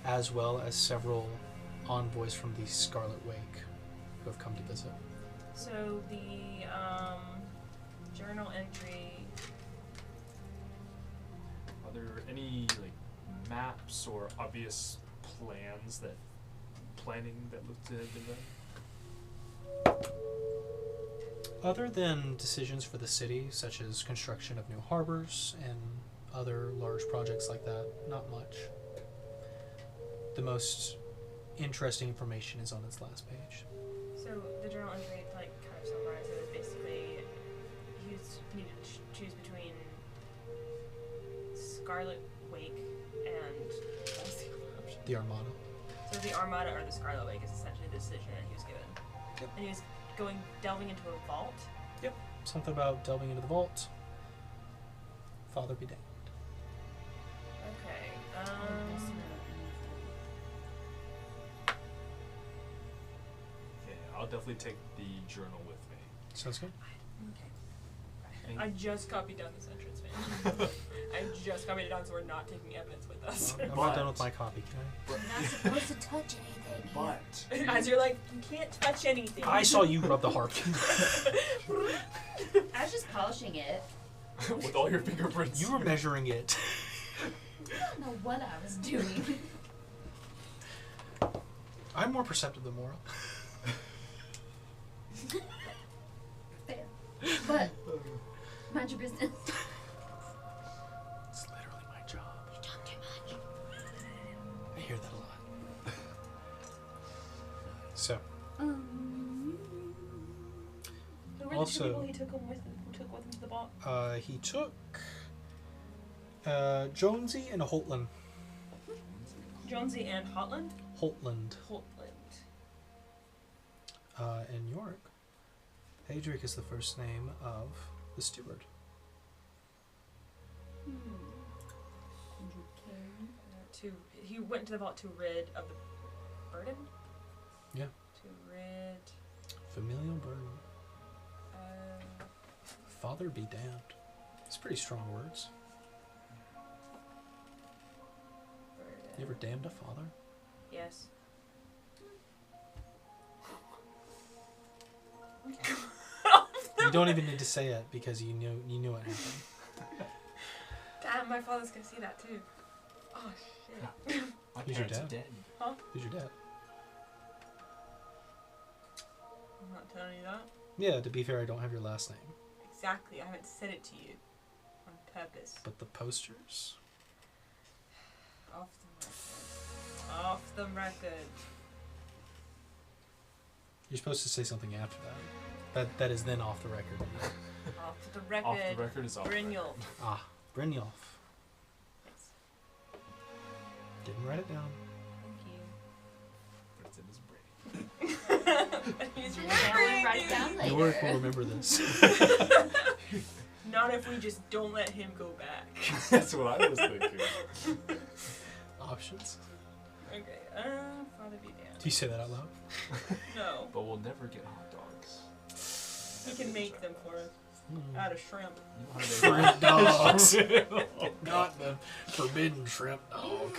as well as several envoys from the Scarlet Wake who have come to visit. So the journal entry. Are there any like maps or obvious planning that look to have been done? Other than decisions for the city, such as construction of new harbors and other large projects like that, not much. The most interesting information is on its last page. So the journal entry, to like kind of summarize it, is basically he needed to choose between Scarlet Wake and what was the other option? The Armada. So the Armada or the Scarlet Wake is essentially the decision that he was given. Yep. And he was delving into a vault. Something about delving into the vault. Father be damned. Okay. Okay, I'll definitely take the journal with me. Sounds good. I just copied down this entrance, man. I just copied it down, so we're not taking evidence with us. I'm not done with my copy, can You're not supposed to touch anything. But As you're like, you can't touch anything. I saw you rub the harp. I was just polishing it. with all your fingerprints. You were measuring it. I don't know what I was doing. I'm more perceptive than Mora. Fair. But, mind your business. It's literally my job. You talk too much. I hear that a lot. So, Who were Also- the two people he took with him to the vault? he took Jonesy and Holtland. Jonesy and Hotland? Holtland. Holtland. In York, Hadric is the first name of the steward. He went to the vault to rid of the burden? Yeah. To rid. Familial burden. Father be damned. It's pretty strong words. Burden. You ever damned a father? Yes. You don't even need to say it because you knew what happened. Damn, my father's gonna see that too. Oh shit. My Who's your parents are dad? dead. Who's your dad? I'm not telling you that. Yeah, to be fair, I don't have your last name. Exactly. I haven't said it to you on purpose. But the posters? Off the record. Off the record. You're supposed to say something after that. That is then off the record. Off the record. Off the record is off the record. Brynjolf. Ah, Brynjolf. Yes. Didn't write it down. Thank you. But it's in his brain. He's Just remembering, write it down later. Yorick will remember this. Not if we just don't let him go back. That's what I was thinking. Options? Okay. Father be damned. Do you say that out loud? No. But we'll never get hot dogs. He can make them for us Hmm. out of shrimp. You know how to make Shrimp dogs. Not the forbidden shrimp dog.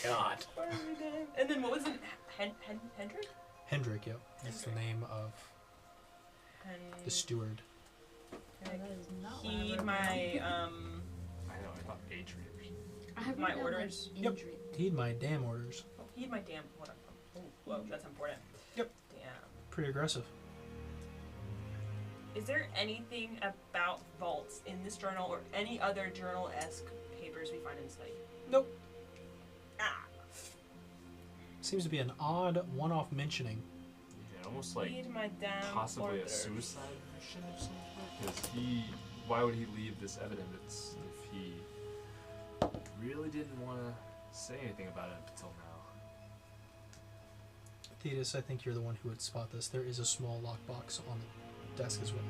God. Father be damned. And then what was it? Hendrik? Hendrik, yep. That's the name of the steward. Oh, that is not what I Heed wrote my I know, I thought Adrian or something. I have my written down, like, orders. Yep. injury. Heed my damn orders. heed my damn. Hold on. Oh, whoa, that's important. Yep. Damn. Pretty aggressive. Is there anything about vaults in this journal or any other journal-esque papers we find in the study? Nope. Ah. Seems to be an odd one-off mentioning. Yeah, almost like Heed my damn possibly orders. a suicide mission of some sort. Because why would he leave this evidence if he really didn't want to say anything about it up until now? Thetis, I think you're the one who would spot this. There is a small lockbox on the desk as well.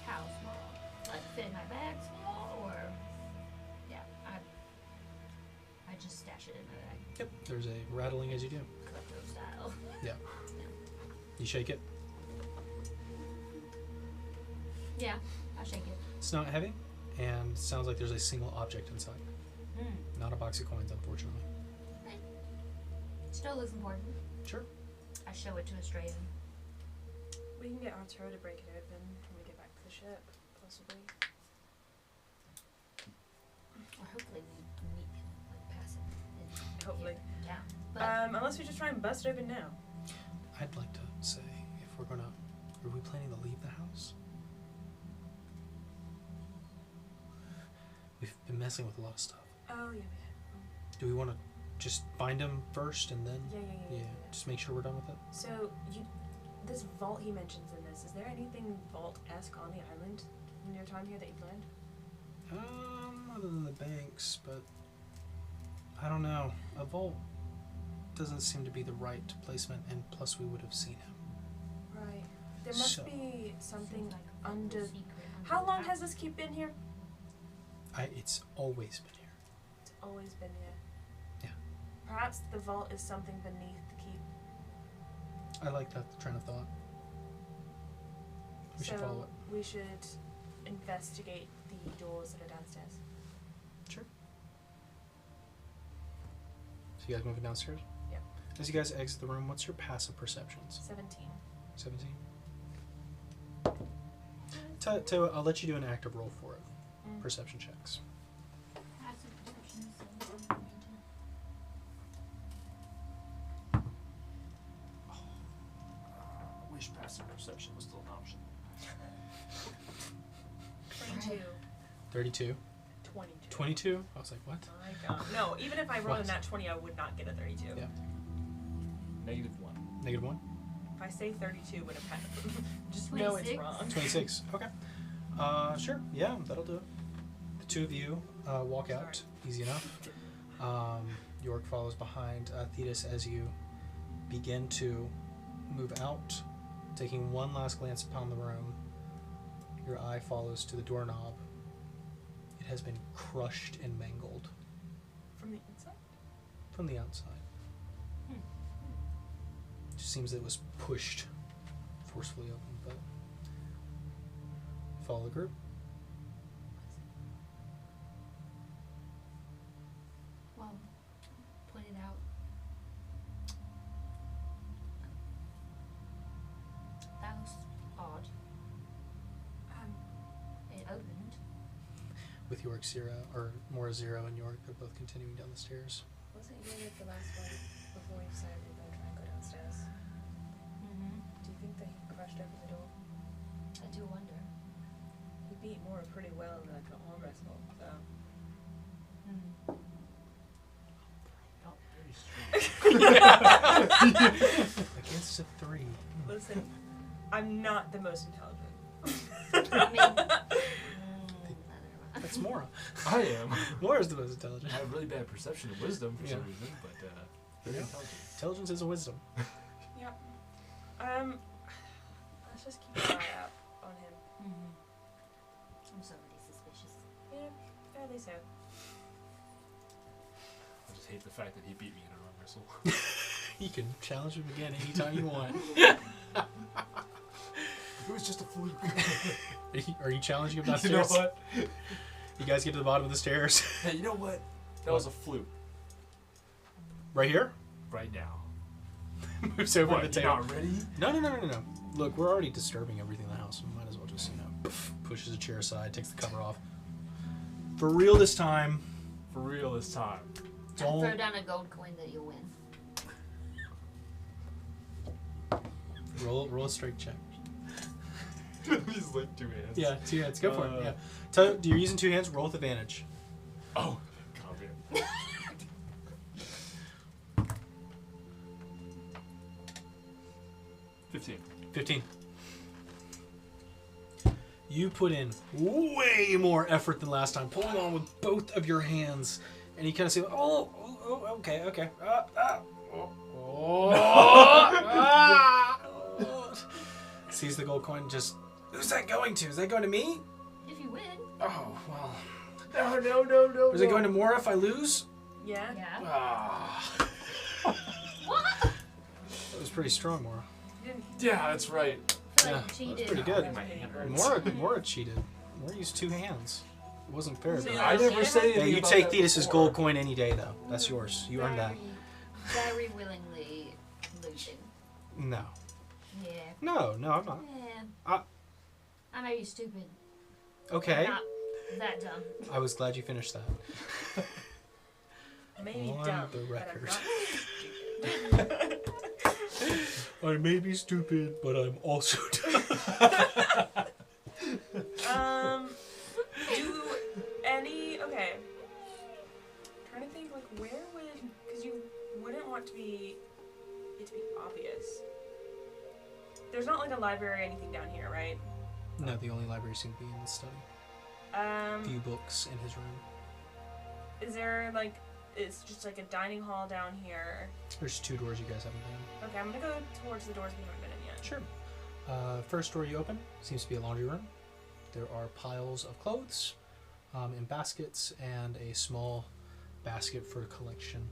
How small? Like fit in my bag small, or yeah, I just stash it in my bag, Yep. There's a rattling as you do. Klepto style. Yeah. You shake it. Yeah, I shake it. It's not heavy, and sounds like there's a single object inside. Not a box of coins, unfortunately. Still looks important. Sure. I show it to Estrella. We can get Arturo to break it open when we get back to the ship, possibly. Or hopefully we meet him, like pass him. in Hopefully. here. Yeah. But Unless we just try and bust it open now. I'd like to say, if we're gonna... Are we planning to leave the house? We've been messing with a lot of stuff. Oh, yeah, Do we want to just find him first and then... yeah. Just make sure we're done with it? So, this vault he mentions in this, is there anything vault-esque on the island in your time here that you've learned? Other than the banks, but... I don't know. A vault doesn't seem to be the right placement, and plus we would have seen him. Right. There must So- be something seems like a little under... secret under How the long house. has this keep been here? It's always been here. It's always been here. Yeah. Perhaps the vault is something beneath the keep. I like that train of thought. We should follow it. We should investigate the doors that are downstairs. Sure. So you guys moving downstairs? Yep. As you guys exit the room, what's your passive perceptions? 17. 17? I'll let you do an active roll for it. Perception checks. Passive perception is 17. I wish passive perception was still an option. 22. 32. 22. 22? I was like, what? My god. No, even if I rolled a What? nat 20, I would not get a 32. Yeah. -1. Negative 1? If I say 32 when a just know it's 26? wrong. 26. Okay. Sure. Yeah, that'll do it. The two of you walk out. Easy enough. York follows behind Thetis as you begin to move out, taking one last glance upon the room. Your eye follows to the doorknob. It has been crushed and mangled From the inside? from the outside. It just seems that it was pushed forcefully open, but follow the group. Well, pointed out. That was odd. It opened. With York Zero, or Mora Zero and York, they're both continuing down the stairs. Wasn't you like the last one before we decided we were going to try and go downstairs? Against a 3. Listen, I'm not the most intelligent. I mean, That's Mora. I am. Mora's the most intelligent. I have really bad perception of wisdom for some Yeah. reason, but very Yeah. intelligent. Intelligence is a wisdom. Yep. Let's just keep an eye out on him. I'm somebody suspicious. Yeah, fairly so. I just hate the fact that he beat me in an arm wrestle. You can challenge him again anytime you want. It was just a fluke. Are you challenging him You know downstairs? what? You guys get to the bottom of the stairs. Hey, you know what? That was a fluke. Right here? Right now. Moves over What, to the you're table. not ready? No. Look, we're already disturbing everything in the house. We might as well just, pushes a chair aside, takes the cover off. For real this time. For real this time. I'll throw down a gold coin that you'll win. Roll a strength check. He's like 2 hands. Yeah, 2 hands. Go for it. Yeah. You're using 2 hands. Roll with advantage. Oh, God, man. 15. You put in way more effort than last time, pulling on with both of your hands, and you kind of say, okay. Sees the gold coin. Just, who's that going to? Is that going to me? If you win. Oh well. No. Is it going to Mora if I lose? Yeah. Yeah. Ah. What? That was pretty strong, Mora. Yeah, that's right. I feel like you Yeah, cheated. pretty good. My hand hurts. Mora cheated. Mora used 2 hands. It wasn't fair. See, but- Yeah. I never said anything Yeah, you about take that Thetis' before. gold coin any day, though. That's yours. You earned that. Very willingly losing. No. Yeah. No, I'm not. Yeah. I may be stupid. Okay. Not that dumb. I was glad you finished that. Maybe On dumb, the but I'm record. not stupid. I may be stupid, but I'm also dumb. Do any okay? Trying to think like where would because you wouldn't want it to be obvious. There's not like a library or anything down here, right? No, the only library seemed to be in the study. Few books in his room. Is there like it's just like a dining hall down here? There's 2 doors you guys haven't been Okay, I'm gonna go towards the doors we haven't been in yet. in. Sure. First door you open seems to be a laundry room. There are piles of clothes in baskets and a small basket for a collection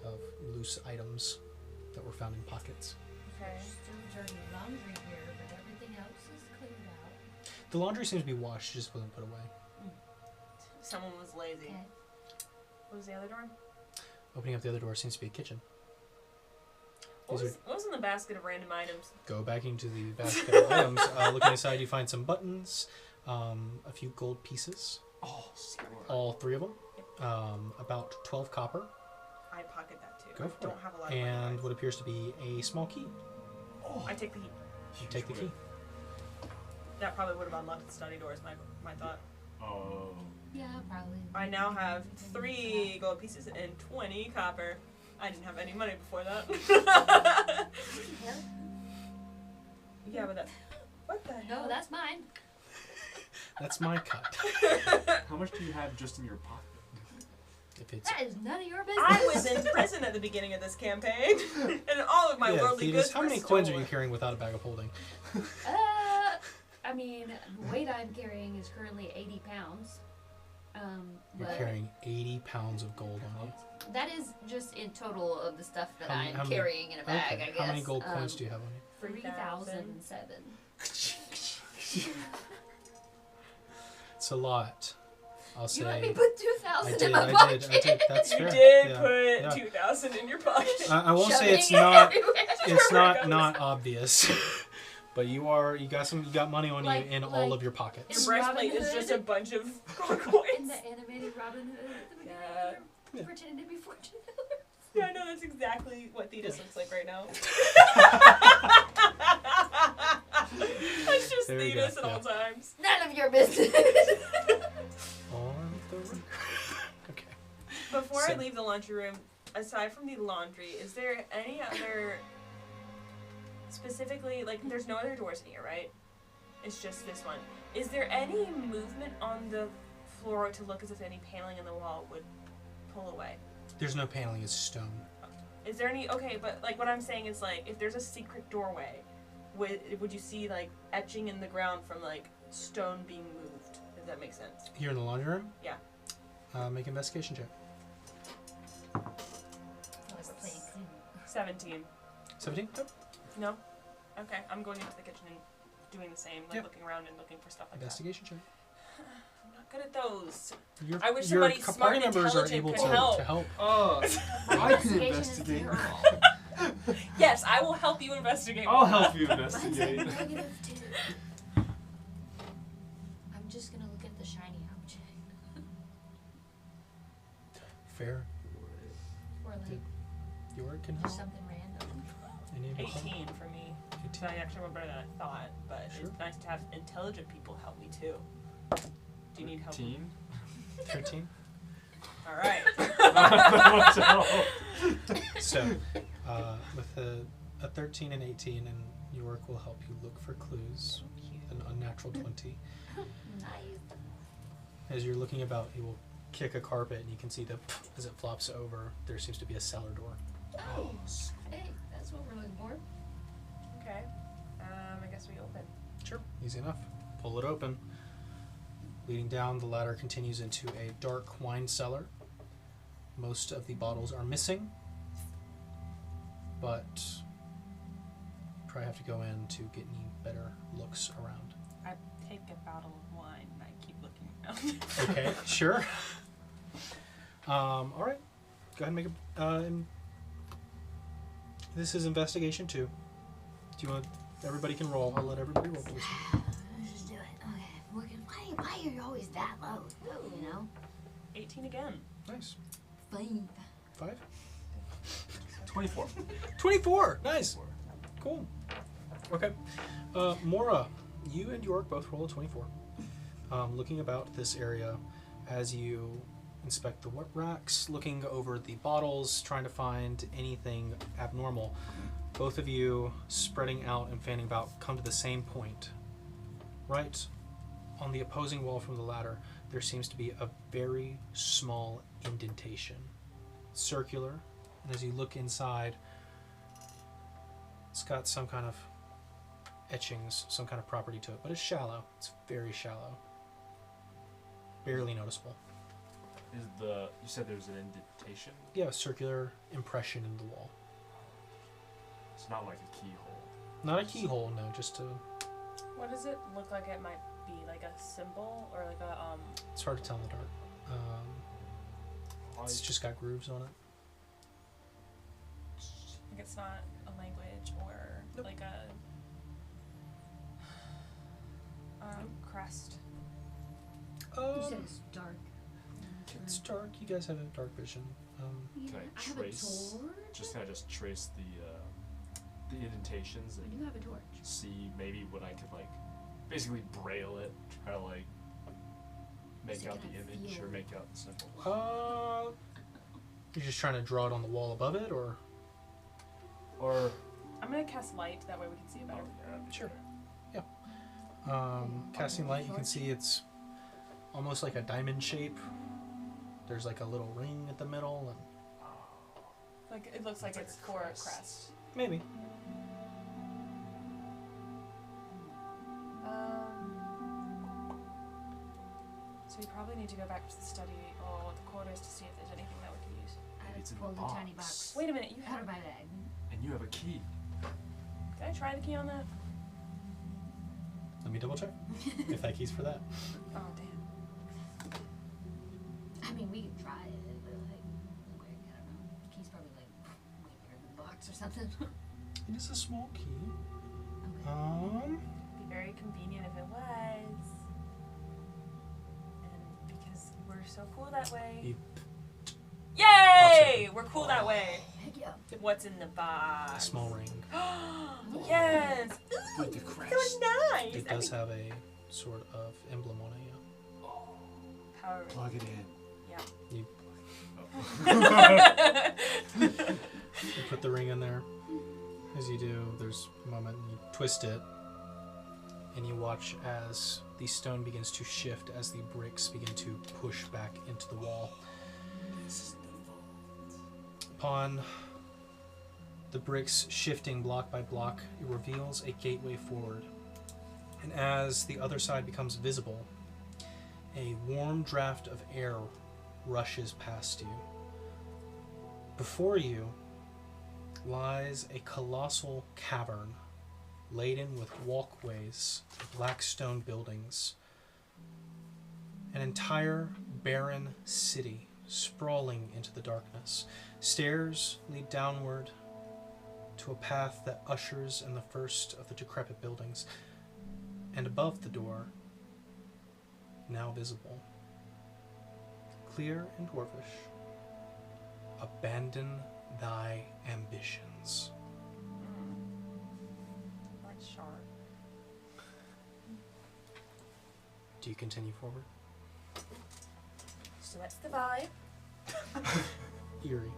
of loose items that were found in pockets. Okay. Still dirty laundry here, but everything else is cleared out. The laundry seems to be washed, just wasn't put away. Someone was lazy. Okay. What was the other door? Opening up the other door seems to be a kitchen. What was in the basket of random items? Go back into the basket of items. Looking inside, you find some buttons, a few gold pieces, Oh, score. all 3 of them, about 12 copper, I pocket that too. Go I for don't it. have a lot of money, and guys. what appears to be a small key. Oh, I take the key. You take the key. That probably would have unlocked the study doors, my thought. Oh. Yeah, probably. I now have 3 gold pieces and 20 copper. I didn't have any money before that. Yeah, but that. What the hell? No, that's mine. That's my cut. How much do you have just in your pocket? If it's That is none of your business. I was in prison at the beginning of this campaign, and all of my worldly Thetis, goods how were many coins are stolen. you carrying without a bag of holding? I mean, the weight I'm carrying is currently 80 pounds. You're But carrying 80 pounds of gold on you. that is just in total of the stuff that How many- how I'm many- carrying in a bag, Okay. I guess. How many gold coins do you have on you? 3,007. It's a lot. I'll say. You let me put 2,000 in my I pocket. did. That's You fair. did Yeah, put yeah. 2,000 in your pocket. I won't say Shoving it's it not. everywhere. It's Wherever it not goes. obvious. But you got money on Like- you in all like- of your Your pockets. breastplate Robin is just Hood. a bunch of gold In coins. the animated Robin Hood at the beginning, Yeah. you're pretending to be fortune teller. Yeah, I know that's exactly what Thetis looks like right now. That's just There we Thetis go, at all times. None of your business. On the record. Okay. Before I So- leave the laundry room, aside from the laundry, is there any other specifically, like, there's no other doors in here, right? It's just this one. Is there any movement on the floor to look as if any paneling in the wall would pull away? There's no paneling, it's stone. Is there any, okay, but like what I'm saying is like, if there's a secret doorway, would you see like etching in the ground from like stone being moved, if that makes sense? Here in the laundry room? Yeah. Make an investigation check. Let's play clean. 17. 17? Yep. No? Okay, I'm going into the kitchen and doing the same, like Yep. looking around and looking for stuff like Investigation check. that. I'm not good at those. I wish your somebody smart and members are intelligent able could to help. help. Oh, I can Investigation is investigate. terrible. Yes, I will help you investigate. I'll help you Mine's a investigate. negative 2. I'm just gonna look at the shiny object. Fair. Or like Good. York can just help. something random. Any of you help? 18 for me. 18. So I actually went better than I thought, but Sure. it's nice to have intelligent people help me too. Do you need help? 13? 13. All right. What to help? So, with a 13 and 18, and York will help you look for clues. An unnatural 20. Nice. As you're looking about, you will kick a carpet, and you can see as it flops over, there seems to be a cellar door. Oh, hey, that's what we're looking for. Okay. I guess we open. Sure. Easy enough. Pull it open. Leading down, the ladder continues into a dark wine cellar. Most of the bottles are missing, but probably have to go in to get any better looks around. I take a bottle of wine and I keep looking around. Okay, sure. All right. Go ahead and make a. This is investigation 2. Do you want? Everybody can roll. I'll let everybody roll for this one. Let's just do it. Okay. Why are you always that low? You know? 18 again. Nice. 5. 5. 24. 24. Nice. Cool. Okay. Mora, you and York both roll a 24. Looking about this area as you inspect the wet racks, looking over the bottles, trying to find anything abnormal. Both of you, spreading out and fanning about, come to the same point. Right on the opposing wall from the ladder, there seems to be a very small indentation. Circular, and as you look inside, it's got some kind of etchings, some kind of property to it, but it's shallow. It's very shallow. Barely noticeable. You said there's an indentation? Yeah, a circular impression in the wall. It's not like a keyhole. Not a keyhole, no, just a... What does it look like? It might be like a symbol or like a It's hard to tell in the dark. It's just got grooves on it. like it's not a language or Nope. like a crest. You said it's dark. It's dark. You guys have a dark vision. Yeah, Can I I have a trace? torch. Can I just trace the indentations I and do have a torch. see maybe what I could like, basically braille it, try to like make So out can the I image feel or it? make out the symbol. You're just trying to draw it on the wall above it, or? Or I'm gonna cast light, that way we can see it better. Sure. Yeah. Casting light, you can see it's almost like a diamond shape. There's like a little ring at the middle, and Like it looks like It's like it's a for a crest. crest. maybe. So we probably need to go back to the study or the quarters to see if there's anything that we can use. I It's in pulled the a tiny box. box Wait a minute, you out have. of my bag. and you have a key. Can I try the key on that? Let me double check if that key's for that. Oh damn. I mean, we can try it, but like, I don't know. The key's probably like way bigger than the box or something. It is a small key. Okay. Be very convenient if it was. And because we're so cool that way. You- Yay! We're cool that way. Heck yeah. What's in the A box? small ring. Yes. Ooh, With the so crest. nice. It does have a sort of emblem on it. Yeah. Power. Plug it in. Yeah. You You put the ring in there. As you do, there's a moment and you twist it, and you watch as the stone begins to shift as the bricks begin to push back into the wall. Upon the bricks shifting block by block, it reveals a gateway forward. And as the other side becomes visible, a warm draft of air rushes past you. Before you lies a colossal cavern laden with walkways, black stone buildings, an entire barren city sprawling into the darkness. Stairs lead downward to a path that ushers in the first of the decrepit buildings, and above the door, now visible, clear and dwarfish, abandon thy ambitions. That's sharp. Do you continue forward? So that's the vibe. Eerie.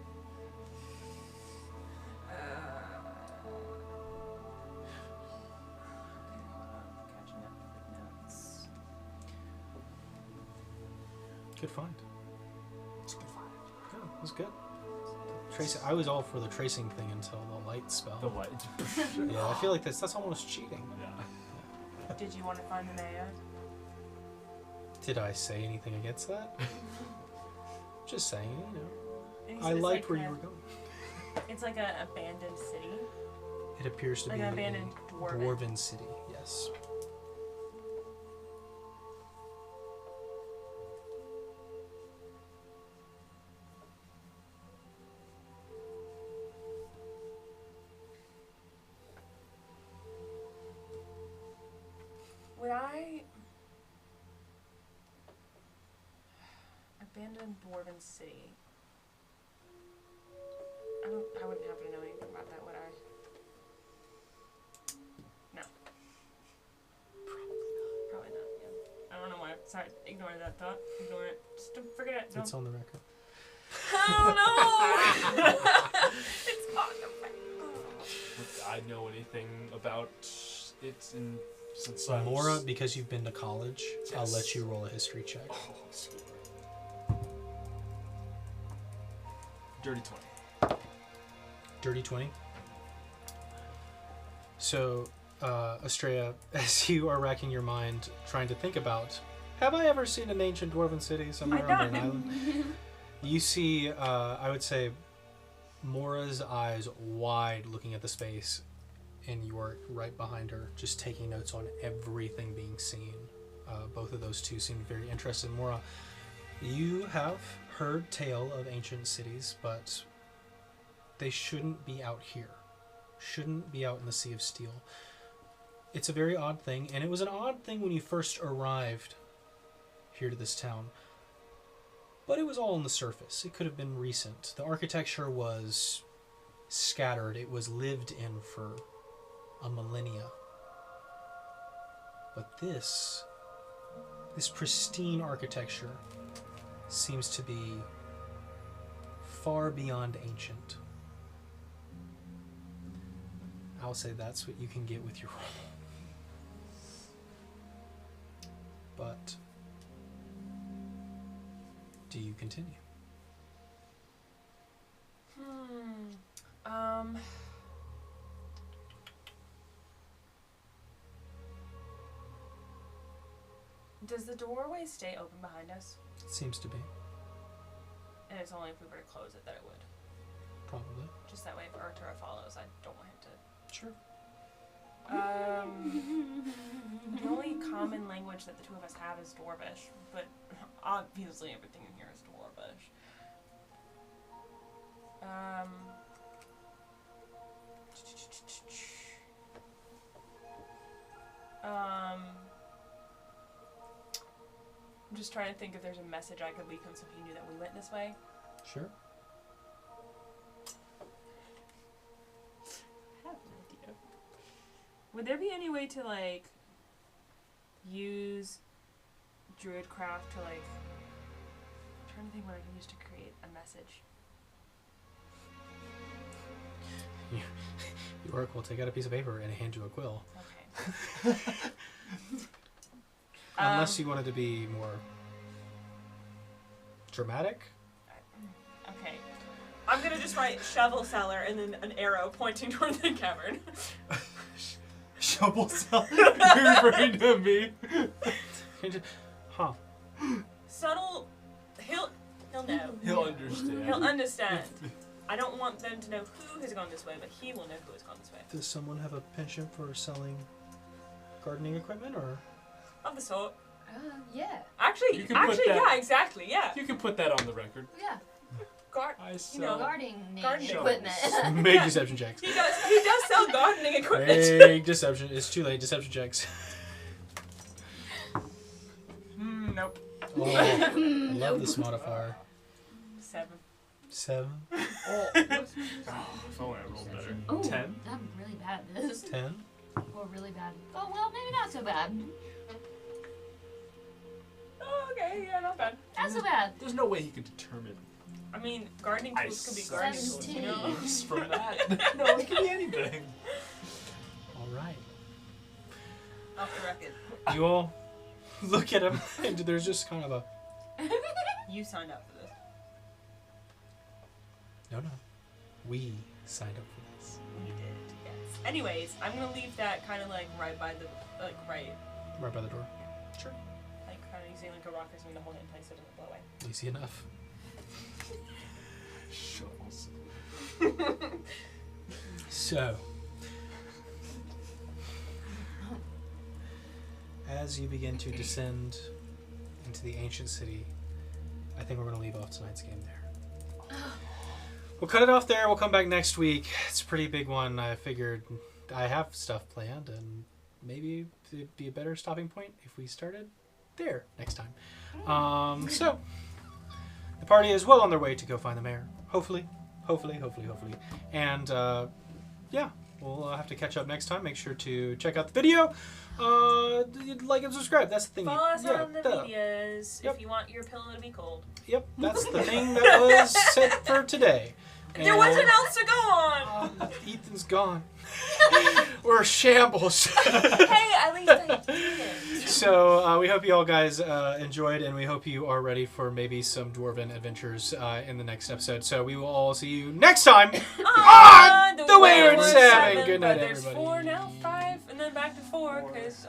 Catching up with notes. Good find. It's a good find. Yeah, it was good. Tracing. I was all for the tracing thing until the light spell. The light. Yeah, I feel like that's almost cheating. Yeah. Did you want to find the mayor? Did I say anything against that? Just saying, you know. And he I said it's liked like where you were going. It's like an abandoned city. It appears to Like be an abandoned a dwarven. city, yes. Would I abandoned dwarven city? I wouldn't happen to know anything about that, would I? No. Probably not. Yeah. I don't know why. Sorry, ignore that thought. Ignore it. Just don't forget it. Don't. It's on the record. Oh no! It's on the record. Would I know anything about it since I was... Mora, because you've been to college, I'll Yes. let you roll a history check. Oh, sweet. Dirty 20. Dirty 20. So, Estrella, as you are racking your mind, trying to think about, have I ever seen an ancient dwarven city somewhere on an island? You see, I would say, Mora's eyes wide looking at the space, and you are right behind her, just taking notes on everything being seen. Both of those two seem very interested. Mora, you have heard tale of ancient cities, but they shouldn't be out here. Shouldn't be out in the Sea of Steel. It's a very odd thing, and it was an odd thing when you first arrived here to this town. But it was all on the surface. It could have been recent. The architecture was scattered. It was lived in for a millennia. But this pristine architecture seems to be far beyond ancient. I'll say that's what you can get with your roll. But do you continue? Does the doorway stay open behind us? It seems to be. And it's only if we were to close it that it would. Probably. Just that way if Arturo follows, I don't want him to. Sure. The only common language that the two of us have is Dwarvish, but obviously everything in here is Dwarvish. I'm just trying to think if there's a message I could leave him so he knew that we went this way. Sure. I have an idea. Would there be any way to, like, use Druidcraft to, like... I'm trying to think what I can use to create a message. York will take out a piece of paper and hand you a quill. Okay. Unless you wanted to be more dramatic. Okay. I'm gonna just write shovel cellar and then an arrow pointing toward the cavern. Shovel cellar. You're referring to me. Huh. Subtle. He'll know. He'll understand. He'll understand. I don't want them to know who has gone this way, but he will know who has gone this way. Does someone have a penchant for selling gardening equipment, or? Of the sort. Yeah. Actually, You can put that- yeah, exactly, yeah. You can put that on the record. Yeah. I You sell. know, Gardening Gardening equipment. Make deception checks. He does sell gardening equipment. Make deception. It's too late. Deception checks. Nope. Oh, I love this modifier. 7. 7. Oh, if only I rolled better. Ooh, 10. I'm really bad at this. 10. Or really bad. Oh, well, maybe not so bad. Oh, okay, yeah, not bad. Not so bad. There's no way he could determine I mean, gardening I tools could be sell gardening tools, you know? leaves from that. No, it could be anything. All right. Off the record. You all look at him, and there's just kind of a You signed up for this. no. We signed up for this. We did, yes. Anyways, I'm gonna leave that kind of like right by the, right Right by the door. like kind of using like a rock or something to hold it in place so it doesn't blow away. Easy enough. Shovels. So, as you begin to descend into the ancient city, I think we're going to leave off tonight's game there. We'll cut it off there. We'll come back next week. It's a pretty big one. I figured I have stuff planned, and maybe it'd be a better stopping point if we started there next time. So, the party is well on their way to go find the mayor. Hopefully. And, yeah, we'll have to catch up next time. Make sure to check out the video. Like and subscribe. That's the thing. Follow us yeah, on the videos if you want your pillow to be cold. Yep, that's the thing that was set for today. There wasn't else to go on! Ethan's gone. We're shambles. Hey, at least I did it. So we hope you all guys enjoyed, and we hope you are ready for maybe some dwarven adventures in the next episode. So we will all see you next time on The Wayward Seven. Good night, there's everybody. 4 now, 5, and then back to 4, because...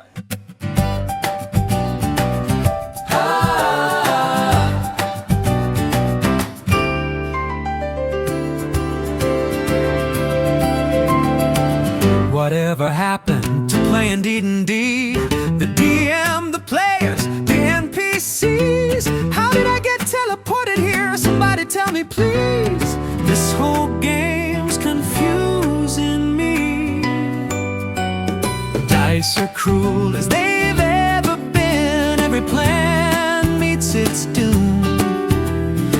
Whatever happened to playing D&D? The DM, the players, the NPCs. How did I get teleported here? Somebody tell me, please. This whole game's confusing me. The dice are cruel as they've ever been. Every plan meets its doom.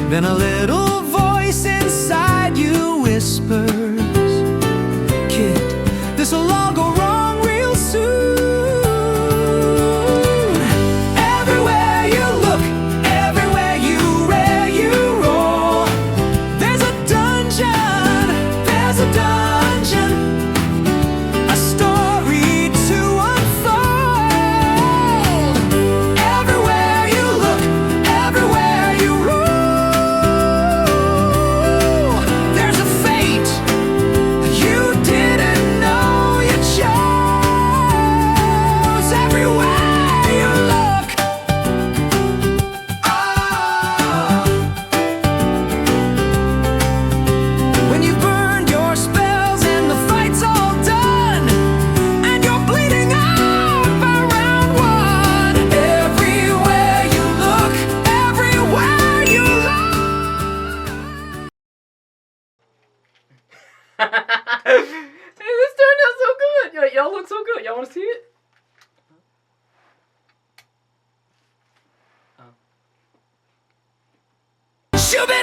Then a little voice inside you whispers, this'll all go wrong real soon. Everywhere you look, everywhere you roll, there's a dungeon, a story to unfold. Everywhere you look, everywhere you roll, there's a fate you didn't know you chose. Everywhere you look, when you've burned your spells and the fight's all done, and you're bleeding out by round 1. Everywhere you look, everywhere you look. Hey, this turned out so good. Y'all look so good. Y'all want to see it? Shoo-bit